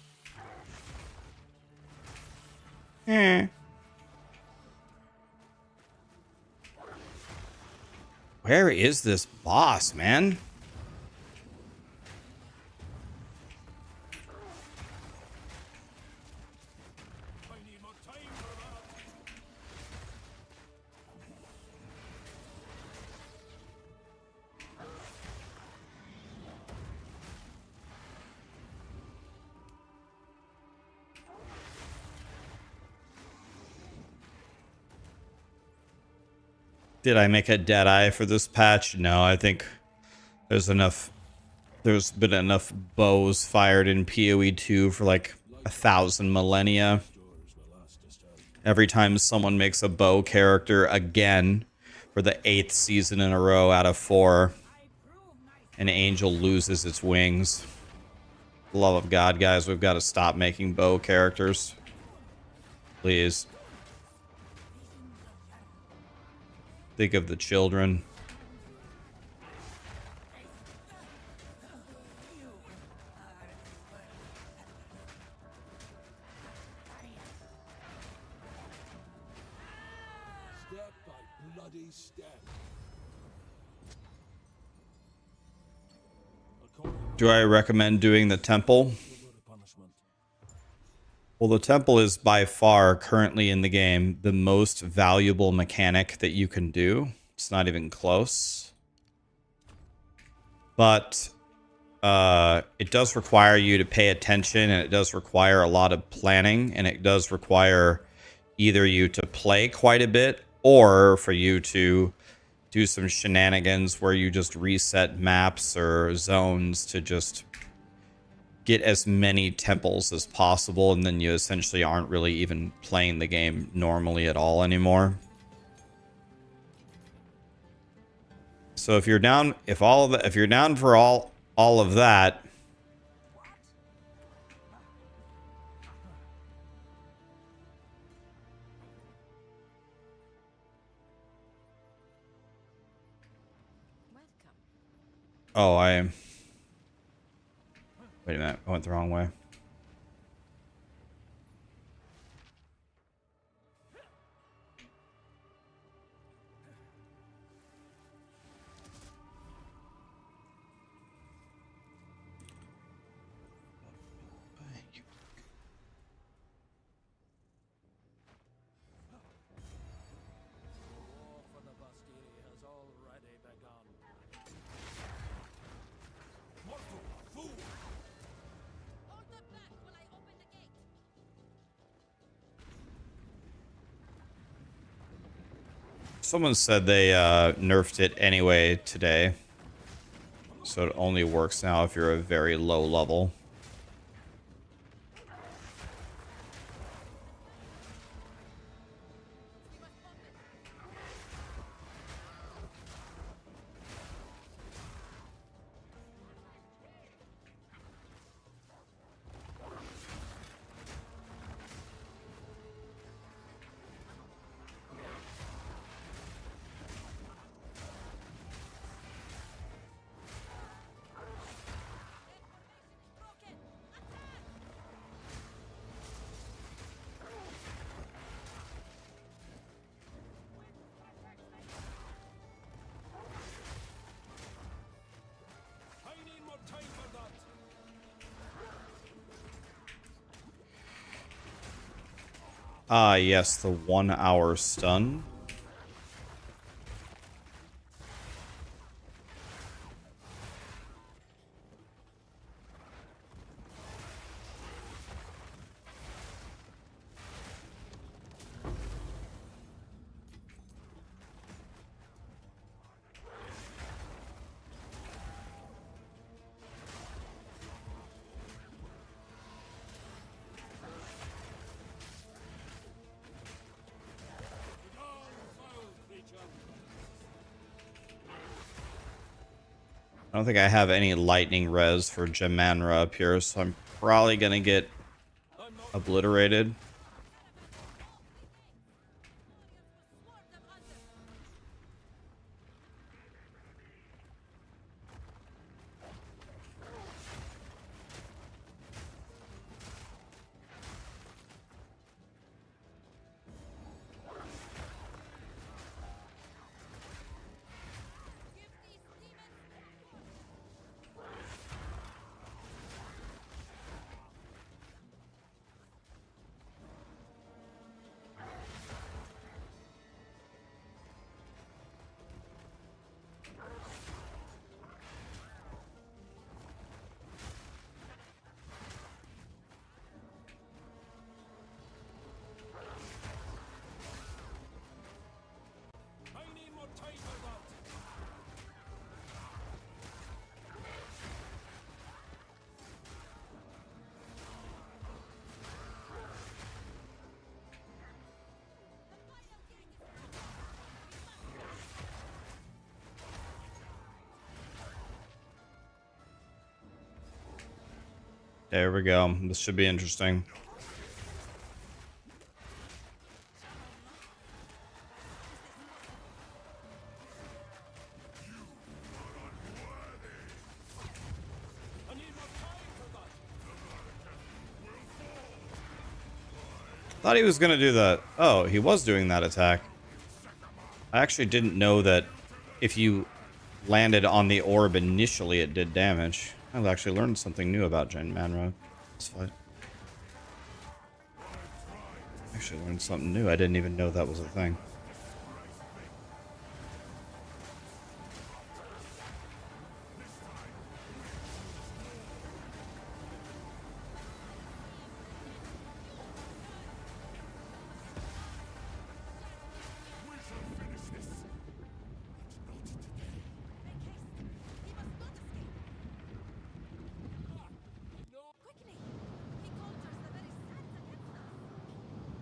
Speaker 1: Where is this boss, man?
Speaker 2: I need more time for that.
Speaker 1: Did I make a dead eye for this patch? No, I think there's been enough bows fired in POE2 for like 1,000 millennia. Every time someone makes a bow character again for the 8th season in a row out of 4, an angel loses its wings. Love of God, guys, we've got to stop making bow characters. Please. Think of the children.
Speaker 2: Step by bloody step.
Speaker 1: Do I recommend doing the temple?
Speaker 2: Punishment.
Speaker 1: Well, the temple is by far currently in the game the most valuable mechanic that you can do. It's not even close. But it does require you to pay attention, and it does require a lot of planning, and it does require either you to play quite a bit or for you to do some shenanigans where you just reset maps or zones to just get as many temples as possible, and then you essentially aren't really even playing the game normally at all anymore. So if you're down, if you're down for all of that, oh, wait a minute, I went the wrong way.
Speaker 2: War for the Bastille has already begun. Mortal fool!
Speaker 7: Hold them back while I open the gate.
Speaker 1: Someone said they nerfed it anyway today, so it only works now if you're a very low level.
Speaker 2: I need more time for that.
Speaker 1: Ah, yes, the 1 hour stun. I don't think I have any lightning res for Gemanra up here, so I'm probably gonna get obliterated. There we go. This should be interesting. Thought he was going to do that. Oh, he was doing that attack. I actually didn't know that if you landed on the orb initially, it did damage. I've actually learned something new about Gemanra. This fight. Actually learned something new. I didn't even know that was a thing.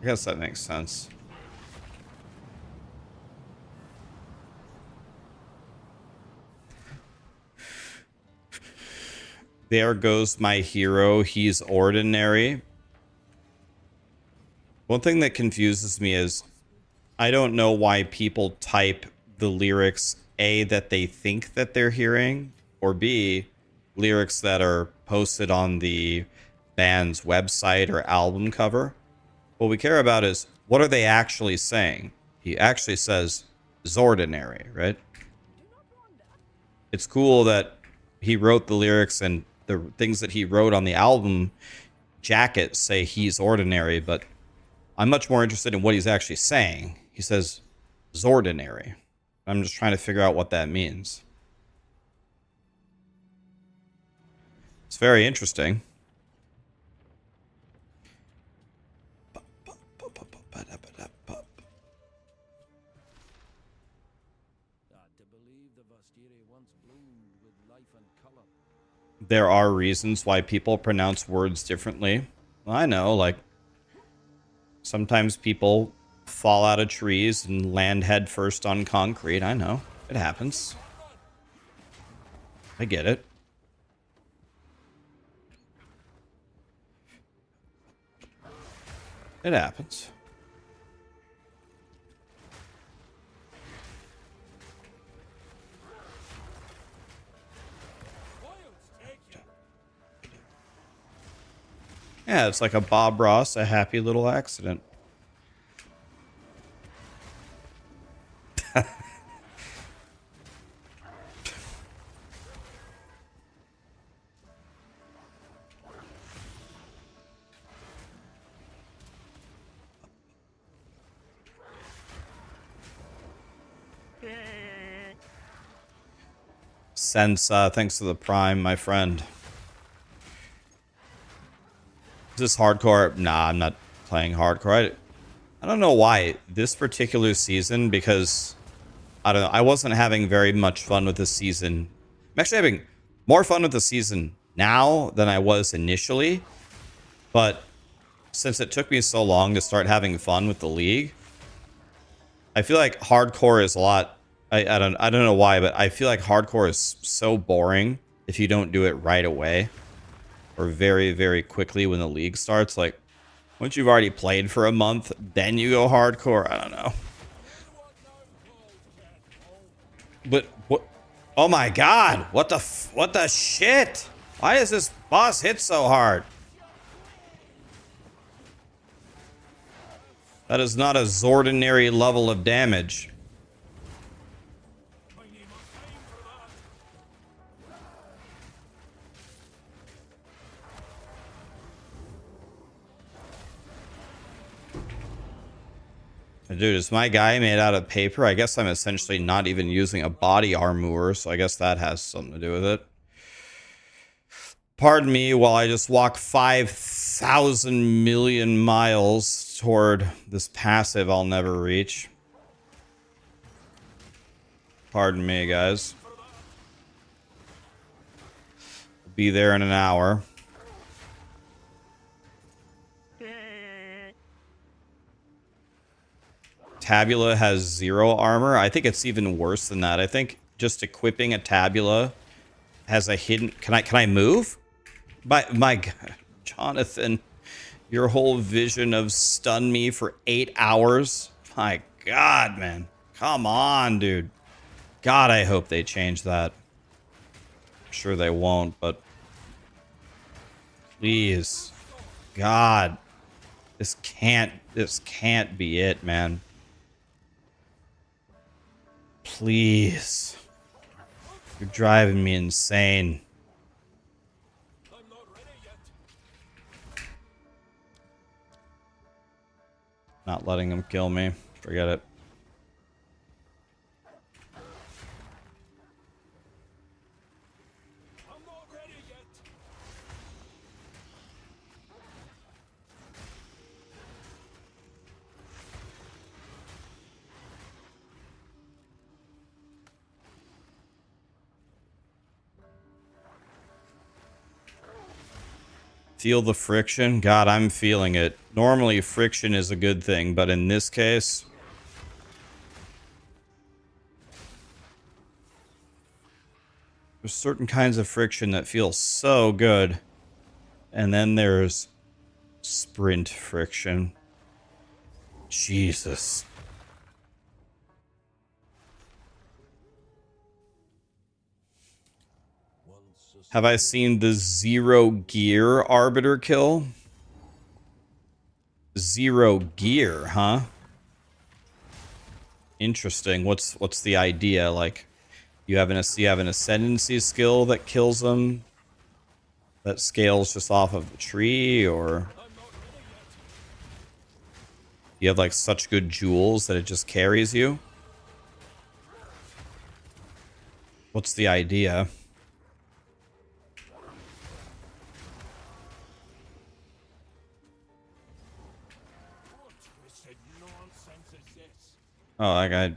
Speaker 1: I guess that makes sense. There goes my hero. He's ordinary. One thing that confuses me is I don't know why people type the lyrics A, that they think that they're hearing, or B, lyrics that are posted on the band's website or album cover. What we care about is, what are they actually saying? He actually says Zordinary, right? It's cool that he wrote the lyrics and the things that he wrote on the album jacket say he's ordinary, but I'm much more interested in what he's actually saying. He says Zordinary. I'm just trying to figure out what that means. It's very interesting. There are reasons why people pronounce words differently. Well, I know, like, sometimes people fall out of trees and land head first on concrete. I know. It happens. I get it. It happens. Yeah, it's like a Bob Ross, a happy little accident. Sense, thanks to the Prime, my friend. Is this hardcore? Nah, I'm not playing hardcore. I don't know why this particular season, because I don't know, I wasn't having very much fun with this season. I'm actually having more fun with the season now than I was initially, but since it took me so long to start having fun with the league, I feel like hardcore is a lot I don't know why, but I feel like hardcore is so boring if you don't do it right away or very, very quickly when the league starts. Like once you've already played for a month, then you go hardcore. I don't know. But what? Oh my God! What the shit? Why does this boss hit so hard? That is not a Zordinary level of damage. Dude, is my guy made out of paper? I guess I'm essentially not even using a body armor, so I guess that has something to do with it. Pardon me while I just walk 5,000 million miles toward this passive I'll never reach. Pardon me, guys. Be there in an hour. Tabula has 0 armor. I think it's even worse than that. I think just equipping a Tabula has a hidden... Can I move? My God, Jonathan, your whole vision of stun me for 8 hours. My God, man. Come on, dude. God, I hope they change that. I'm sure they won't, but please. God. This can't be it, man. Please. You're driving me insane. Not letting him kill me. Forget it. Feel the friction? God, I'm feeling it. Normally, friction is a good thing, but in this case... There's certain kinds of friction that feel so good. And then there's sprint friction. Jesus. Have I seen the 0 gear arbiter kill? 0 gear, huh? Interesting. What's the idea? Like, you have an ascendancy skill that kills them, that scales just off of the tree, or you have like such good jewels that it just carries you? What's the idea? Oh, that guy.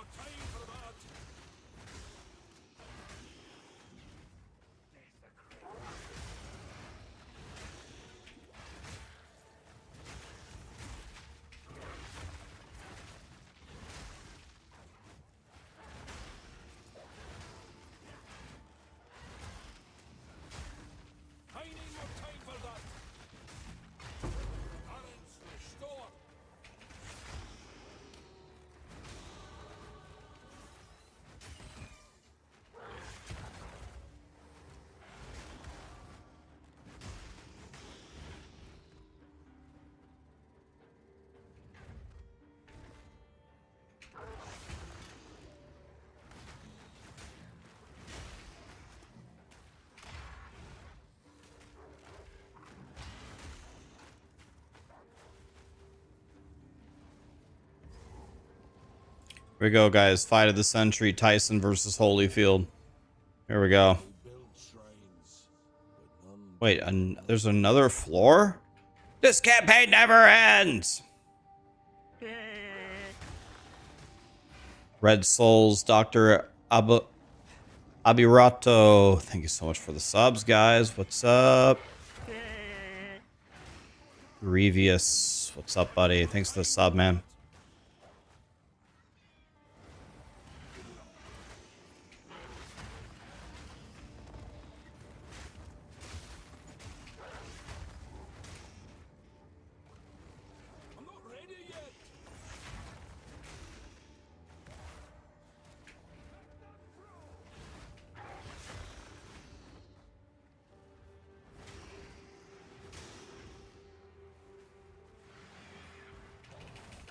Speaker 2: more time for that. I need more time for that. Balance restore.
Speaker 1: Here we go, guys. Fight of the century. Tyson versus Holyfield. Here we go. Wait, there's another floor? This campaign never ends! Red Souls, Dr. Abirato. Thank you so much for the subs, guys. What's up? Grievous. What's up, buddy? Thanks for the sub, man.
Speaker 2: I'm not ready yet.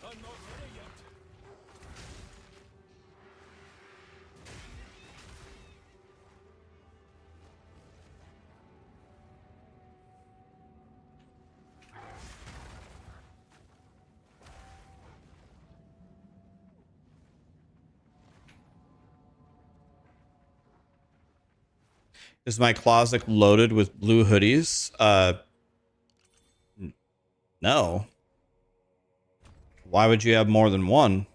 Speaker 2: I'm not ready yet.
Speaker 1: Is my closet loaded with blue hoodies? No. Why would you have more than one?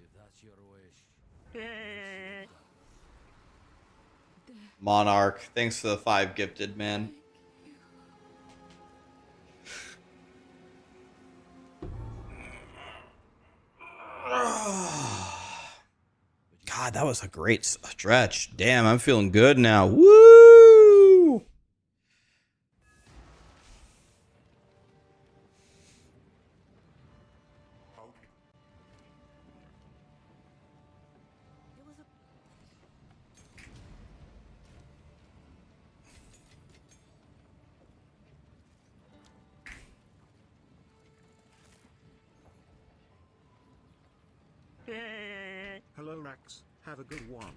Speaker 2: If that's your wish.
Speaker 1: Monarch, thanks for the 5 gifted, man. God, that was a great stretch. Damn, I'm feeling good now. Woo!
Speaker 3: Hello Rax, have a good one.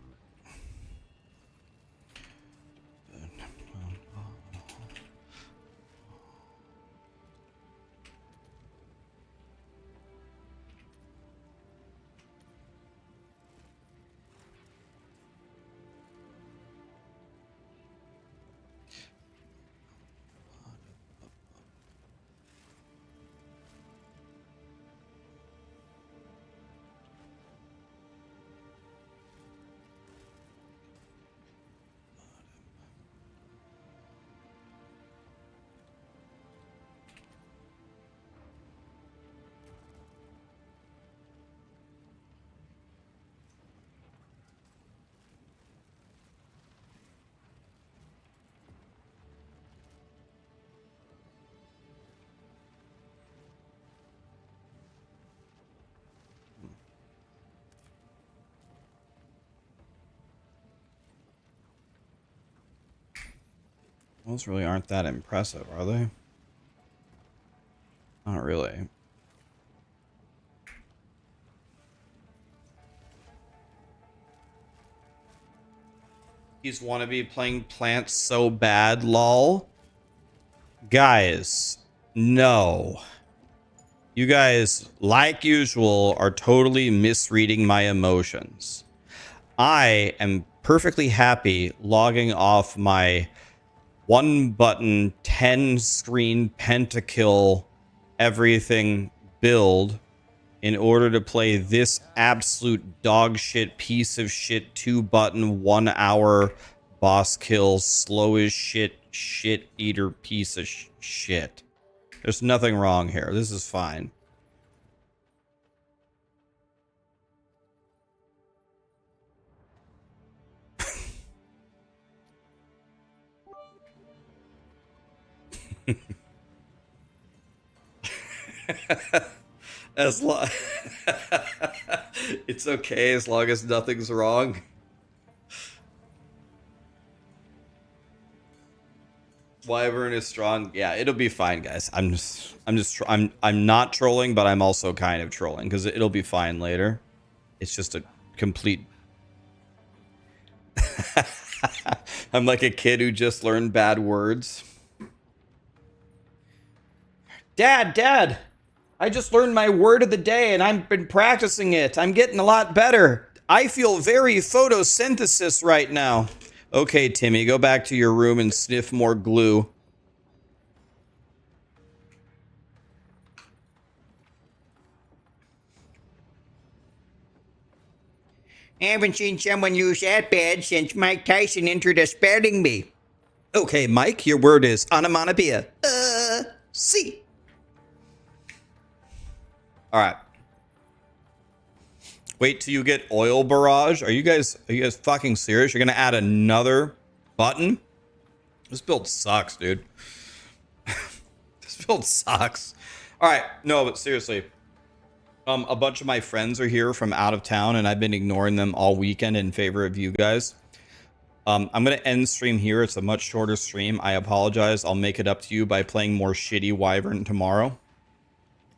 Speaker 1: Those really aren't that impressive, are they? Not really. He's wannabe playing plants so bad, lol. Guys, no. You guys, like usual, are totally misreading my emotions. I am perfectly happy logging off my 1-button, 10-screen pentakill everything build in order to play this absolute dog shit piece of shit 2-button 1-hour boss kill slow as shit shit eater piece of shit. There's nothing wrong here. This is fine. As long it's okay as long as nothing's wrong. Wyvern is strong. Yeah, it'll be fine, guys. I'm not trolling, but I'm also kind of trolling because it'll be fine later. It's just a complete. I'm like a kid who just learned bad words. Dad, I just learned my word of the day and I've been practicing it. I'm getting a lot better. I feel very photosynthesis right now. Okay, Timmy, go back to your room and sniff more glue. I haven't seen someone use that bad since Mike Tyson entered a spelling bee. Okay, Mike, your word is onomatopoeia. See. All right. Wait till you get oil barrage. Are you guys fucking serious? You're gonna add another button? This build sucks, dude. This build sucks. All right, no, but seriously, a bunch of my friends are here from out of town, and I've been ignoring them all weekend in favor of you guys. I'm gonna end stream here. It's a much shorter stream. I apologize. I'll make it up to you by playing more shitty Wyvern tomorrow.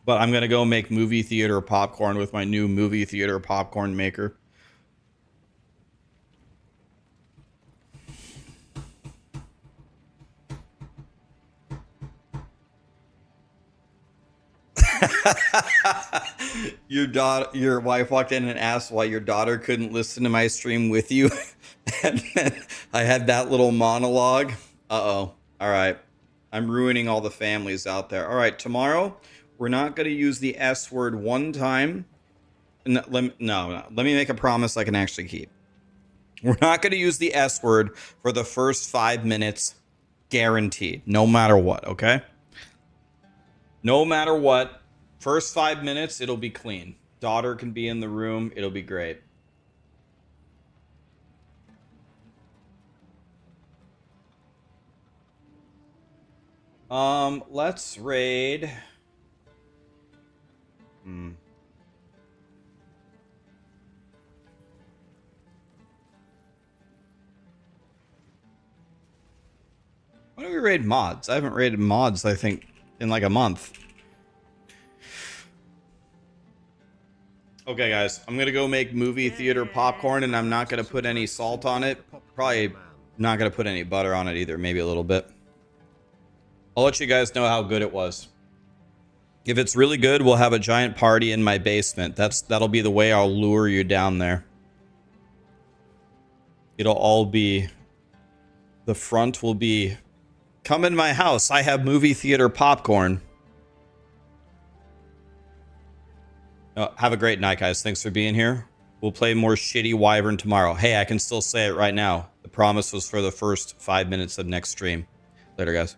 Speaker 1: But I'm going to go make movie theater popcorn with my new movie theater popcorn maker. Your wife walked in and asked why your daughter couldn't listen to my stream with you. And then I had that little monologue. Uh-oh. All right. I'm ruining all the families out there. All right, tomorrow we're not going to use the S word one time. No, let me make a promise I can actually keep. We're not going to use the S word for the first 5 minutes, guaranteed, no matter what, okay? No matter what, first 5 minutes, it'll be clean. Daughter can be in the room. It'll be great. Let's raid. When do we raid mods? I haven't raided mods, I think, in like a month. Okay, guys, I'm gonna go make movie theater popcorn, and I'm not gonna put any salt on it. Probably not gonna put any butter on it either. Maybe a little bit. I'll let you guys know how good it was. If it's really good, we'll have a giant party in my basement. That'll be the way I'll lure you down there. It'll all be... The front will be... Come in my house. I have movie theater popcorn. Have a great night, guys. Thanks for being here. We'll play more shitty Wyvern tomorrow. Hey, I can still say it right now. The promise was for the first 5 minutes of next stream. Later, guys.